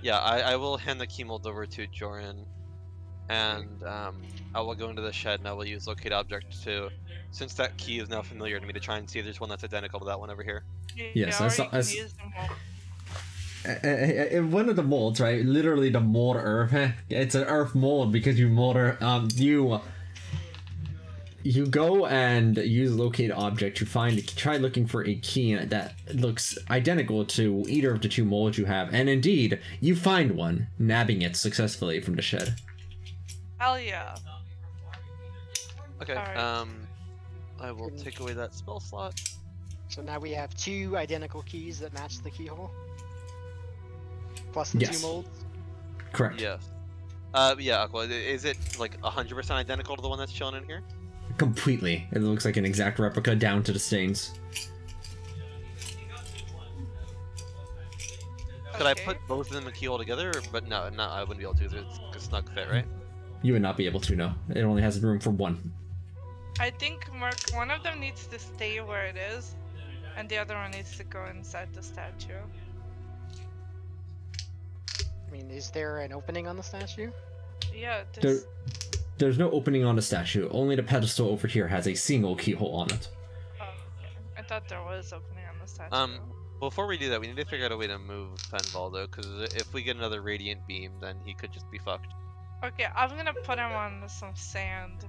yeah, I will hand the key mold over to Joran, and I will go into the shed and I will use locate object to, since that key is now familiar to me, to try and see if there's one that's identical to that one over here. Yes, Yeah, I or saw- you can I s- use them all. One of the molds, right? Literally the mold earth. It's an earth mold because you mold you go and use locate object to try looking for a key that looks identical to either of the 2 molds you have, and indeed you find one, nabbing it successfully from the shed. Hell yeah. Okay. Alright. I will take away that spell slot. So now we have 2 identical keys that match the keyhole. Plus the Yes. 2 molds. Correct. Yes. Yeah, Unkhle, is it like 100% identical to the one that's chilling in here? Completely. It looks like an exact replica down to the stains. Could I Okay. put both of them in keyhole together? But no, I wouldn't be able to. It's a snug fit, right? You would not be able to, no. It only has room for one. I think, Mark, one of them needs to stay where it is, and the other one needs to go inside the statue. I mean, is there an opening on the statue? Yeah, There, there's no opening on the statue. Only the pedestal over here has a single keyhole on it. Oh, okay. I thought there was opening on the statue. Before we do that, we need to figure out a way to move Fenval, though, because if we get another radiant beam, then he could just be fucked. Okay, I'm gonna put him on some sand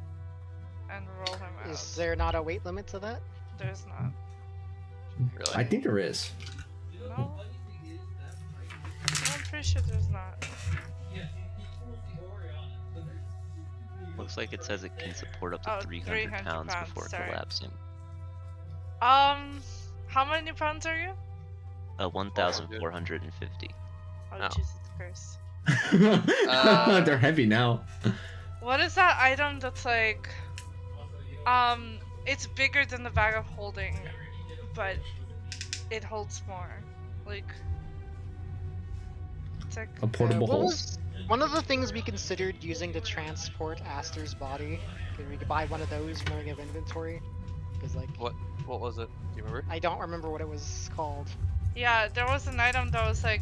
and roll him out. Is there not a weight limit to that? There's not. Really? I think there is. No? I'm pretty sure there's not. Looks like it says it can support up to Oh, 300 pounds before sorry. collapsing. How many pounds are you? 1,450. Oh, Oh. Jesus Christ. They're heavy now. What is that item that's like, it's bigger than the bag of holding, but it holds more. Like, it's like A portable what hole. was one of the things we considered using to transport Aster's body? We could buy one of those when we have inventory. Because like, What was it? Do you remember? I don't remember what it was called. Yeah, there was an item that was like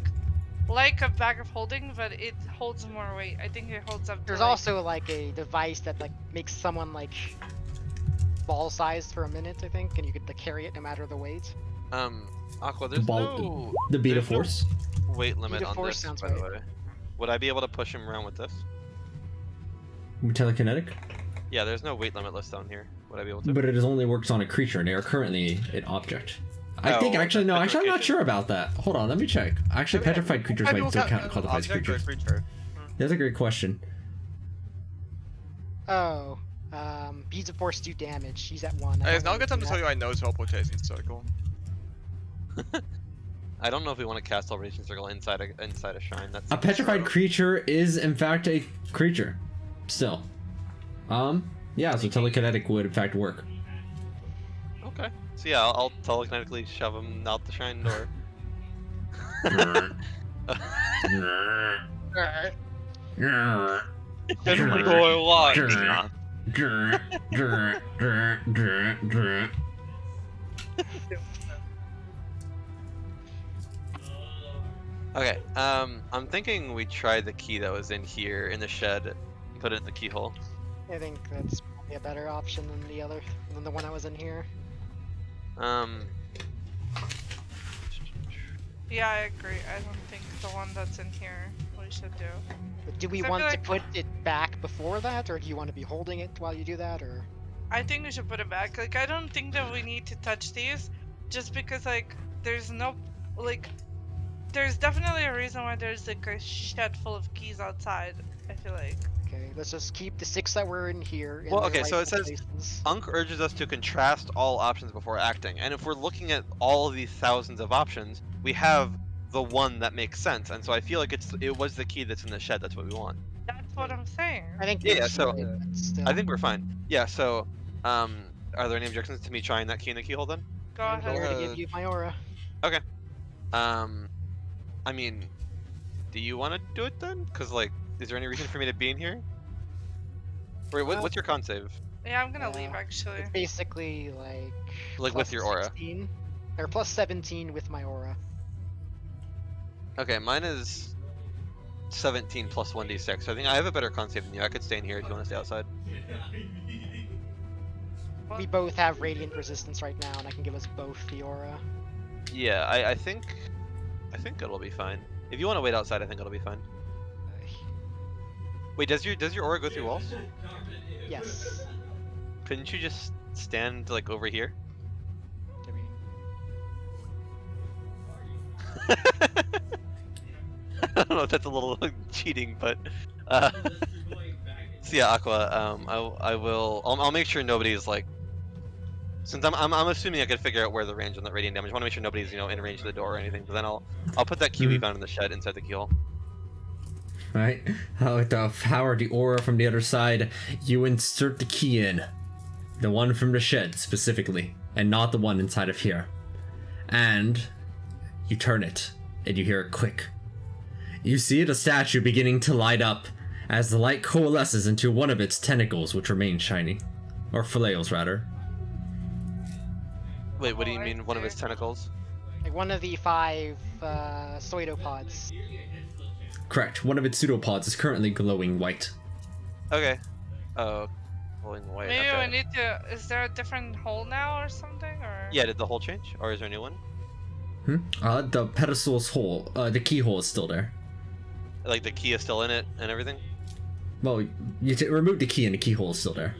a bag of holding, but it holds more weight. I think it holds up to There's like, also like a device that like makes someone like ball sized for a minute, I think, and you could like, carry it no matter the weight. Unkhle, there's no The beta there's no force. weight limit Beta on force this, sounds by the right. way. Would I be able to push him around with this? Telekinetic. Yeah, there's no weight limit list down here. Would I be able to? But it is only works on a creature, and they are currently an object. I Oh, think actually no. Actually, I'm not petrification? sure about that. Hold on, let me check. Actually, petrified creatures might still count as Object or creatures. creature? That's a great question. Oh, beads of force do damage. She's at 1. Hey, now get time to tell you I know teleportation circle. I don't know if we want to cast Salvation Circle inside a shrine. That's A petrified creature is in fact a creature. Still. Yeah. So telekinetic would in fact work. Okay. So yeah, I'll telekinetically shove him out the shrine door. Definitely going a lot. Okay. I'm thinking we try the key that was in here in the shed, and put it in the keyhole. I think that's probably a better option than the one that was in here. Yeah, I agree. I don't think the one that's in here we should do. But do we 'Cause I want feel to like- put it back before that, or do you want to be holding it while you do that, or? I think we should put it back. Like, I don't think that we need to touch these, just because like there's no like. There's definitely a reason why there's like a shed full of keys outside. I feel like. Okay, let's just keep the 6 that were in here. In Well, their okay, so it rightful says- places. Unk urges us to contrast all options before acting, and if we're looking at all of these thousands of options, we have the one that makes sense, and so I feel like it was the key that's in the shed. That's what we want. That's what I'm saying. I think. Yeah, we so- should, but still. I think we're fine. Yeah. So, are there any objections to me trying that key in the keyhole then? Go I'm ahead. here to give you my aura. I mean, do you want to do it then? Cause like, is there any reason for me to be in here? Wait, what's your con save? Yeah, I'm gonna leave actually. It's basically like. Like plus with your aura? 16, or plus 17 with my aura. Okay, mine is 17 plus 1d6. So I think I have a better con save than you. I could stay in here if you want to stay outside. What? We both have radiant resistance right now, and I can give us both the aura. Yeah, I think it'll be fine. If you want to wait outside, I think it'll be fine. Wait, does your aura go through walls? Yes. Couldn't you just stand like over here? I mean, I don't know if that's a little cheating, but So yeah, Aqua. I will. I'll make sure nobody's like. Since I'm assuming I can figure out where the range on that radiant damage. I want to make sure nobody's in range of the door or anything. But then I'll put that key we found in the shed inside the keyhole. Right? With the power of the aura from the other side, you insert the key in. The one from the shed, specifically. And not the one inside of here. And you turn it, and you hear a click. You see the statue beginning to light up as the light coalesces into one of its tentacles, which remain shiny. Or flails, rather. Wait, what do you mean, one of its tentacles? Like one of the 5 pseudopods. Correct. One of its pseudopods is currently glowing white. Okay. Oh, glowing white. Maybe okay. we need to. Is there a different hole now or something? Or Yeah, did the hole change? Or is there a new one? The pedestal's hole, the keyhole is still there. Like the key is still in it and everything? Well, you remove the key and the keyhole is still there.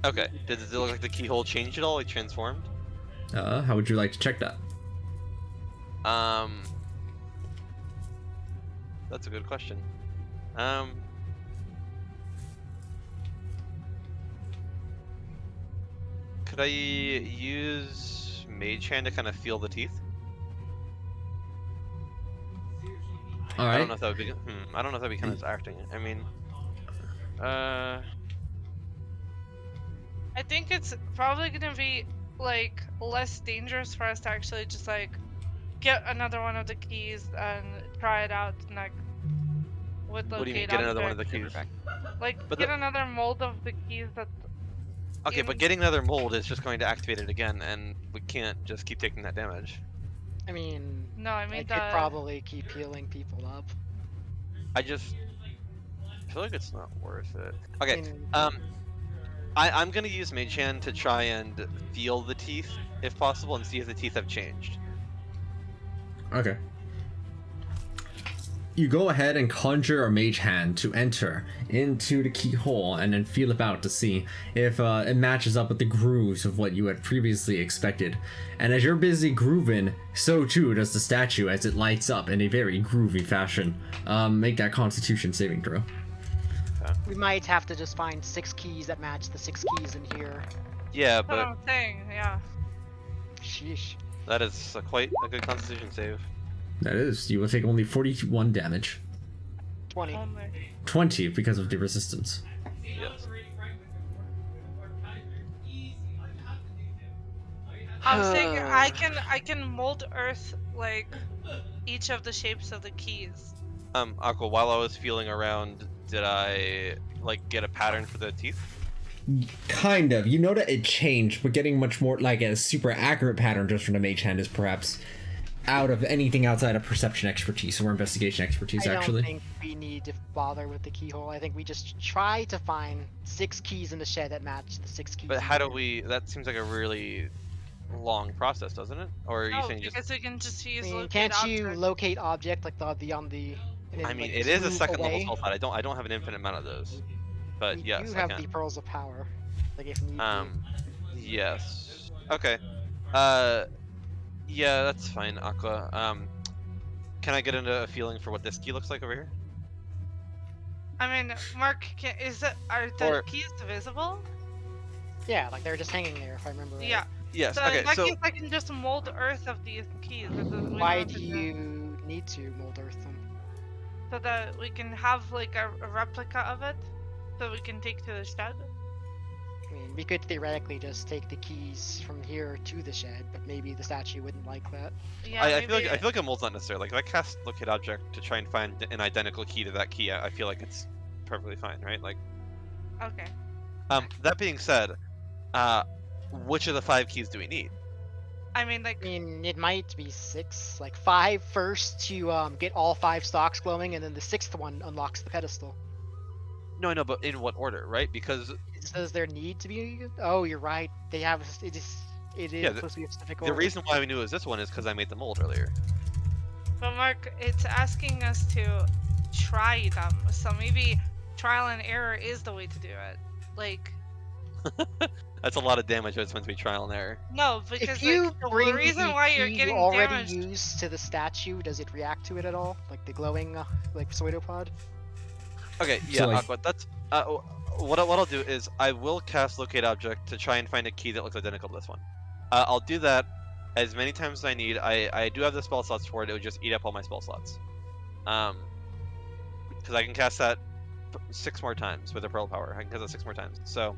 Okay. Does it look like the keyhole changed at all? Like transformed? How would you like to check that? That's a good question. Could I use Mage Hand to kind of feel the teeth? Alright. I don't know if that would be. I don't know if that'd be kind of acting. I mean, I think it's probably gonna be like less dangerous for us to actually just like get another one of the keys and try it out and like with locate what do you mean, get another one of the keys? Like But get another mold of the keys that. Okay, but getting another mold is just going to activate it again, and we can't just keep taking that damage. I mean, No, I mean I could probably keep healing people up. I feel like it's not worth it. Okay, I mean, I'm gonna use Mage Hand to try and feel the teeth, if possible, and see if the teeth have changed. Okay. You go ahead and conjure a mage hand to enter into the keyhole and then feel about to see if it matches up with the grooves of what you had previously expected. And as you're busy grooving, so too does the statue as it lights up in a very groovy fashion. Make that Constitution saving throw. we might have to just find 6 keys that match the 6 keys in here. Yeah, That's what but I'm saying, yeah. Sheesh. that is quite a good Constitution save. That is, you will take only 41 damage. 20. Only. 20 because of the resistance. Yes. I was saying I can mold earth like each of the shapes of the keys. Aqua, while I was feeling around, did I like get a pattern for the teeth? Kind of. You know that it changed, but getting much more like a super accurate pattern just from the mage hand is perhaps out of anything outside of perception expertise or investigation expertise, I don't actually. think we need to bother with the keyhole. I think we just try to find 6 keys in the shed that match the 6 keys. But in how do here. we? That seems like a really long process, doesn't it? Or are you No, saying just? because we can just I use mean, locate can't you object. locate object like the on the? And then, I mean, like, it is a move second level away? spell slot. I don't have an infinite amount of those, but We yes, do I have can. the pearls of power, like if need Yes. Okay. Yeah, that's fine, Aqua. Can I get into a feeling for what this key looks like over here? I mean, Mark, are the Or- keys visible? be. Yeah, like they're just hanging there if I remember right. Yeah. Yes. So Okay. in that So case, I can just mold earth of these keys. We don't Why have do to you need to mold earth them? So that we can have like a replica of it, so we can take to the shed. I mean, we could theoretically just take the keys from here to the shed, but maybe the statue wouldn't like that. Yeah, I feel maybe- like a mold's not necessary. Like if I cast locate object to try and find an identical key to that key, I feel like it's perfectly fine, right? Like, Okay. that being said, which of the 5 keys do we need? I mean, like, I mean, it might be 6, like 5 first to get all 5 stalks glowing, and then the 6th one unlocks the pedestal. No, I know, but in what order, right? Because Does there need to be? Oh, you're right. They have it is Yeah, supposed to be a specific the order. reason why we knew it was this one is because I made the mold earlier. but Mark, it's asking us to try them, so maybe trial and error is the way to do it. Like, That's a lot of damage, but it's meant to be trial and error. no, because If you like, the bring reason the why you're key getting already damaged. used to the statue, does it react to it at all? Like the glowing, like pseudopod? Okay, yeah, like- Aqua. That's what I'll do is I will cast Locate Object to try and find a key that looks identical to this one. I'll do that as many times as I need. I do have the spell slots for it. It would just eat up all my spell slots. Because I can cast that 6 more times with a Pearl Power. I can cast that 6 more times. So,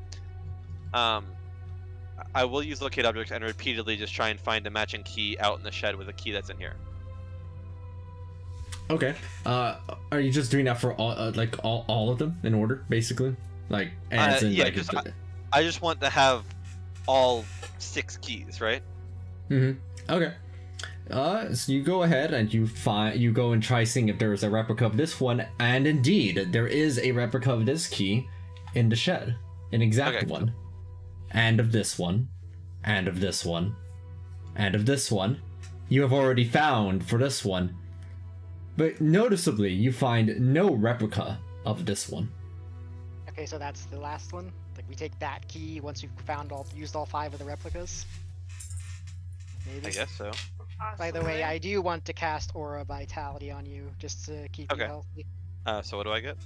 I will use Locate Object and repeatedly just try and find a matching key out in the shed with a key that's in here. Okay. Are you just doing that for all, like all of them in order, basically? Like, as in, yeah, like, I just want to have all 6 keys, right? Okay. So you go ahead and you go and try seeing if there is a replica of this one, and indeed there is a replica of this key in the shed, an exact one, and of this one, and of this one, and of this one. You have already found for this one, but noticeably you find no replica of this one. Okay, so that's the last one. Like we take that key once we've used all 5 of the replicas. Maybe. I guess so. By the way, I do want to cast Aura Vitality on you, just to keep you healthy. So what do I get?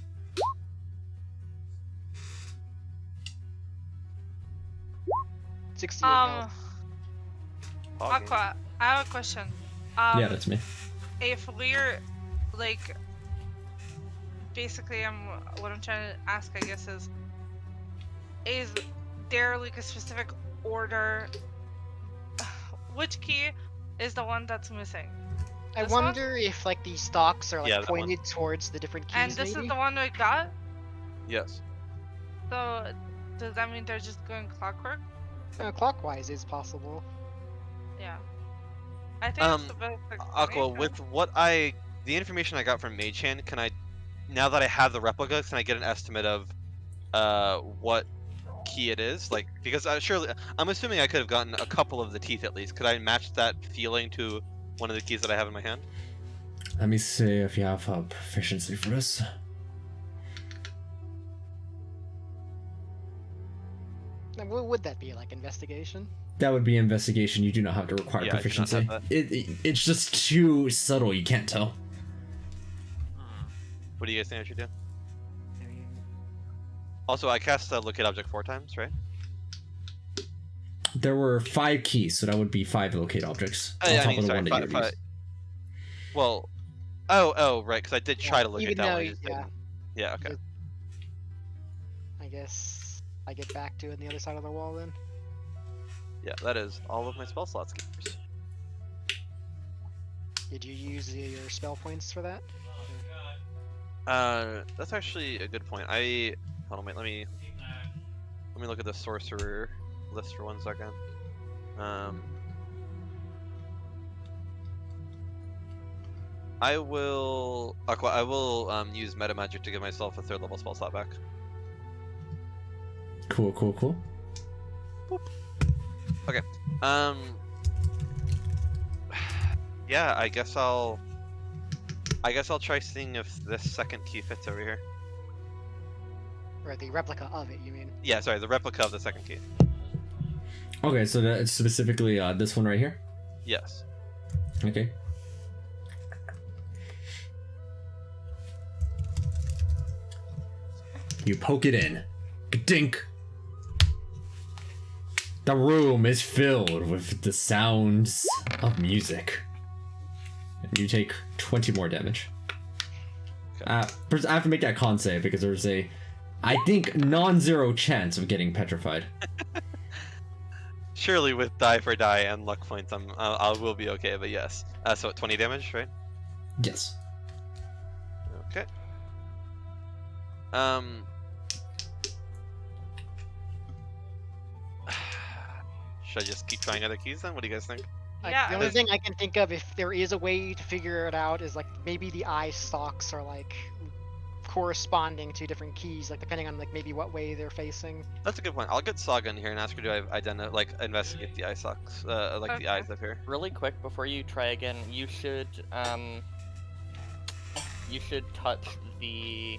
Aqua, I have a question. Yeah, that's me. If we're like, basically, what I'm trying to ask, I guess, is there like a specific order? Which key is the one that's missing? I wonder if like these stalks are like pointed towards the different keys. And this maybe? is the one we got. Yes. So does that mean they're just going clockwork? Clockwise is possible. Yeah. I think it's the best Aqua, with the information I got from Mage Hand, can I, now that I have the replica, can I get an estimate of what key it is? Like, because surely, I'm assuming I could have gotten a couple of the teeth at least. Could I match that feeling to one of the keys that I have in my hand? Let me see if you have proficiency for this. Now, what would that be, like investigation? That would be investigation. You do not have to require proficiency. It's just too subtle. You can't tell. What do you guys think I should do? Also, I cast Locate Object 4 times, right? There were 5 keys, so that would be 5 locate objects on top of the one that you used. Well, oh, right, because I did try to locate that one. I just didn't. Yeah, okay. I guess I get back to it on the other side of the wall then. Yeah, that is all of my spell slots. Keepers. Did you use your spell points for that? That's actually a good point. Hold on, wait, let me look at the sorcerer list for 1 second. I will use meta magic to give myself a 3rd level spell slot back. Cool. Boop. Okay. Yeah, I guess I'll try seeing if this second key fits over here. Or the replica of it, you mean? Yeah, sorry, the replica of the second key. Okay, so that's specifically this one right here? Yes. Okay. You poke it in. Dink! The room is filled with the sounds of music. And you take 20 more damage. Okay. I have to make that con save because there's a, I think, non-zero chance of getting petrified. Surely with die for die and luck points, I will be okay. But yes, so 20 damage, right? Yes. Okay. Should I just keep trying other keys then? What do you guys think? Yeah. The only thing I can think of, if there is a way to figure it out, is like maybe the eye stalks are like corresponding to different keys, like depending on like maybe what way they're facing. That's a good point. I'll get Saga in here and ask her to investigate the eye socks, the eyes up here. Really quick before you try again, you should touch the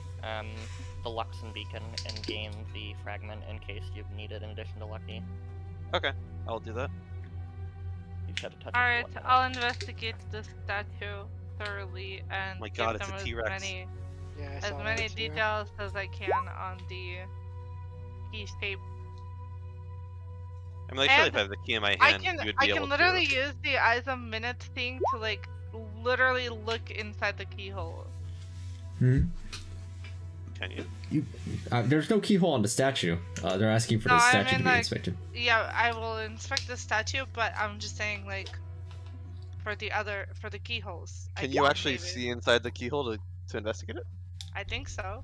Luxon beacon and gain the fragment in case you need it in addition to Lucky. Okay, I'll do that. You should have touched. Alright, I'll investigate the statue thoroughly and My God, give it's them a T-Rex. as many details as I can on the key shape. I mean, like, surely And if I have the key in my I hand, can you would be I able can literally to. use the eyes a minute thing to like literally look inside the keyhole. Hmm? Can you? There's no keyhole on the statue. They're asking for No, the I statue mean, to be like, inspected. Yeah, I will inspect the statue, but I'm just saying like for the keyholes. Can I you can actually maybe. see inside the keyhole to investigate it? I think so.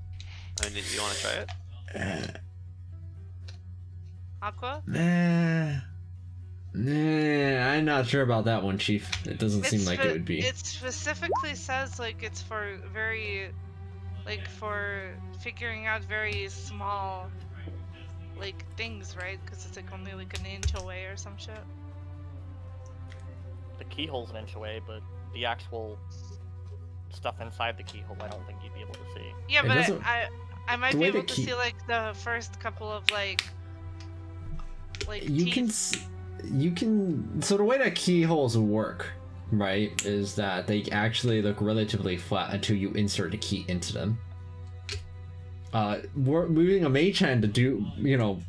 I mean, you want to try it? Aqua? Nah, I'm not sure about that one, Chief. It doesn't seem like it would be. It specifically says like it's for for figuring out very small like things, right? Because it's like only like an inch away or some shit. The keyhole's an inch away, but the actual stuff inside the keyhole, I don't think you'd be able to see. Yeah, It but doesn't- I might the be way able the to key- see like the first couple of like You teeth. can so the way that keyholes work, right, is that they actually look relatively flat until you insert the key into them. We're moving a mage hand to do,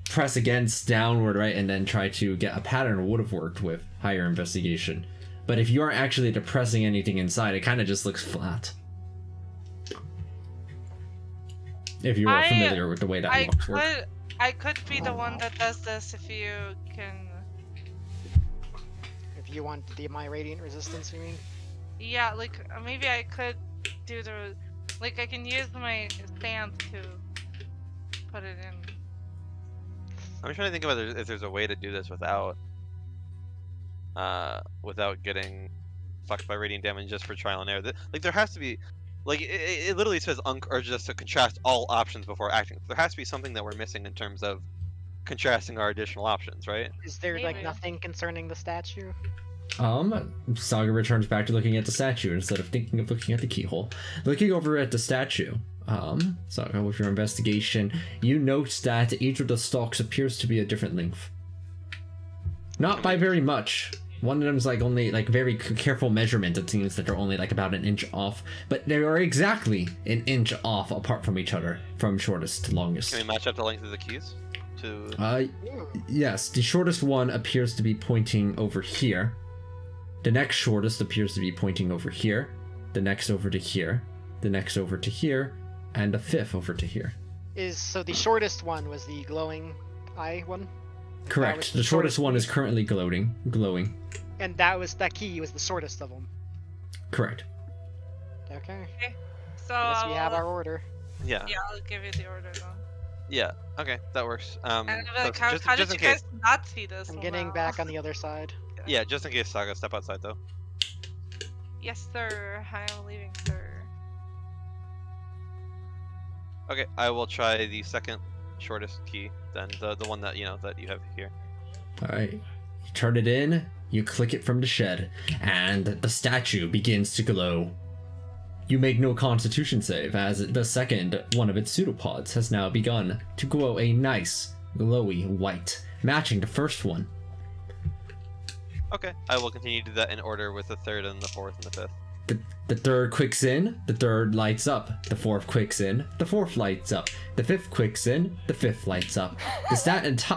press against downward, right, and then try to get a pattern would have worked with higher investigation. But if you aren't actually depressing anything inside, it kind of just looks flat. If you are familiar with the way that locks work. I could be the one that does this if you can. If you want my radiant resistance, you mean? Yeah, like maybe I could do the like I can use my stance to put it in. I'm trying to think about if there's a way to do this without getting fucked by radiant damage just for trial and error. Like there has to be, like it literally says or just to contrast all options before acting. There has to be something that we're missing in terms of contrasting our additional options, right? Is there like Maybe. nothing concerning the statue? Saga returns back to looking at the statue instead of thinking of looking at the keyhole. Looking over at the statue, Saga, with your investigation, you note that each of the stalks appears to be a different length. Not by very much. One of them's like only like very careful measurement. It seems that they're only like about an inch off, but they are exactly an inch off apart from each other, from shortest to longest. Can we match up the length of the keys? To Yes, the shortest one appears to be pointing over here. The next shortest appears to be pointing over here. The next over to here. The next over to here. And the fifth over to here. So the shortest one was the glowing eye one? Correct. was The the shortest shortest one is key? currently glowing. And that key was the shortest of them. Correct. Okay. So I guess we have our order. yeah. Yeah, I'll give you the order then. Yeah. Okay, that works. And I'll be so like, how just did in you case. guys not see this? I'm getting somehow? back on the other side. Yeah, just in case Saga, step outside though. Yes, sir. I am leaving, sir. Okay, I will try the second shortest key, then the one that that you have here. Alright. You turn it in, you click it from the shed, and the statue begins to glow. You make no constitution save, as the second one of its pseudopods has now begun to glow a nice, glowy white, matching the first one. Okay, I will continue to do that in order with the third and the fourth and the fifth. The third quicks in, the third lights up. The fourth quicks in, the fourth lights up. The fifth quicks in, the fifth lights up.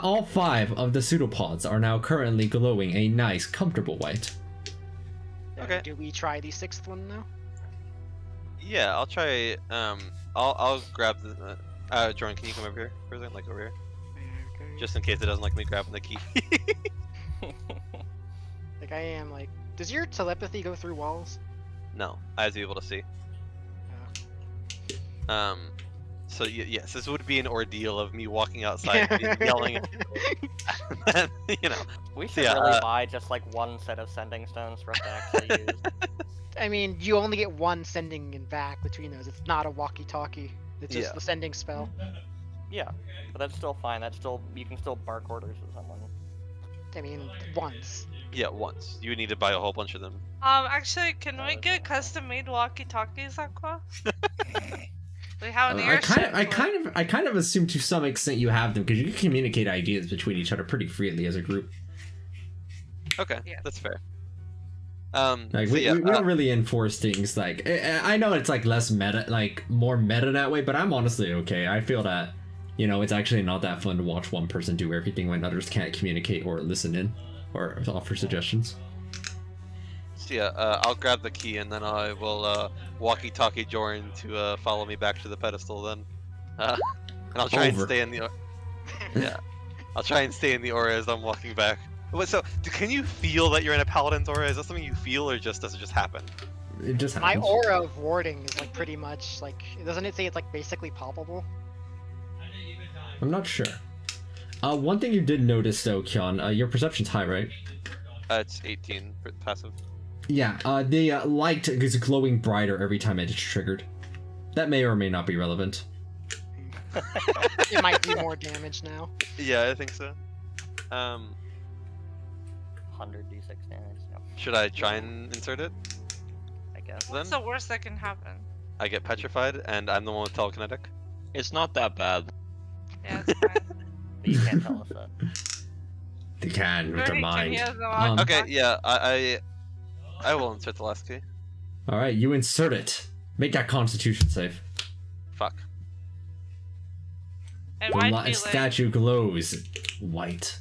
All 5 of the pseudopods are now currently glowing a nice, comfortable white. Okay. Do we try the 6th one now? Yeah, I'll try. I'll grab the. Jordan, can you come over here for a second? Like over here, Okay. just in case it doesn't like me grabbing the key. Like I am like. Does your telepathy go through walls? No, I have to be able to see. Oh. So yes, this would be an ordeal of me walking outside and yelling at We should Yeah, really buy just like one set of sending stones for us to actually use. I mean, you only get one sending and back between those. It's not a walkie-talkie. It's just Yeah. the sending spell. Yeah, but that's still fine. You can still bark orders to someone. I mean, once. Yeah, once. You would need to buy a whole bunch of them. Actually, can we get custom-made walkie-talkies, Aqua? We have an I airship. kind of assume to some extent you have them because you can communicate ideas between each other pretty freely as a group. Okay, Yeah. that's fair. Like So we yeah, don't really enforce things like I know it's like less meta, like more meta that way, but I'm honestly okay. I feel that you know, it's actually not that fun to watch one person do everything when others can't communicate or listen in or offer suggestions. So yeah, I'll grab the key and then I will walkie-talkie Joran to follow me back to the pedestal then. And I'll try and Over. stay in the... Yeah. I'll try and stay in the aura as I'm walking back. Wait, so, can you feel that you're in a paladin's aura? Is that something you feel, or does it just happen? It just My happens. aura of warding is like pretty much like, doesn't it say it's like basically palpable? I'm not sure. One thing you did notice though, Kyon, your perception's high, right? It's 18 for passive. Yeah, the light is glowing brighter every time it's triggered. That may or may not be relevant. It might do more damage now. Yeah, I think so. 100 d6 damage. No, Should I try and insert it? I guess. What's Then the worst that can happen? I get petrified, and I'm the one with telekinetic. It's not that bad. Yeah, it's fine. But you can't tell us that. They can with their Really? Can mind. he have the Um, Okay, yeah, I will insert the last key. All right, you insert it. Make that Constitution save. Fuck. It The might be like, statue glows white.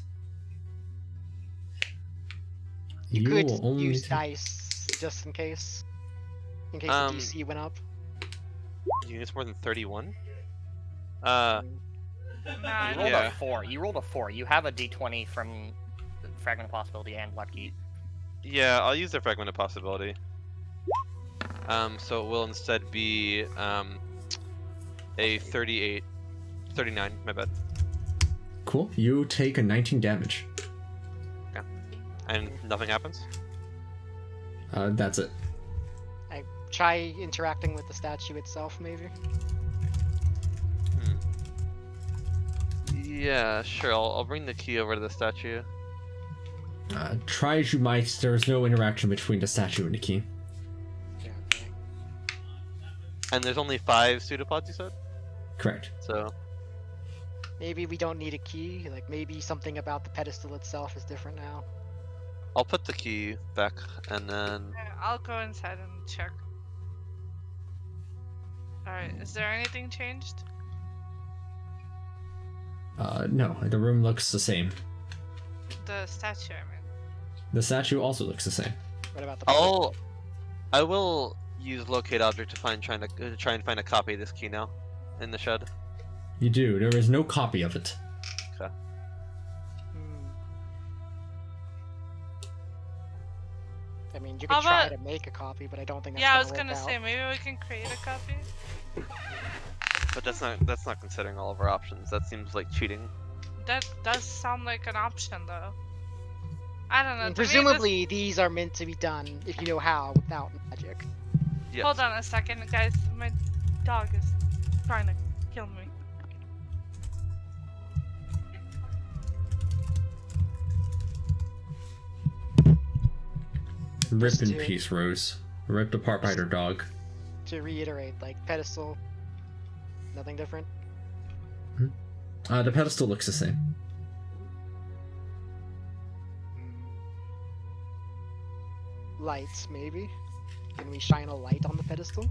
You could will only use take- dice just in case. In case Um, the DC went up. Units more than 31? nah, You I rolled Yeah. a 4. You rolled a 4. You have a d20 from Fragment of Possibility and Lucky. Yeah, I'll use the fragment of possibility. So it will instead be a 39, my bad. Cool. You take a 19 damage. And nothing happens? That's it. I try interacting with the statue itself, maybe. Yeah, sure, I'll bring the key over to the statue. Try as you might, there's no interaction between the statue and the key. Yeah, okay. And there's only 5 pseudopods, you said? Correct. So, Maybe we don't need a key. Like maybe something about the pedestal itself is different now. I'll put the key back, and then... Yeah, I'll go inside and check. Alright, is there anything changed? No, the room looks the same. The statue, I mean. The statue also looks the same. What about the pedestal? I will use locate object to try and find a copy of this key now, in the shed. You do. There is no copy of it. Hmm. I mean, you How could try about- to make a copy, but I don't think that's Yeah, I was gonna gonna work say out. maybe we can create a copy. But that's not considering all of our options. That seems like cheating. That does sound like an option, though. I don't know. And to me, this- presumably, these are meant to be done if you know how without magic. Yes. Hold on a second, guys. My dog is trying to kill me. Ripped in to- peace, Rose. Ripped apart by her dog. To reiterate, like pedestal, nothing different. The pedestal looks the same. Lights, maybe. Can we shine a light on the pedestal?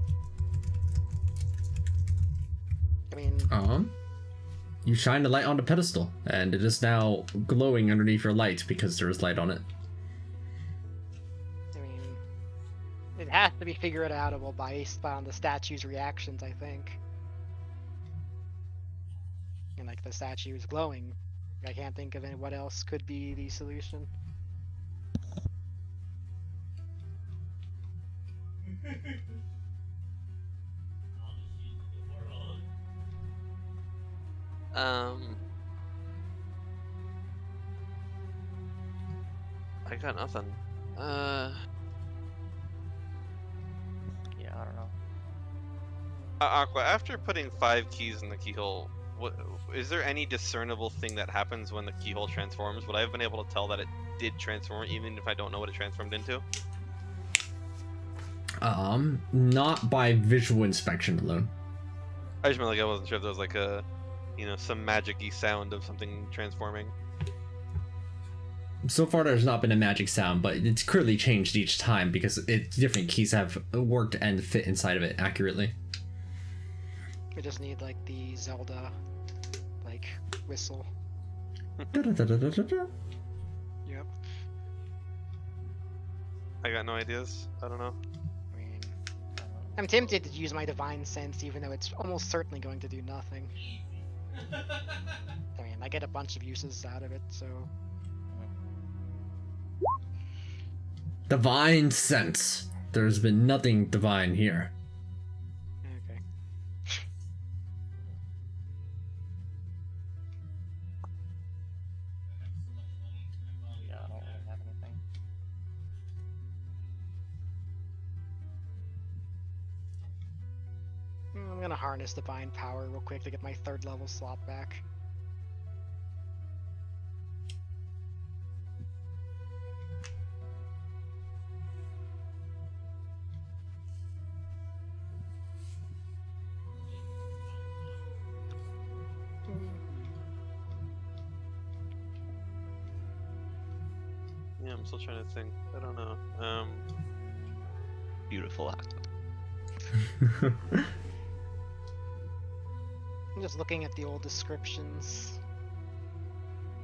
I mean, You shine the light on the pedestal, and it is now glowing underneath your light because there is light on it. it has to be figured outable based on the statue's reactions, I think. And like the statue is glowing. I can't think of any what else could be the solution. I got nothing. Yeah, I don't know. Aqua, after putting 5 keys in the keyhole, is there any discernible thing that happens when the keyhole transforms? Would I have been able to tell that it did transform, even if I don't know what it transformed into? Not by visual inspection alone. I just meant like I wasn't sure if there was like a, some magic-y sound of something transforming. So far, there's not been a magic sound, but it's clearly changed each time because different keys have worked and fit inside of it accurately. We just need like the Zelda like whistle. Da-da-da-da-da-da. Yep. I got no ideas. I don't know. I mean, I'm tempted to use my divine sense, even though it's almost certainly going to do nothing. I mean, I get a bunch of uses out of it, so. Divine sense. There's been nothing divine here. Okay. Yeah, I don't really have anything. I'm gonna harness divine power real quick to get my 3rd level slot back. Yeah, I'm still trying to think. I don't know. Beautiful act. I'm just looking at the old descriptions.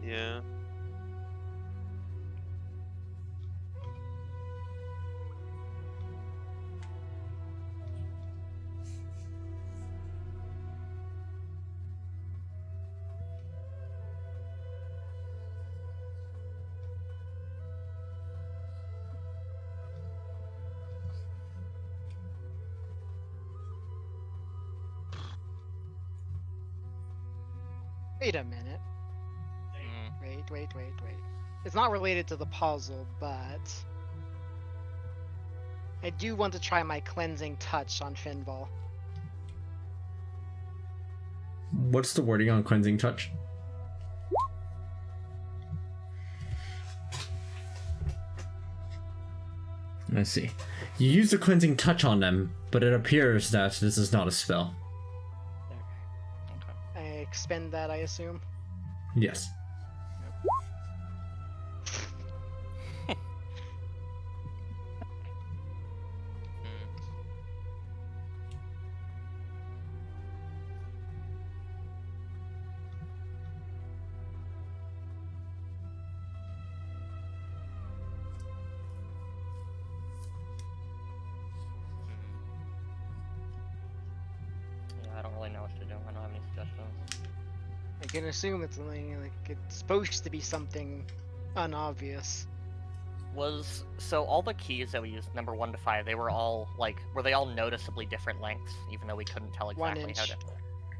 Yeah. Wait a minute. Mm. Wait. It's not related to the puzzle, but I do want to try my cleansing touch on Finval. What's the wording on cleansing touch? Let's see. You use the cleansing touch on them, but it appears that this is not a spell. I expend that, I assume. Yes. Yeah, I don't really know what to do. I don't have any suggestions. I can assume it's something like it's supposed to be something unobvious. So all the keys that we used, number 1 to 5, they were all were they all noticeably different lengths, even though we couldn't tell 1 exactly how inch. to.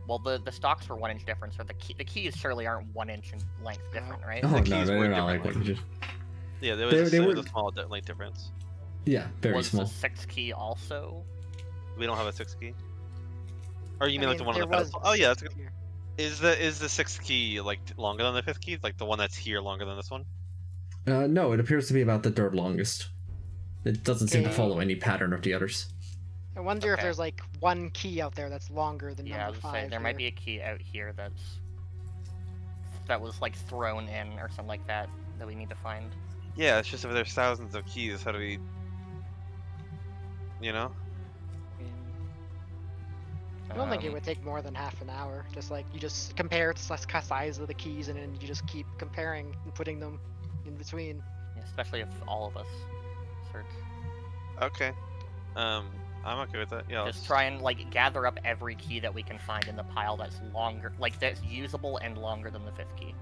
Well, the stocks were 1 inch difference, so the keys surely aren't 1 inch in length different, right? Oh The no, keys they're were not like different what you just. Yeah, there They- was, they there was were- a small length difference. Yeah, very Was small. the 6th key also? We don't have a 6th key. Or you I mean like the one on there the was pedestal? Oh yeah, that's a good. here. Is the 6th key like longer than the 5th key? Like the one that's here longer than this one? No, it appears to be about the 3rd longest. It doesn't seem to Okay. follow any pattern of the others. I wonder if Okay. there's like one key out there that's longer than Yeah, I number was gonna say 5. there might be a key out here that was thrown in or something like that we need to find. Yeah, it's just if there's thousands of keys, how do we? You know? I don't think it Um, would take more than half an hour. Just like you just compare the size of the keys, and then you just keep comparing and putting them in between. Yeah, especially if all of us search. Okay. I'm okay with that. Yeah. Just try and gather up every key that we can find in the pile that's longer, that's usable and longer than the 5th key.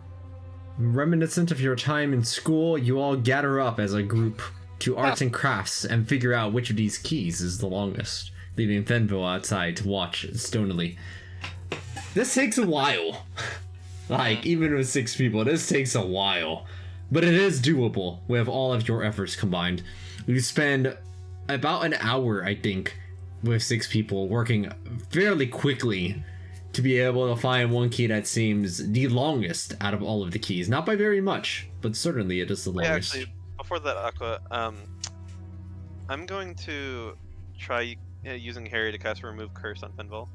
Reminiscent of your time in school, you all gather up as a group to arts and crafts and figure out which of these keys is the longest, leaving Fenville outside to watch stonily. This takes a while. Even with 6 people, this takes a while. But it is doable with all of your efforts combined. You spend about an hour, I think, with 6 people working fairly quickly to be able to find one key that seems the longest out of all of the keys. Not by very much, but certainly it is the Wait, longest. actually, before that, Aqua, I'm going to try using Harry to cast Remove Curse on Fenville.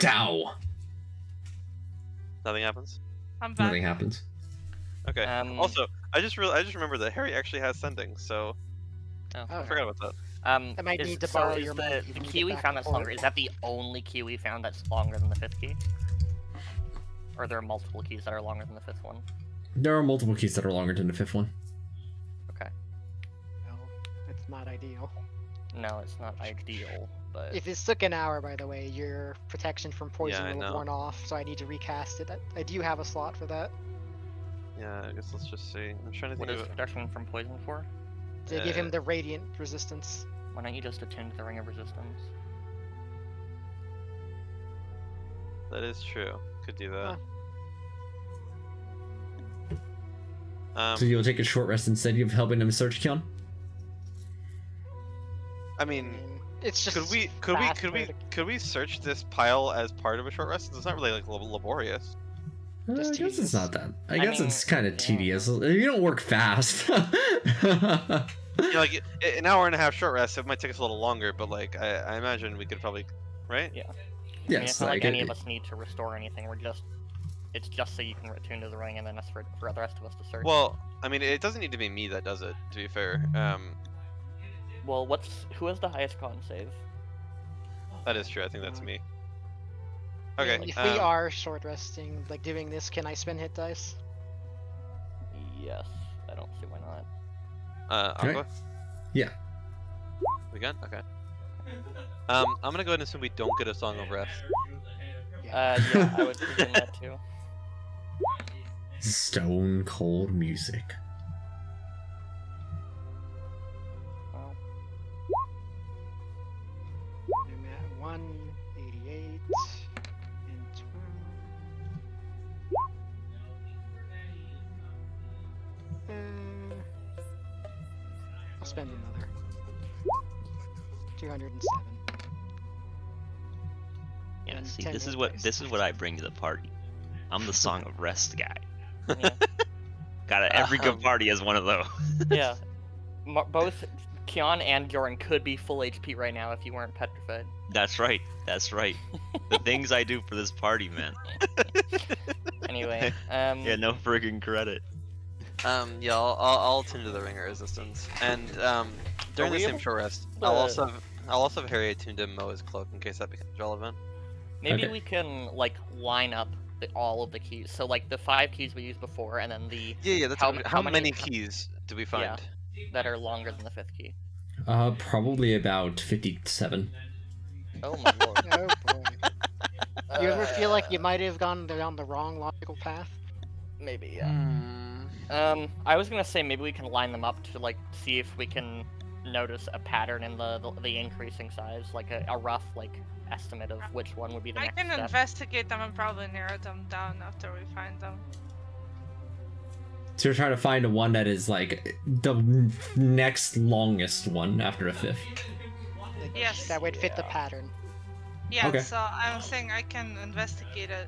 Dow! Nothing happens. I'm back. Nothing happens. Okay. Also, I just remembered that Harry actually has sending, so Oh, I forgot about that. I might need to borrow your money the if you key get we back found that's before. longer, is that the only key we found that's longer than the 5th key? Or there are multiple keys that are longer than the 5th one? There are multiple keys that are longer than the 5th one. Okay. Well, it's not ideal. No, it's not ideal, but... If this took an hour, by the way, your protection from poison Yeah, I will have know. worn off, so I need to recast it. I do have a slot for that. Yeah, I guess let's just see. I'm trying to What think is of it. protection from poison for? To give him the radiant resistance. Why don't you just attune to the Ring of Resistance? That is true. Could do that. So you'll take a short rest instead of helping him search, Kion? I mean, It's just could we search this pile as part of a short rest? It's not really like laborious. I Just guess it's tedious. not that. I I guess mean, it's kind of yeah. tedious. You don't work fast. You know, like an hour and a half short rest, it might take us a little longer, but like I imagine we could probably, right? Yeah. I mean, Yes, it's not like like any of us need to restore anything. It's just so you can attune to the ring, and then for the rest of us to search. Well, I mean, it doesn't need to be me that does it. To be fair, Well, who has the highest con save? that is true. I think that's me. Okay. If we are short resting, like doing this, can I spend hit dice? Yes. I don't see why not. Okay. Aqua? Yeah. We good? Okay. I'm gonna go ahead and assume we don't get a Song of Rest. Yeah, I would presume that too. Stone cold music. Well, I'm at 188 and 12. I'll spend another 207. Yeah, And see, 10 this hit is dice. what I bring to the party. I'm the Song of Rest guy. yeah. Every good party has one of those. Yeah. Both Kion and Joran could be full HP right now if you weren't petrified. That's right. That's right. The things I do for this party, man. Anyway, Yeah, no friggin' credit. Yeah, I'll attend to the Ring of Resistance, and during we the same able short rest, to- I'll also have Harry attuned to Moa's cloak in case that becomes relevant. maybe Okay. we can like line up all of the keys. So like the 5 keys we used before, and then the Yeah, that's How- how how many many- keys do we find? Yeah. that are longer than the 5th key. Probably about 57. Oh my lord. Oh boy. You ever feel like you might have gone down the wrong logical path? Maybe, yeah. Hmm. I was gonna say maybe we can line them up to like see if we can notice a pattern in the increasing size, like a rough like estimate of which one would be the I next can step. investigate them and probably narrow them down after we find them. So you're trying to find a one that is like the next longest one after a 5th. Like, Yes. That would fit the Yeah. pattern. Yeah, Okay. so I'm saying I can investigate it.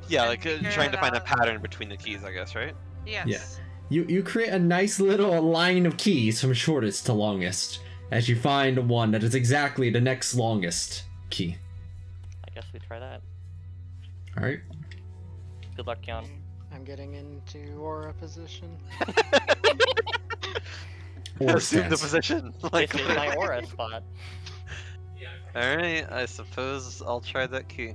Yeah, and like figure trying it to find a out. pattern between the keys, I guess, right? Yes. You create a nice little line of keys from shortest to longest as you find one that is exactly the next longest key. I guess we try that. All right. Good luck, Kion. I'm getting into aura position. Or Assume the stance. position. Like, This is my aura spot. alright, I suppose I'll try that key.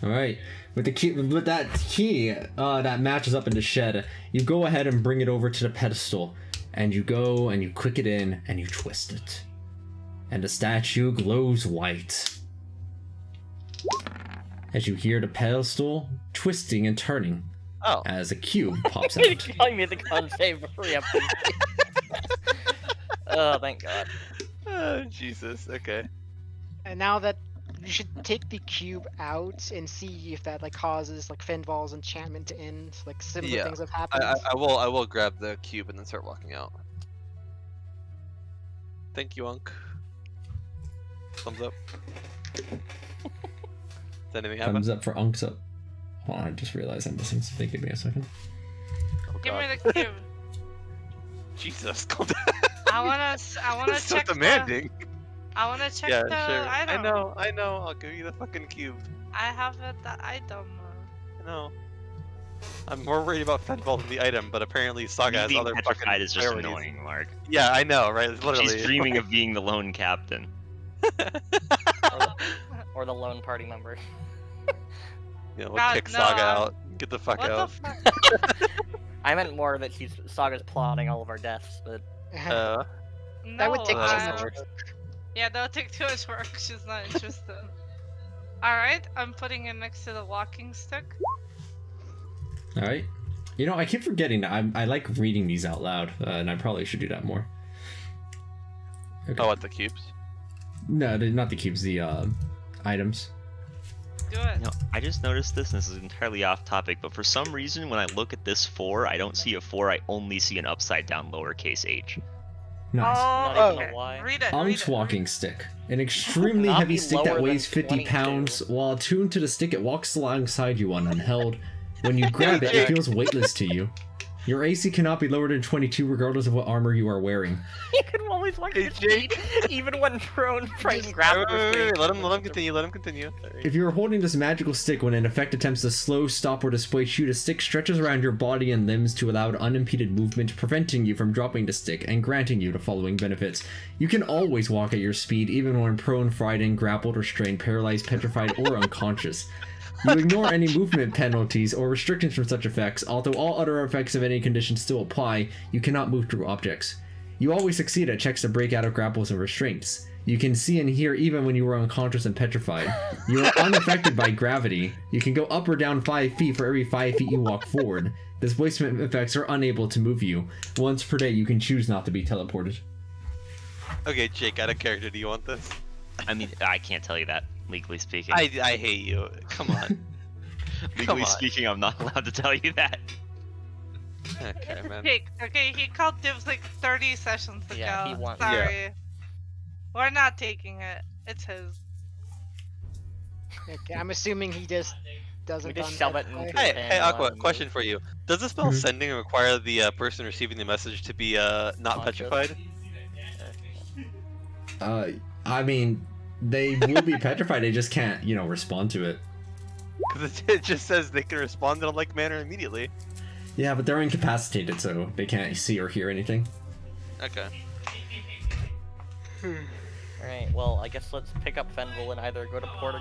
All right. With the key, with that key that matches up in the shed, you go ahead and bring it over to the pedestal, and you go and you click it in and you twist it, and the statue glows white. As you hear the pedestal twisting and turning Oh. as a cube pops out. Kion made the con save before you have to. Oh, thank God. Oh, Jesus. Okay. And now that you should take the cube out and see if that like causes like Fenval's enchantment to end. Like similar Yeah, things have happened. I will grab the cube and then start walking out. Thank you, Unk. Thumbs up. Did anything happen? Thumbs up for Unks up. Hold on, I just realized I'm missing something. Give me a second. Oh, Give me God. the cube. Jesus, calm down. I wanna That's so check demanding. I wanna check Yeah, the sure. item. I know. I'll give you the fucking cube. I have the item. I know. I'm more worried about Fenval than the item, but apparently Saga Me has being other petrified fucking is just priorities. annoying, Mark. Yeah, I know, right? Literally. She's dreaming of being the lone captain. Or the lone party member. You know, we'll God, kick no, Saga I'm- out. Get the fuck What out. the fuck? I meant more that Saga's plotting all of our deaths, but No, that would take too that's much not work. Yeah, that would take too much work. She's not interested. Alright, I'm putting it next to the walking stick. All right. You know, I keep forgetting that I like reading these out loud, and I probably should do that more. Okay. Oh, what, the cubes? No, not the cubes, the items. Do it. No, I just noticed this, and this is entirely off topic, but for some reason, when I look at this 4, I don't see a 4, I only see an upside down lowercase h. Nice. Oh, Not even okay. know why. Read it. Unks walking stick. An extremely Not heavy be stick that lower weighs than 50 22. pounds. While attuned to the stick, it walks alongside you unheld. When you grab it, it feels weightless to you. Your AC cannot be lower than 22 regardless of what armor you are wearing. You can always watch Hey, his feet, even when prone, trying to grab Wait, let him continue, let him continue. If you are holding this magical stick when an effect attempts to slow, stop, or displace you, the stick stretches around your body and limbs to allow unimpeded movement, preventing you from dropping the stick and granting you the following benefits. You can always walk at your speed, even when prone, frightened, grappled, restrained, paralyzed, petrified, or unconscious. You ignore any movement penalties or restrictions from such effects, although all other effects of any condition still apply. You cannot move through objects. You always succeed at checks to break out of grapples and restraints. You can see and hear even when you are unconscious and petrified. You are unaffected by gravity. You can go up or down 5 feet for every 5 feet you walk forward. Displacement effects are unable to move you. Once per day, you can choose not to be teleported. Okay, Jake, out of character, do you want this? I mean, I can't tell you that, legally speaking. I hate you. Come on. Legally on. speaking, I'm not allowed to tell you that. Okay, man. Okay, he called dibs like 30 sessions ago. Yeah, he wants- Sorry. We're not taking it. It's his. Okay, I'm assuming he just doesn't. We just shove it into Hey, his hey, hand, Aqua, let him question move. for you. Does the spell Mhm. sending require the person receiving the message to be not Conscious. petrified? I mean, they will be petrified, they just can't, respond to it. Because it just says they can respond in a like manner immediately. Yeah, but they're incapacitated, so they can't see or hear anything. Okay. Alright, well, I guess let's pick up Fenville and either go to port or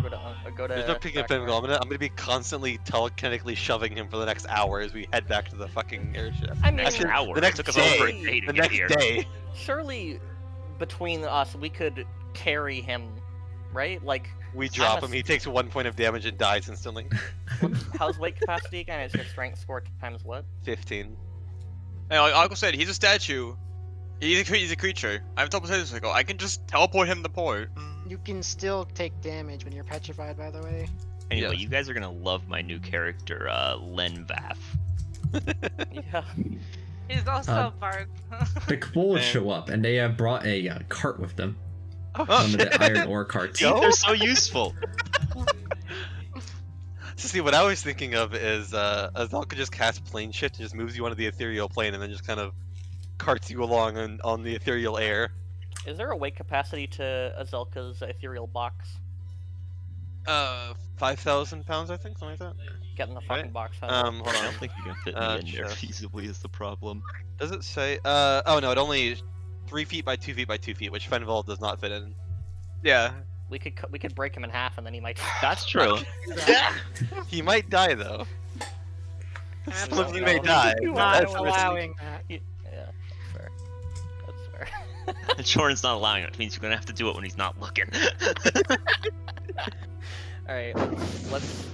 go to. There's no picking up Drakmar. him. I'm gonna be constantly telekinetically shoving him for the next hour as we head back to the fucking airship. I mean, Next hour. the next It took us day. over a day to The get next here. day. surely between us we could carry him, right? Like, We drop a- him. He takes 1 point of damage and dies instantly. how's weight capacity again? It's your strength score times what? 15. Hey, like Uncle said, he's a statue. He's a creature. I've told him ago. I can just teleport him to port. You can still take damage when you're petrified, by the way. Anyway, Yes. you guys are gonna love my new character, Len Vaff. Yeah. He's also Uh, a bard. The Kobolds Man. show up, and they have brought a cart with them. Oh, One of the iron ore carts. Yo. They're so useful. So see, what I was thinking of is Azal could just cast plane shift and just moves you onto the ethereal plane and then just kind of carts you along on the ethereal air. Is there a weight capacity to Azelka's ethereal box? 5,000 pounds, I think, something like that. Get in the fucking Right. box. Huh? Hold I on. don't think you can fit me in there chest. feasibly is the problem. Does it say? Oh no, it only 3 feet by 2 feet by 2 feet, which Fenville does not fit in. Yeah. We could break him in half and then he might. That's true. He might die though. He may no. die. Not That's risky. allowing that. Yeah, that's fair. That's fair. And Jordan's not allowing it, which means you're gonna have to do it when he's not looking. All right, let's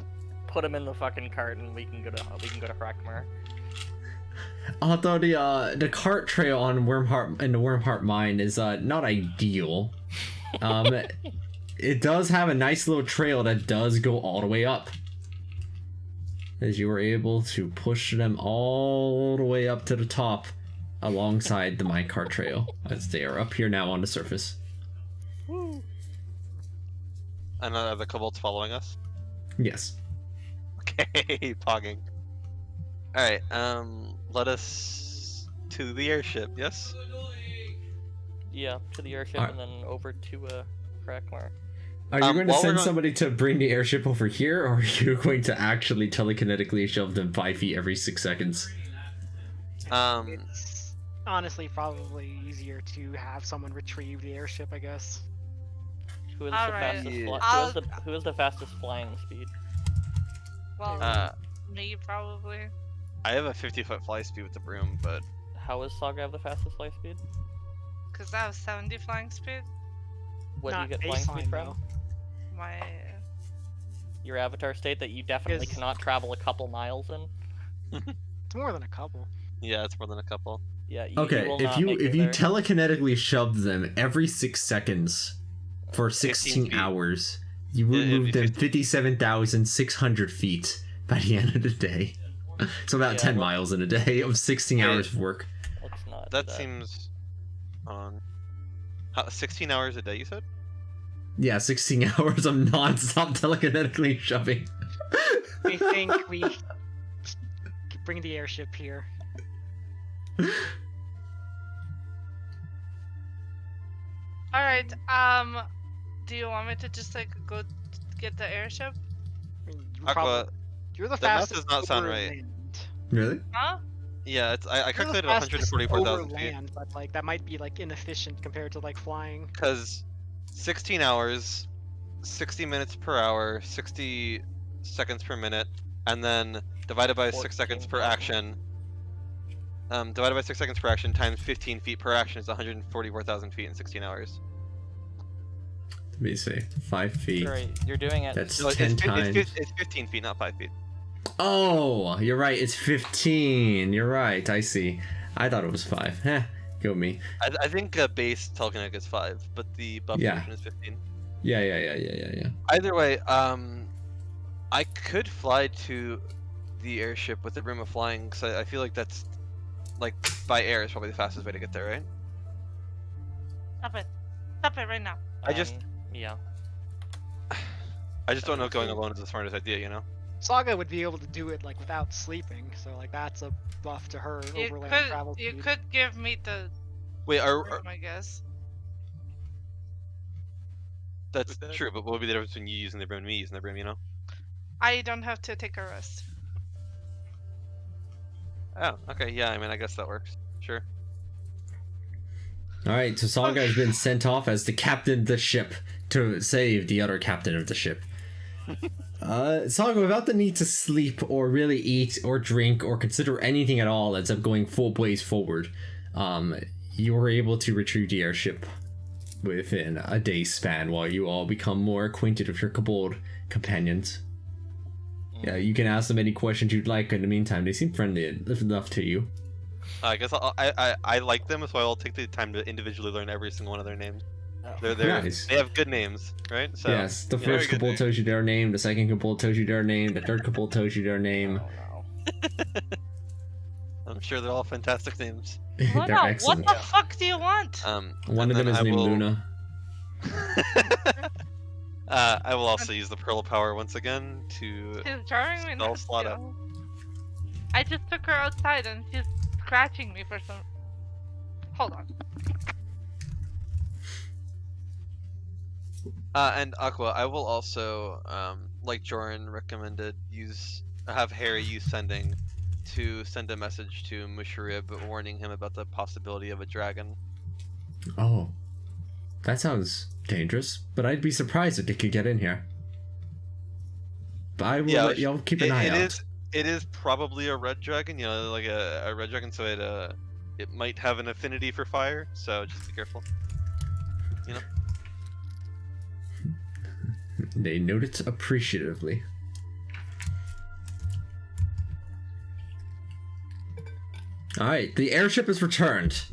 put him in the fucking cart and we can go to Drakmar. Although the cart trail on Wormheart in the Wormheart mine is not ideal. It does have a nice little trail that does go all the way up, as you were able to push them all the way up to the top alongside the minecart trail, as they are up here now on the surface. And are the kobolds following us? Yes. Okay, pogging. Alright, let us to the airship, yes? Yeah, to the airship Alright. and then over to Drakmar. Are you going to while we're send going- somebody to bring the airship over here, or are you going to actually telekinetically shove them 5 feet every 6 seconds? It's honestly probably easier to have someone retrieve the airship, I guess. Who is All the right. fastest? Yeah. Who is the fastest flying speed? Well, Me, probably. I have a 50-foot fly speed with the broom, but How is Saga have the fastest fly speed? Because I have 70 flying speed. What do Not you get flying speed baseline, from? though. My. Your avatar state that you definitely Because- cannot travel a couple miles in? It's more than a couple. yeah, it's more than a couple. Yeah, you Okay, will if not you make if it you there. telekinetically shove them every 6 seconds for 15 16 feet. hours, you will Yeah, it'd move be them 15. 57,600 feet by the end of the day. So about Yeah, 10 well- miles in a day of 16 Wait. hours of work. Let's not do That that. seems. 16 hours a day, you said? Yeah, 16 hours of non-stop telekinetically shoving. I think we bring the airship here. Alright, do you want me to just like go get the airship? I mean, Aqua, you're the that math fastest does not sound over right. land. Really? Huh? yeah, it's I You're the calculated fastest 144,000 over feet. land, but like that might be like inefficient compared to like flying. Because 16 hours, 60 minutes per hour, 60 seconds per minute, and then divided by 6 seconds per 14,000. action. Divided by 6 seconds per action times 15 feet per action is 144,000 feet in 16 hours. Let me see. 5 feet. Right, you're doing it. That's No, 10 times. It's 15 feet, not 5 feet. Oh, you're right. It's 15. You're right. I see. I thought it was 5. Heh. Go me. I think base telekinetic is 5, but the buff Yeah. version is 15. Yeah. Either way, I could fly to the airship with the Room of Flying, because I feel like that's, like, by air is probably the fastest way to get there, right? Stop it. Stop it right now. I just- Yeah. I just don't know if going alone is the smartest idea, you know? Saga would be able to do it like without sleeping, so like that's a buff to her You overland travel you speed. could give me the Wait, room, I guess. that's true, but what would be the difference between you using the Room and me using the Room, you know? I don't have to take a rest. Oh, okay, yeah, I mean, I guess that works. Sure. Alright, so Saga has been sent off as the captain of the ship to save the other captain of the ship. Saga, without the need to sleep or really eat or drink or consider anything at all except going full blaze forward, you were able to retrieve the airship within a day's span while you all become more acquainted with your Kobold companions. Yeah, you can ask them any questions you'd like. In the meantime, they seem friendly enough to you. I guess I like them, so I'll take the time to individually learn every single one of their names. They're Nice. They have good names, right? So Yes, the yeah, first very good Kobold tells you their name, the second Kobold tells you their name, the third Kobold tells you their name. Oh no. I'm sure they're all fantastic names. They're Luna, what excellent. the fuck do you want? One of them is named Luna. I will also use the Pearl of Power once again to. She's driving me spell nuts. slot up. yo. I just took her outside and she's scratching me for some. Hold on. And Aqua, I will also, like Joran recommended, have Harry use sending to send a message to Musharib warning him about the possibility of a dragon. Oh, that sounds dangerous, but I'd be surprised if they could get in here. But I will let y'all keep an eye out. It is probably a red dragon, you know, like a red dragon, so it might have an affinity for fire, so just be careful. You know? They note it appreciatively. Alright, the airship is returned.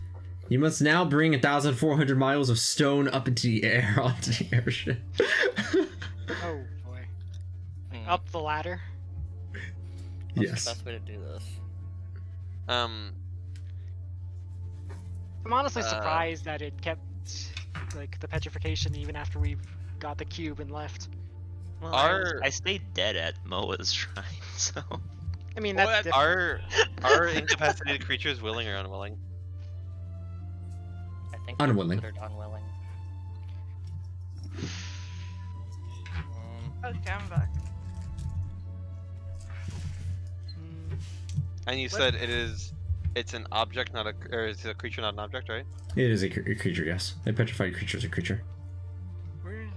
You must now bring 1,400 miles of stone up into the air onto the airship. Oh boy. Hmm. Up the ladder. What's Yes. the best way to do this? I'm honestly Uh, surprised that it kept like the petrification even after we got the cube and left. Well, Our- I stayed dead at Moa's shrine, so I mean Well, that's different. Are incapacitated creatures willing or unwilling? I think Unwilling. Considered unwilling. Okay, I'm back. Mm, And you What? said it's an object, not or it's a creature, not an object, right? It is a creature, yes. A petrified creature is a creature. where is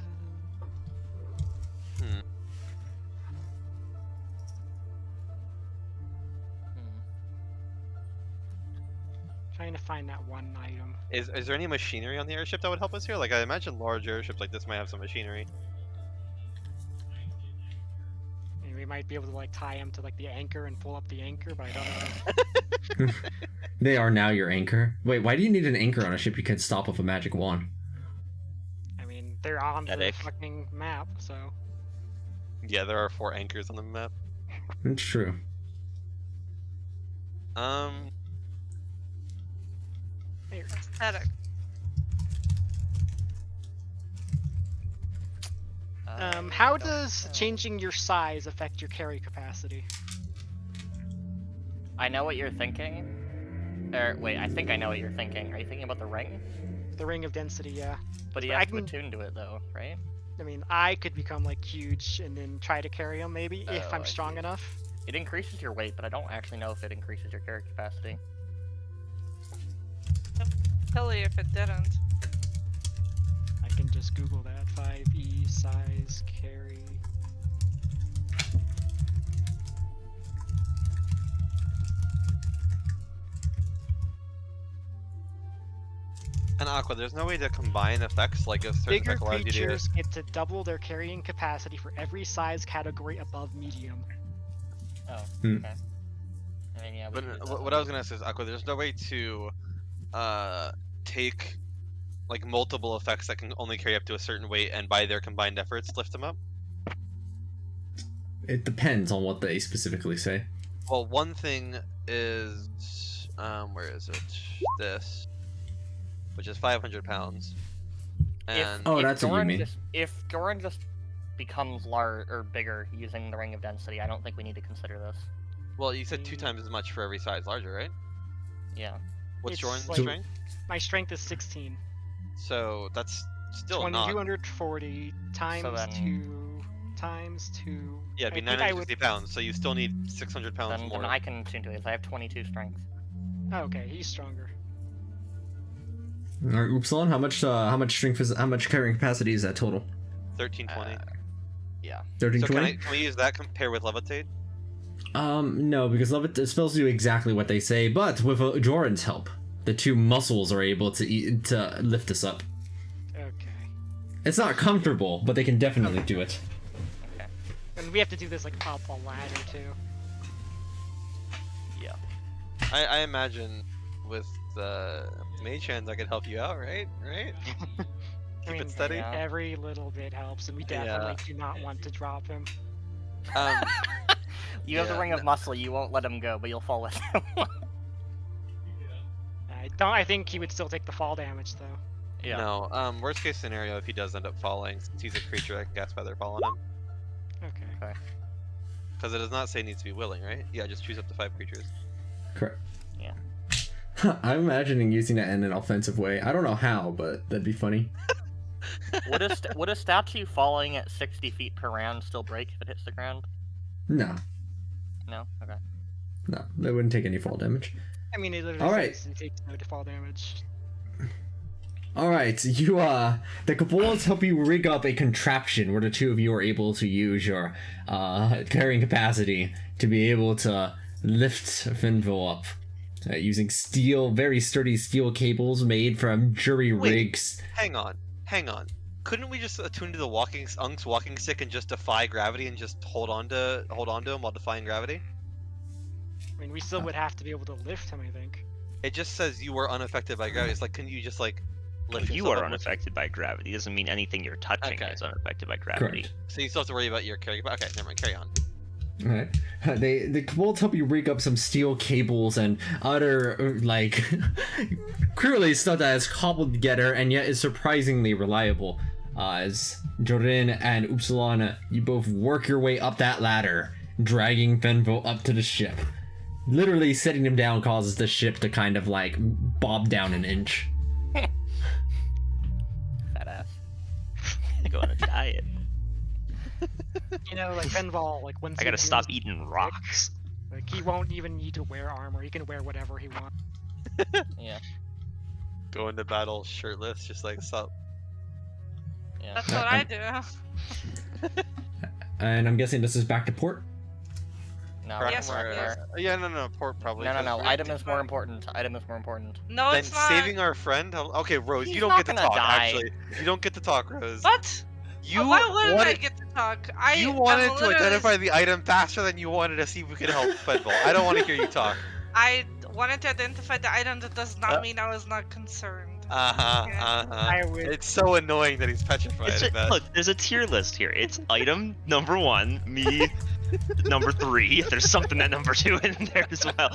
Trying to find that one item. Is there any machinery on the airship that would help us here? Like I imagine large airships like this might have some machinery. And we might be able to like tie him to like the anchor and pull up the anchor, but I don't know. They are now your anchor. Wait, why do you need an anchor on a ship you can stop with a magic wand? I mean, they're on the Pathetic. fucking map, so. Yeah, there are 4 anchors on the map. It's true. Aesthetic. How does changing your size affect your carry capacity? I know what you're thinking. Or wait, I think I know what you're thinking. Are you thinking about the ring? The ring of density, yeah. But you I have to can- attune to it though, right? I mean, I could become like huge and then try to carry him maybe if Oh, I'm I strong see. enough. It increases your weight, but I don't actually know if it increases your carry capacity. Silly if it didn't. I can just Google that. 5e size carry. And Aqua, there's no way to combine effects like if certain Bigger effect allows you to. creatures get to double their carrying capacity for every size category above medium. Oh, Hmm. okay. I mean, yeah, we But can do that what then. I was gonna say is, Aqua, there's no way to take like multiple effects that can only carry up to a certain weight and by their combined efforts lift them up. It depends on what they specifically say. Well, one thing is where is it? This, which is 500 pounds. And Oh, if that's what you Doran mean. if Doran just becomes large or bigger using the ring of density, I don't think we need to consider this. well, you said 2 times as much for every size larger, right? Yeah. What's It's Jordan's like- strength? My strength is 16. So that's still not. 240 times then- 2 times 2. Yeah, it'd be I think I 960 pounds. So you still need 600 pounds Then, more. then I can attune to it. 'Cause I have 22 strength. Oh, okay, he's stronger. All right, Upsilon, how much strength is how much carrying capacity is that total? 1320. Yeah. 1320. Can we use that compare with levitate? No, because the spells do exactly what they say, but with Joran's help, the 2 muscles are able to lift us up. Okay. It's not comfortable, but they can definitely do it. And we have to do this like up a ladder too. Yeah. I imagine with mage hands I could help you out, right? Right? I Keep mean, it steady. yeah. every little bit helps, and we Yeah. definitely do not want to drop him. You have the Yeah, ring of muscle. You won't let him go, but you'll fall with him. I think he would still take the fall damage though. Yeah. No. Worst case scenario, if he does end up falling, since he's a creature, I can cast Feather Fall on him. Okay. Because it does not say it needs to be willing, right? Yeah, just choose up to 5 creatures. Correct. Yeah. I'm imagining using that in an offensive way. I don't know how, but that'd be funny. Would a statue falling at 60 feet per round still break if it hits the ground? No, No. Okay. no, they wouldn't take any fall damage. I mean, it literally All right. says it takes no fall damage. All right, the Kobolds help you rig up a contraption where the 2 of you are able to use your carrying capacity to be able to lift Finville up using very sturdy steel cables made from jury Wait. rigs. Hang on. Couldn't we just attune to the Unk's walking stick and just defy gravity and just hold on to him while defying gravity? I mean, we still would have to be able to lift him, I think. It just says you were unaffected by gravity. It's like, couldn't you just like lift You yourself are up with- unaffected by gravity. Doesn't mean anything you're touching Okay. is unaffected by gravity. Correct. So you still have to worry about your carry. Okay, never mind. Carry on. All right. The Kobolds help you rig up some steel cables and other like clearly stuff that is cobbled together and yet is surprisingly reliable. As Jorin and Upsilon, you both work your way up that ladder, dragging Fenville up to the ship. Literally setting him down causes the ship to kind of like bob down an inch. Fat ass. Go on a diet. You know, like Fenval, like once I he gotta tunes stop the eating stick, rocks. Like he won't even need to wear armor. He can wear whatever he wants. Yeah. Go into battle shirtless, just like sup. Yeah. That's what I do. And I'm guessing this is back to port. No, Yes, Rackmar. Yeah, no, port probably. No, 'cause we- item is more important. Item is more important. No, Then it's not. saving our friend. Okay, Rose, He's you don't not get to gonna talk. die. Actually, you don't get to talk, Rose. What? You Why wouldn't I wanted, get to talk? you I'm wanted to literally- identify the item faster than you wanted to see if we could help Fedville. I don't want to hear you talk. I wanted to identify the item. That does not mean I was not concerned. Okay. I would. It's so annoying that he's petrified It's of that. look, there's a tier list here. It's item number 1, me number 3. There's something at number 2 in there as well.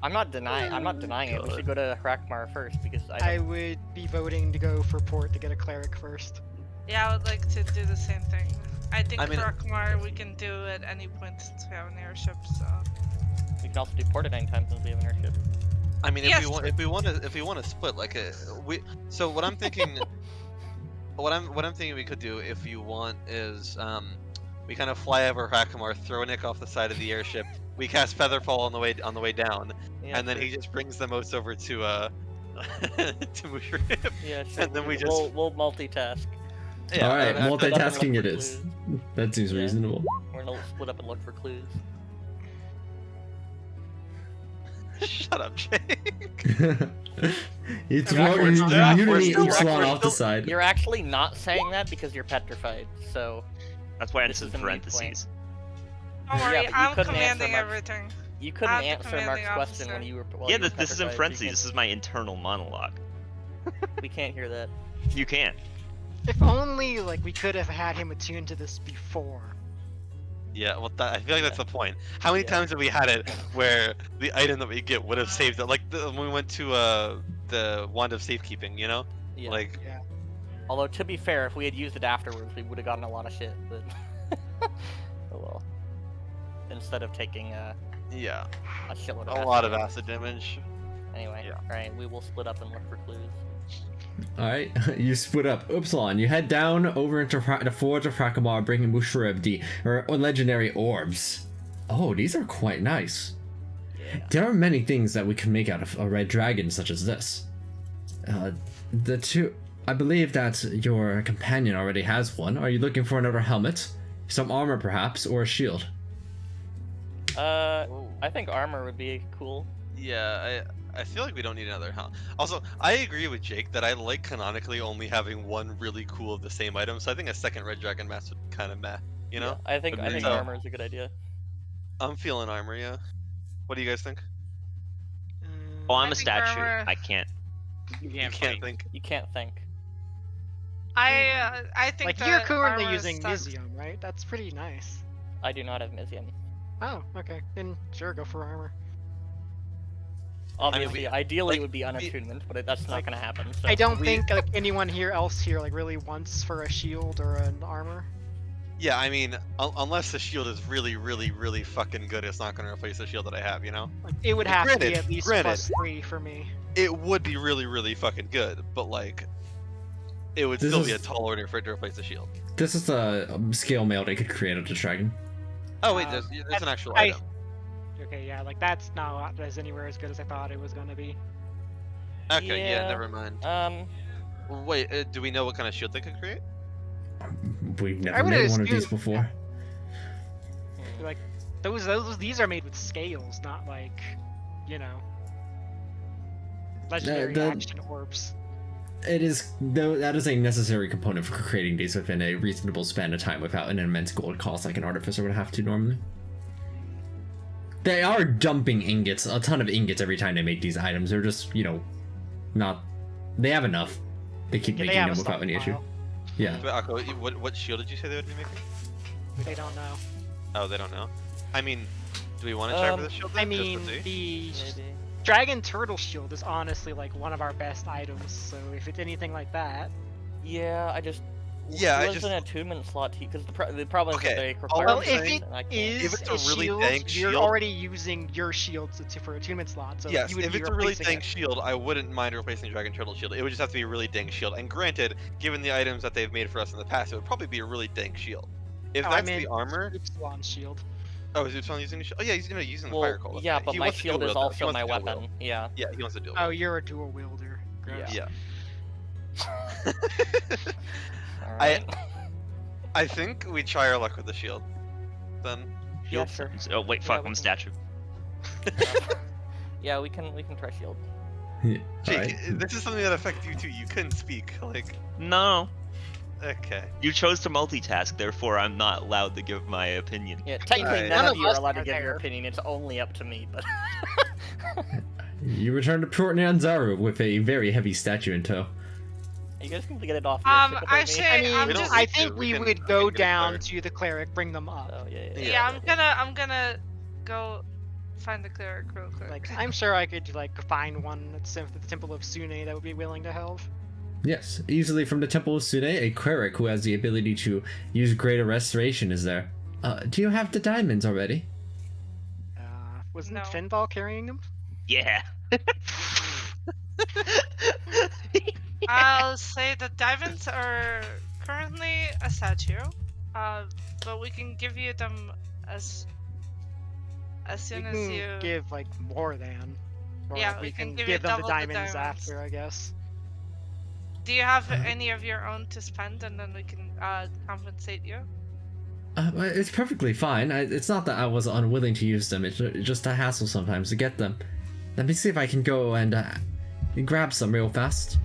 I'm not denying it. We should go to Rackmar first because I would be voting to go for port to get a cleric first. Yeah, I would like to do the same thing. I think I mean- Rockmar we can do at any point since we have an airship. So we can also do port at any time since we have an airship. I mean, Yes, if we want to split like so what I'm thinking, what I'm thinking we could do if you want is we kind of fly over Hackamar, throw Nick off the side of the airship, we cast Featherfall on the way down, Yeah, and then sure. he just brings the most over to to Mushrip. Yeah, sure. And then we just we'll multitask. yeah. All right, and- multitasking it for is. That seems Yeah. reasonable. We're gonna split up and look for clues. Shut up, Jake. You throw actually- you they're unity actually- each you're one actually off the still- side. You're actually not saying that because you're petrified. So That's why This it's is in a moot parentheses. don't Yeah, worry, but you I'm couldn't answer commanding Mark's- everything. you couldn't I'm the answer commanding Mark's question officer. when you were. Yeah, you were this is in petrified, so parentheses. This is my internal monologue. we can't hear that. You can't. If only like we could have had him attuned to this before. Yeah, well, I feel like that's the point. How many Yeah. times have we had it where the item that we get would have saved it? Like when we went to the Wand of Safekeeping, you know? Yeah. Like, Although to be fair, if we had used it afterwards, we would have gotten a lot of shit. But oh well. Instead of taking a yeah, shitload of a acid lot of damage. acid damage. Anyway, Yeah. alright, we will split up and look for clues. Alright, you split up. Upsilon, you head down over into the Forge of Hrakamar, bringing Mushrib, the legendary orbs. Oh, these are quite nice. Yeah. There are many things that we can make out of a red dragon such as this. I believe that your companion already has one. Are you looking for another helmet? Some armor perhaps, or a shield? I think armor would be cool. Yeah, I feel like we don't need another helmet. Also, I agree with Jake that I like canonically only having one really cool of the same item, so I think a second red dragon mask would kind of meh, you know? Yeah, I think So- armor is a good idea. I'm feeling armor, yeah. What do you guys think? Oh, I'm I a think statue. armor- I can't. You can't think. You can't think. I think Like that you're currently armor using sucks. Mizium, right? That's pretty nice. I do not have Mizium. Oh, okay. Then sure, go for armor. Obviously, ideally like, it would be unattunement, but that's not gonna happen. So. I don't we- think like anyone else here like really wants for a shield or an armor. Yeah, I mean, unless the shield is really, really, really fucking good, it's not going to replace the shield that I have, you know? Like, it would have to be Granted, at least granted. +3 for me. It would be really, really fucking good, but like, it would This still be a is- tall order for it to replace the shield. This is a scale mail they could create of the dragon. Oh wait, Uh, there's an actual I- item. Okay, yeah, like that's not as anywhere as good as I thought it was gonna be. Okay, yeah, yeah. never mind. Wait, do we know what kind of shield they could create? We've I never would made one of these assume- before. Like these are made with scales, not like, you know, legendary the- action orbs. It is that is a necessary component for creating these within a reasonable span of time without an immense gold cost like an artificer would have to normally. They are dumping ingots, a ton of ingots every time they make these items. They're just, not. They have enough. They keep Yeah, they making have them a without any issue. stockpile. Yeah. But, Akko, what shield did you say they would be making? They don't know. Oh, they don't know. I mean, do we want to try for the shield? I Then, just to mean, see? the Maybe. dragon turtle shield is honestly like one of our best items. So if it's anything like that, Yeah, I Yeah, was an attunement slot because the problem is Okay, that they all require. well, I'm if saying- it and I can't. is If it's a a really shield, dank you're shield- already using your shields for attunement slot. So Yes, you would if be it's a really replacing dank it. shield, I wouldn't mind replacing Dragon Turtle Shield. It would just have to be a really dank shield. And granted, given the items that they've made for us in the past, it would probably be a really dank shield. If Oh, I that's meant the armor, Upsilon shield. oh, is Upsilon using the shield? Oh yeah, he's using the Well, fire cold. yeah, but He my wants to shield dual is wield, though. He also wants my to dual weapon. wield. Yeah. Yeah, he wants to do it. Oh, you're a dual wielder. Gross. Yeah. Alright. I think we try our luck with the shield. Then Yeah, Shield sure. Oh wait, fuck, we I'm can- statue. Yeah, we can try shield. Jake, Alright. this is something that affects you too. You couldn't speak. Like, No, okay. you chose to multitask, therefore I'm not allowed to give my opinion. Yeah, technically Alright. none None of of you are us allowed to are give your there. opinion. It's only up to me. But You return to Port Nyanzaru with a very heavy statue in tow. you guys can get it off your ship without me. actually, I mean, I'm We don't just. I need to, think we we can- would we go can get it down cleared. to the cleric, bring them up. Oh yeah. Yeah, I'm gonna go find the cleric real quick. Like, I'm sure I could like find one at the Temple of Sune that would be willing to help. Yes, easily from the Temple of Sune, a cleric who has the ability to use greater restoration is there. Do you have the diamonds already? Wasn't No. Finball carrying them? Yeah. I'll say the diamonds are currently a statue, but we can give you them as soon We as can you. give like more than. Or, Yeah, like, we we can can give you give them the double the diamonds diamonds. after, I guess. Do you have any of your own to spend, and then we can compensate you? It's perfectly fine. It's not that I was unwilling to use them. It's just a hassle sometimes to get them. Let me see if I can go and grab some real fast.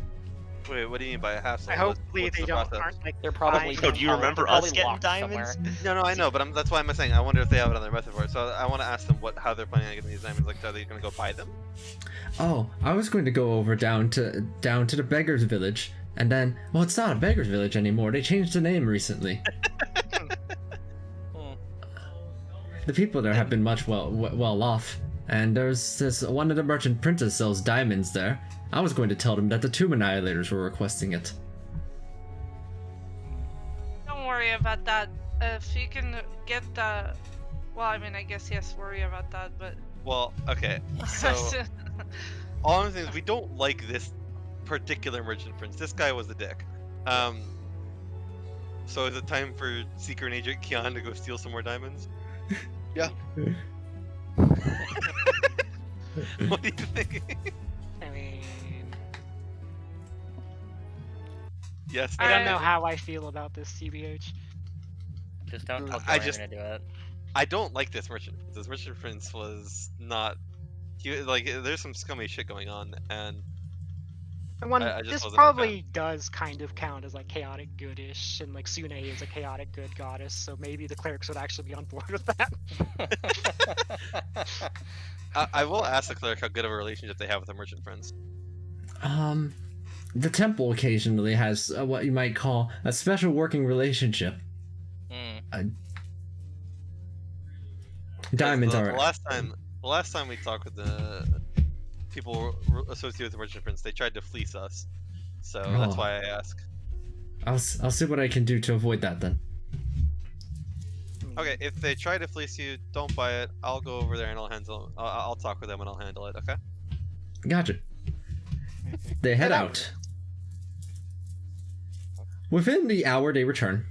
Wait, what do you mean by a hassle? I hope What's they the don't process? aren't like They're probably. Yo, do you remember they're us probably getting locked diamonds? somewhere. No, I know, but that's why I'm saying I wonder if they have it on their method board. So I want to ask them how they're planning on getting these diamonds. Like, are they going to go buy them? Oh, I was going to go over down to the beggars' village, and then it's not a beggars' village anymore. They changed the name recently. The people there have been much well off, and there's this one of the merchant printers sells diamonds there. I was going to tell them that the Tomb Annihilators were requesting it. Don't worry about that. If you can get the, well, I mean, I guess yes, worry about that, but. Well, okay. So all I'm saying is we don't like this particular merchant prince. This guy was a dick. So is it time for Secret Agent Kian to go steal some more diamonds? Yeah. What do you think? I mean, Yes. I don't no? know how I feel about this, CBH. Just don't tell I Joy just- I'm gonna do it. I don't like this merchant prince. This merchant prince was not. There's some scummy shit going on, and I just This wasn't a probably does kind of count as like chaotic goodish, and like Sune is a chaotic good goddess, so maybe the clerics would actually be on board with that. I will ask the cleric how good of a relationship they have with the merchant friends. The temple occasionally has what you might call a special working relationship. Diamonds are. The last time we talked with the people associated with the merchant prince, they tried to fleece us. So that's Oh. why I ask. I'll see what I can do to avoid that then. Okay, if they try to fleece you, don't buy it. I'll go over there and I'll handle. I'll talk with them and I'll handle it. Okay. Gotcha. They head out. Within the hour, they return.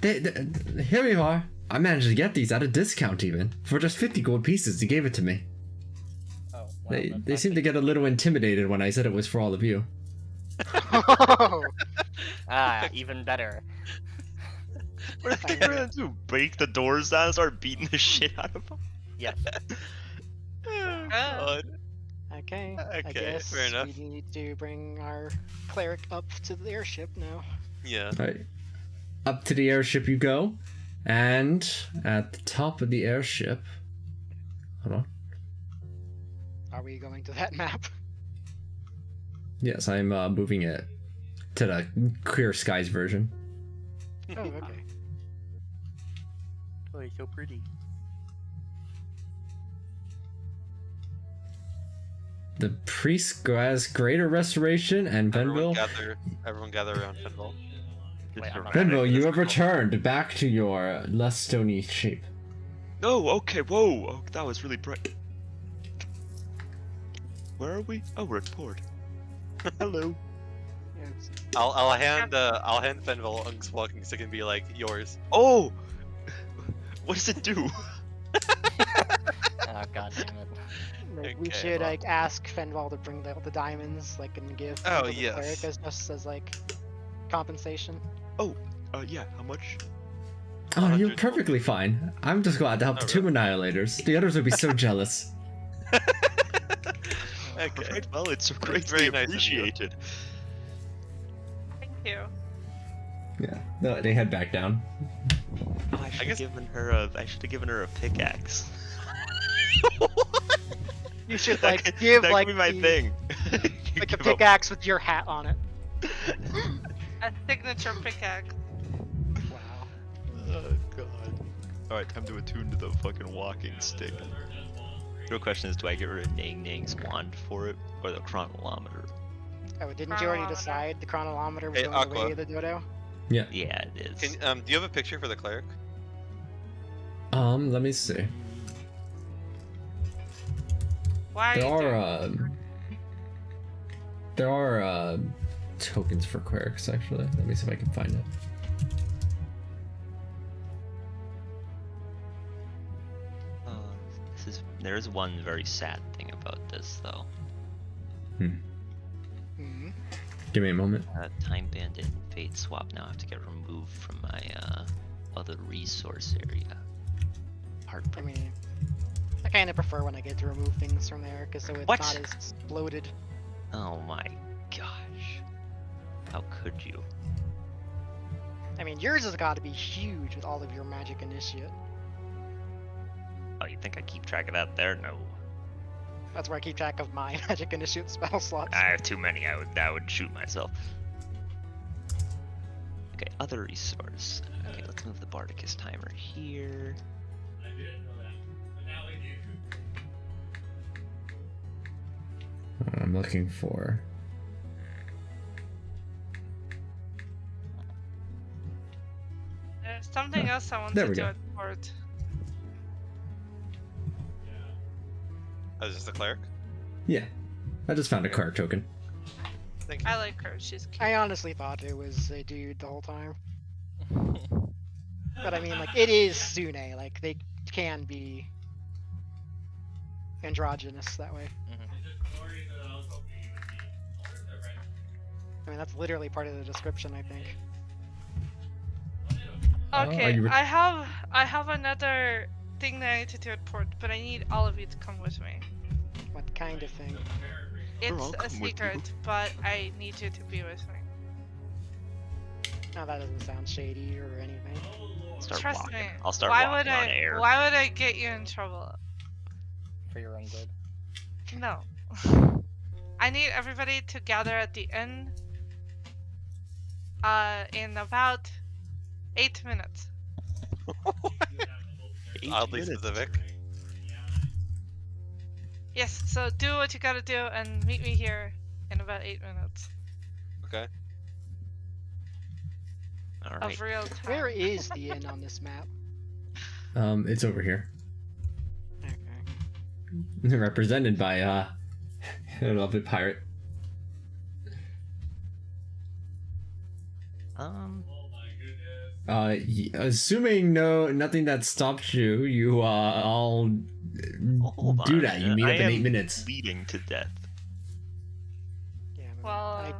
Here you are. I managed to get these at a discount even. For just 50 gold pieces, they gave it to me. Oh, wow, They seemed to get a little intimidated when I said it was for all of you. Even better. What are they gonna do? Break the doors down and start beating the shit out of them? Yes. God. Okay, I Okay, guess fair enough. we need to bring our cleric up to the airship now. Yeah. Right. Up to the airship you go, and at the top of the airship. Hold on. Are we going to that map? Yes, I'm moving it to the Clear Skies version. Oh, okay. Oh, he's so pretty. The priest has greater restoration, and Everyone Venville. gather around Fenville. Wait, I'm not- Venville, you have returned back to your less stony shape. Oh, okay, whoa! Oh, that was really bright. Where are we? Oh, we're at port. Hello. Yes. I'll hand Fenville Unk's walking stick and be like, yours. Oh! What does it do? Oh, god damn it. Like, we Okay, should well. like ask Fenval to bring the diamonds, like, and give Oh, to the yes. cleric as just as like compensation. Yeah, how much? Oh, you're 100 perfectly fine. I'm just glad to help the Oh, two Annihilators. The others would be so jealous. Okay. Alright, well, it's That's greatly very nice of you. appreciated. Thank you. Yeah. No, they head back down. Oh, I should guess- have given her a. I should have given her a pickaxe. You should That like could- give that like could be my the, thing. like a Give up- pickaxe with your hat on it. A signature pickaxe. Wow. Oh god. Alright, time to attune to the fucking walking stick. Real question is, do I get rid of Nang Nang's wand for it, or the chronolometer? Oh, didn't you already Chronolometer. decide the chronolometer was Hey, going Aqua. the way of the dodo? Yeah. Yeah, it is. Can, do you have a picture for the cleric? Let me see. Why There are you are doing there are tokens for clerics actually. Let me see if I can find it. There is one very sad thing about this, though. Hmm. Give me a moment. Time Bandit and Fate Swap now have to get removed from my other resource area. I Heartbreak. mean, I kind of prefer when I get to remove things from there, because so it's What? not as bloated. Oh my gosh. How could you? I mean, yours has got to be huge with all of your magic initiate. Oh, you think I keep track of that there? No. That's where I keep track of my magic initiate spell slots. I have too many. I would shoot myself. Okay, other resource. Okay, let's move the Bardicus timer here. I'm looking for. There's something else I want there to we do go. at port. Oh, is this the cleric? Yeah. I just found a card token. Thank you. I like her. She's cute. I honestly thought it was a dude the whole time. But I mean, like, it is Sune. Like, they can be androgynous that way. I mean, that's literally part of the description, I think. Okay, you re- I have another thing that I need to do at port, but I need all of you to come with me. What kind of thing? It's I'll a come with you. secret, but I need you to be with me. No, that doesn't sound shady or anything. Start Trust walking. me. I'll start why walking would on I? air. Why would I get you in trouble? For your own good. No. I need everybody to gather at the inn. In about 8 minutes. Oddly specific. Yes. So do what you gotta do and meet me here in about 8 minutes Okay. All right. of real time. Where is the inn on this map? It's over here. Okay. Represented by I love it, pirate. Assuming nothing that stops you, you all Hold do on, that. You meet up I in am 8 minutes. bleeding to death. Yeah, I mean, Well,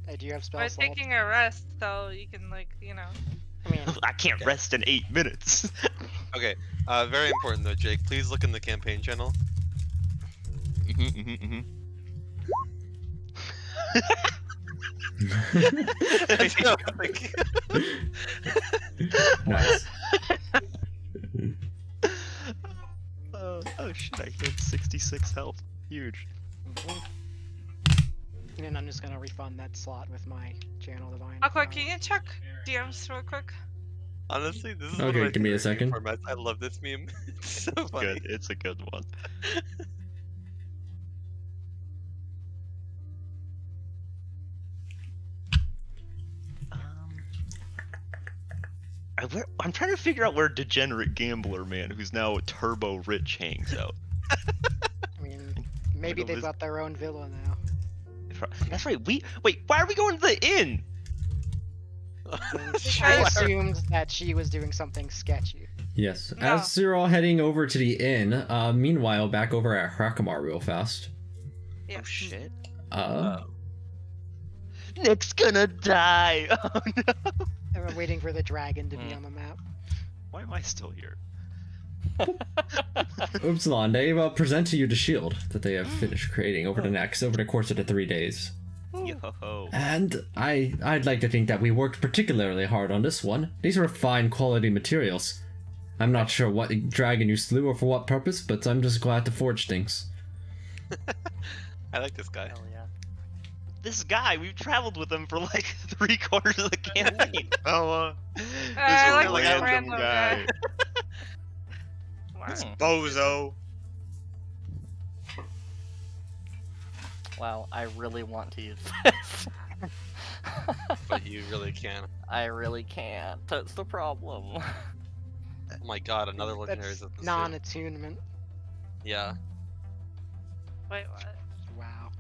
I do have spell we're slots. taking a rest, so you can I mean, I can't rest in 8 minutes. Okay. Very important though, Jake. Please look in the campaign channel. I know, like- Nice. Oh shit! I hit 66 health. Huge. and I'm just gonna refund that slot with my channel divine. Aqua, can you check DMs real quick? Honestly, this is Okay, one of my give me a favorite meme second. formats. I love this meme. It's so funny. Good. It's a good one. I'm trying to figure out where Degenerate Gambler Man, who's now turbo rich, hangs out. I mean, maybe Middle they've is- got their own villa now. That's right. Wait. Why are we going to the inn? I assumed that she was doing something sketchy. Yes. No. As you're all heading over to the inn, meanwhile, back over at Hrakamar real fast. Yeah. Oh shit. Uh, Nick's gonna die. Oh no. I'm waiting for the dragon to be on the map. Why am I still here? Upsilon, they present to you the shield that they have finished creating over the course of the 3 days. Yo. And I'd like to think that we worked particularly hard on this one. These are fine quality materials. I'm not sure what dragon you slew or for what purpose, but I'm just glad to forge things. I like this guy. Hell yeah. This guy, we've traveled with him for like 3/4 of the campaign. Oh, I like this the random guy. Wow. This bozo. Wow, I really want to use this. But you really can. I really can't. That's the problem. Oh my god, another legendary That's resistance. non-attunement. Yeah. Wait, what? Wow.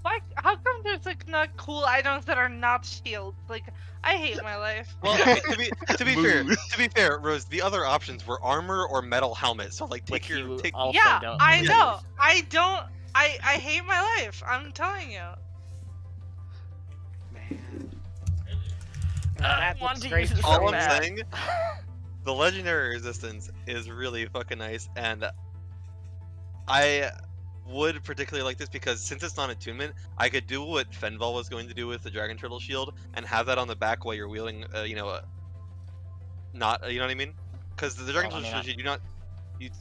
Why? How come there's like not cool items that are not shields? Like, I hate my life. Well, to be fair, Rose, the other options were armor or metal helmet. So like, Which you take. also Yeah, don't I use. know. I don't. I hate my life. I'm telling you. Man. I That want looks to great. use it All so I'm bad. saying, the legendary resistance is really fucking nice, and I would particularly like this because since it's not attunement, I could do what Fenval was going to do with the Dragon Turtle Shield and have that on the back while you're wielding, not, you know what I mean? Because the Dragon Well, I Turtle mean, Shield,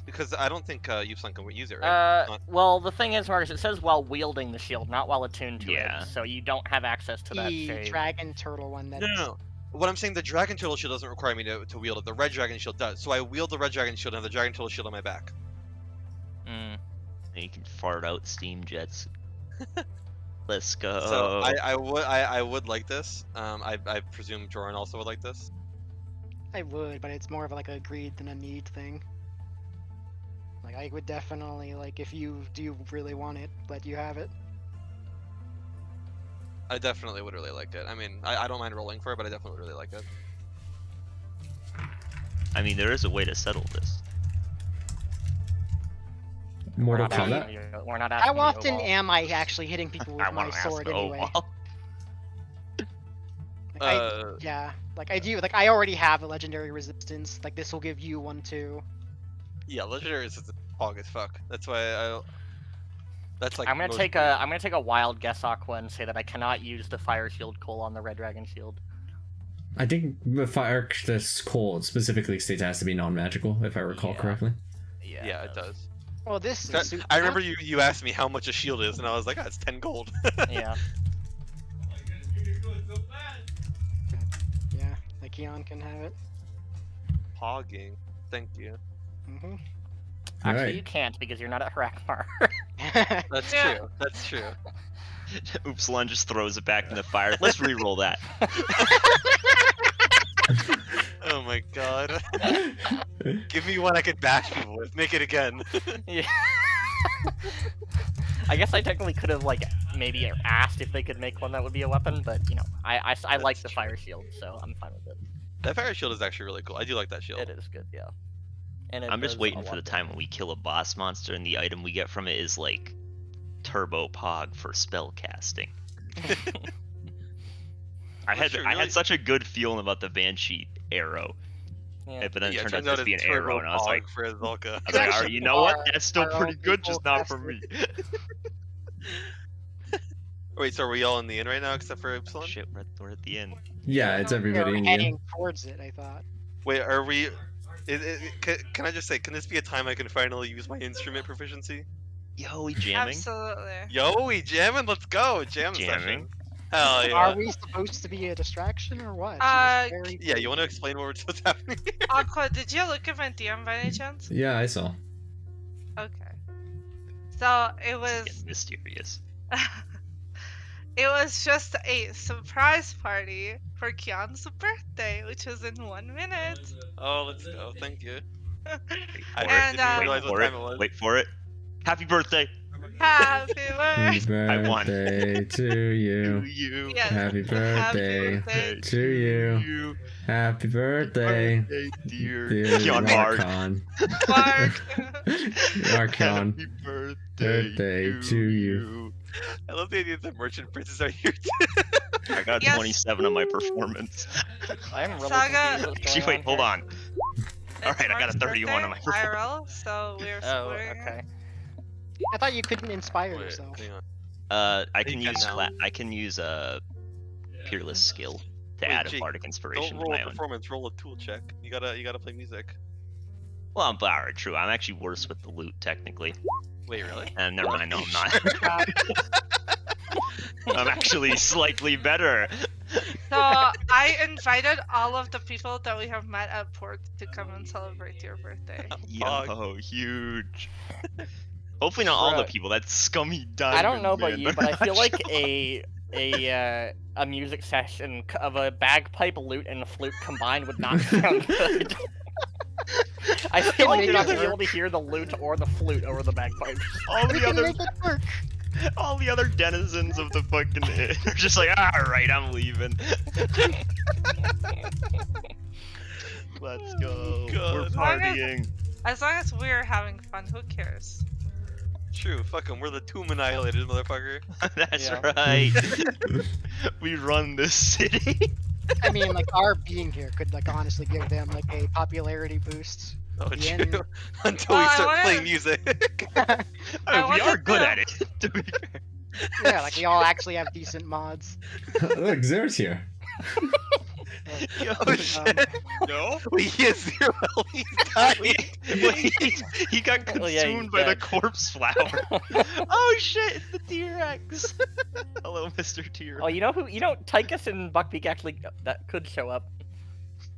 because I don't think Yupsan can use it, right? Not- Well, the thing is, Marcus, it says while wielding the shield, not while attuned to Yeah. it. So you don't have access to that The save. dragon turtle one that. No. What I'm saying, the Dragon Turtle Shield doesn't require me to wield it. The Red Dragon Shield does. So I wield the Red Dragon Shield and have the Dragon Turtle Shield on my back. Mm. And you can fart out steam jets. Let's go. So I would like this. I presume Joran also would like this. I would, but it's more of like a greed than a need thing. Like I would definitely like if you do really want it, let you have it. I definitely would really like it. I mean, I don't mind rolling for it, but I definitely would really like it. I mean, there is a way to settle this. Mortal We're not Kombat? asking you- We're not asking How you, often Wall. am I actually hitting people with I my want to ask sword anyway? Oval. Like, yeah, like I do. Like I already have a legendary resistance. Like this will give you one too. Yeah, legendary is hog as fuck. That's why that's like. I'm gonna most take people- a wild guess, Aqua, and say that I cannot use the fire shield coal on the red dragon shield. I think the fire, this cold specifically states it has to be non-magical, if I recall Yeah. correctly. Yeah, it does. Well, this That- is super I remember you asked me how much a shield is, and I was like, it's 10 gold. Yeah. Yeah, like Keon can have it. Hogging. Thank you. Mm-hmm. Actually, Alright. you can't because you're not at Harakmar. That's Yeah. true. That's true. Upsilon just throws it back in the fire. Let's re-roll that. Oh my god. Give me one I could bash people with. Make it again. Yeah. I guess I technically could have like maybe asked if they could make one that would be a weapon, but you know, I like the fire shield, so I'm fine with it. That fire shield is actually really cool. I do like that shield. It is good, yeah. And it I'm just does waiting a for the lot time when we kill a boss monster and the item we get from it is like turbo pog for spell casting. I That's true, had really- such a good feeling about the Banshee arrow, Yeah. but then it Yeah, turned turns out to out be an it's arrow, turbo and I was pog like, for Azulka. "Alright, you know what? our- That's still our pretty own good, people just not for casted. me." Wait, so are we all in the inn right now except for Upsilon? Shit, we're at the end. Yeah, it's We're everybody in heading you. towards it, I thought. Wait, are we? Can I just say, can this be a time I can finally use my instrument proficiency? Yo, we jamming? Absolutely. Yo, we jamming? Let's go! Jam Jamming. session. Hell yeah. Are we supposed to be a distraction or what? She was Uh, very- Yeah, you want to explain what's happening? Aqua, did you look at my DM by any chance? Yeah, I saw. Okay. So it Getting was mysterious. it was just a surprise party for Kian's birthday, which was in 1 minute. Oh, let's go. Thank you. I And, didn't realize Wait what for time it. it was. Wait for it. Happy birthday Happy Happy birthday! I won. birthday to you. you. Yes. Happy birthday birthday to you. Happy birthday, dear dear Kion Bard. Marcon. Mark. Marcon. Happy Birthday to you. I love the idea that merchant princes are here too. I got Yes. 27 on my performance. I'm really Saga- confused what's Actually, going wait, on hold here. on. Alright, I got a Mark's 31 on my birthday, performance. IRL, so we're Oh, splitting it. okay. I thought you couldn't inspire Wait, yourself. hang on. I can You can use now. I can use a peerless skill to Wait, add a Jake, bardic inspiration Don't to roll my a own. performance, roll a tool check. You gotta play music. Well, I'm alright, true. I'm actually worse with the loot technically. Wait, really? And never mind, no, I'm not. I'm actually slightly better. So I invited all of the people that we have met at Port to come and celebrate your birthday. Yo, huge. Hopefully not all the Bruh. people. That's scummy diamond. I don't know about man. you, but I feel like a music session of a bagpipe, lute, and a flute combined would not sound good. I feel like you're not gonna be able to hear the lute or the flute over the bagpipes. all We the can other make it work. all the other denizens of the fucking inn are just like, alright, I'm leaving. Let's go. God. We're As long as- partying. As long as we're having fun, who cares? True, fuck 'em, we're the Tomb Annihilated, motherfucker. That's Yeah. right. We run this city. I mean, like our being here could like honestly give them like a popularity boost. Oh, Yeah. true. Until Well, we I start wanna- playing music. I I mean, we are wanted good to- at it, to be fair. Yeah, like we all actually have decent mods. Look, Xer's here. Oh shit. No? Wait, he has 0 health, he's dying. He got Oh, yeah, he's consumed by the dead. corpse flower. Oh shit, it's the T-Rex. Hello, Mr. T-Rex. Oh, you know who? You know, Tychus and Buckbeak actually that could show up.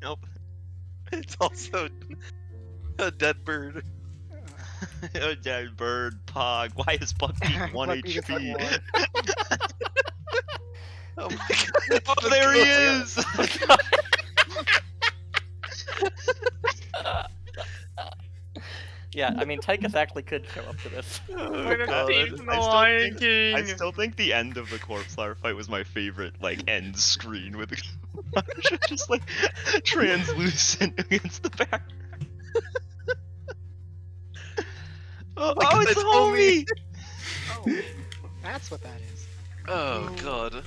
Nope. It's also a dead bird. Oh, dead bird, Pog. Why is Buckbeak 1 Buckbeak is HP? at 1. Oh my god. Oh, there he is! Yeah, I mean, Tychus actually could show up to this. We're God. the thieves in the I still Lion think- I King. still think the end of the corpse flower fight was my favorite, like, end screen with the just like translucent against the background. Oh, my God, it's it's homie! Oh, that's what that is. Oh god.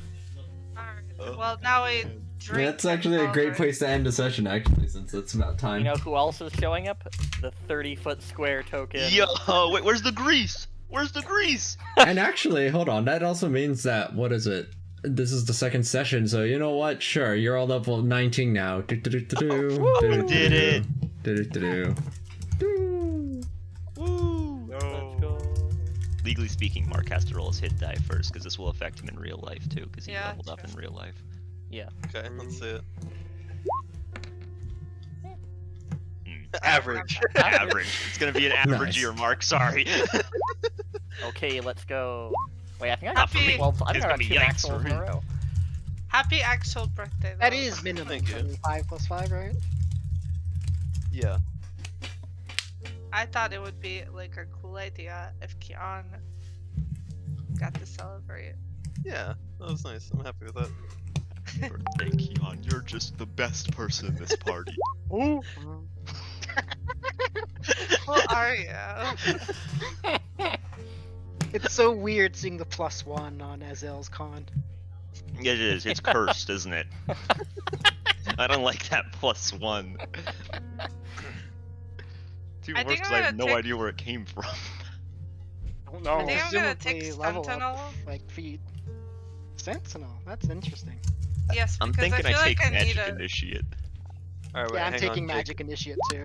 Alright, well now we drink. That's actually a and great celebrate. place to end the session, actually, since it's about time. You know who else is showing up? The 30-foot square token. Yo, wait, where's the grease? Where's the grease? And actually, hold on, that also means that, what is it? This is the second session, so you know what? Sure, you're all level 19 now. We did it! Woo! Let's go. Legally speaking, Mark has to roll his hit die first, because this will affect him in real life too, because he Yeah, leveled up true. in real life. Okay, let's see it. Mm. Average. Average. It's gonna be an average Nice. year, Mark. Sorry. Okay, let's go. Wait, I think I Not got for me. 12. I think It's I gonna got be 2 yikes max for rolls in me. a row. Happy actual birthday. That though. is minimum. Thank you. 5 + 5, right? Yeah. I thought it would be like a cool idea if Kian got to celebrate. Yeah, that was nice. I'm happy with that. Birthday, Keon. You're just the best person in this party. Who are you? It's so weird seeing the +1 on Azel's con. Yeah, it is. It's cursed, isn't it? I don't like that +1. It's even I worse think because I'm I have gonna no take- idea where it came from. I don't I think I'm gonna take presumably level Sentinel. up, like feet. Sentinel, that's interesting. Yes, I'm because thinking I feel take like I need Magic it. Initiate. Alright, wait, Yeah, I'm hang taking on, Jake. Magic Initiate too.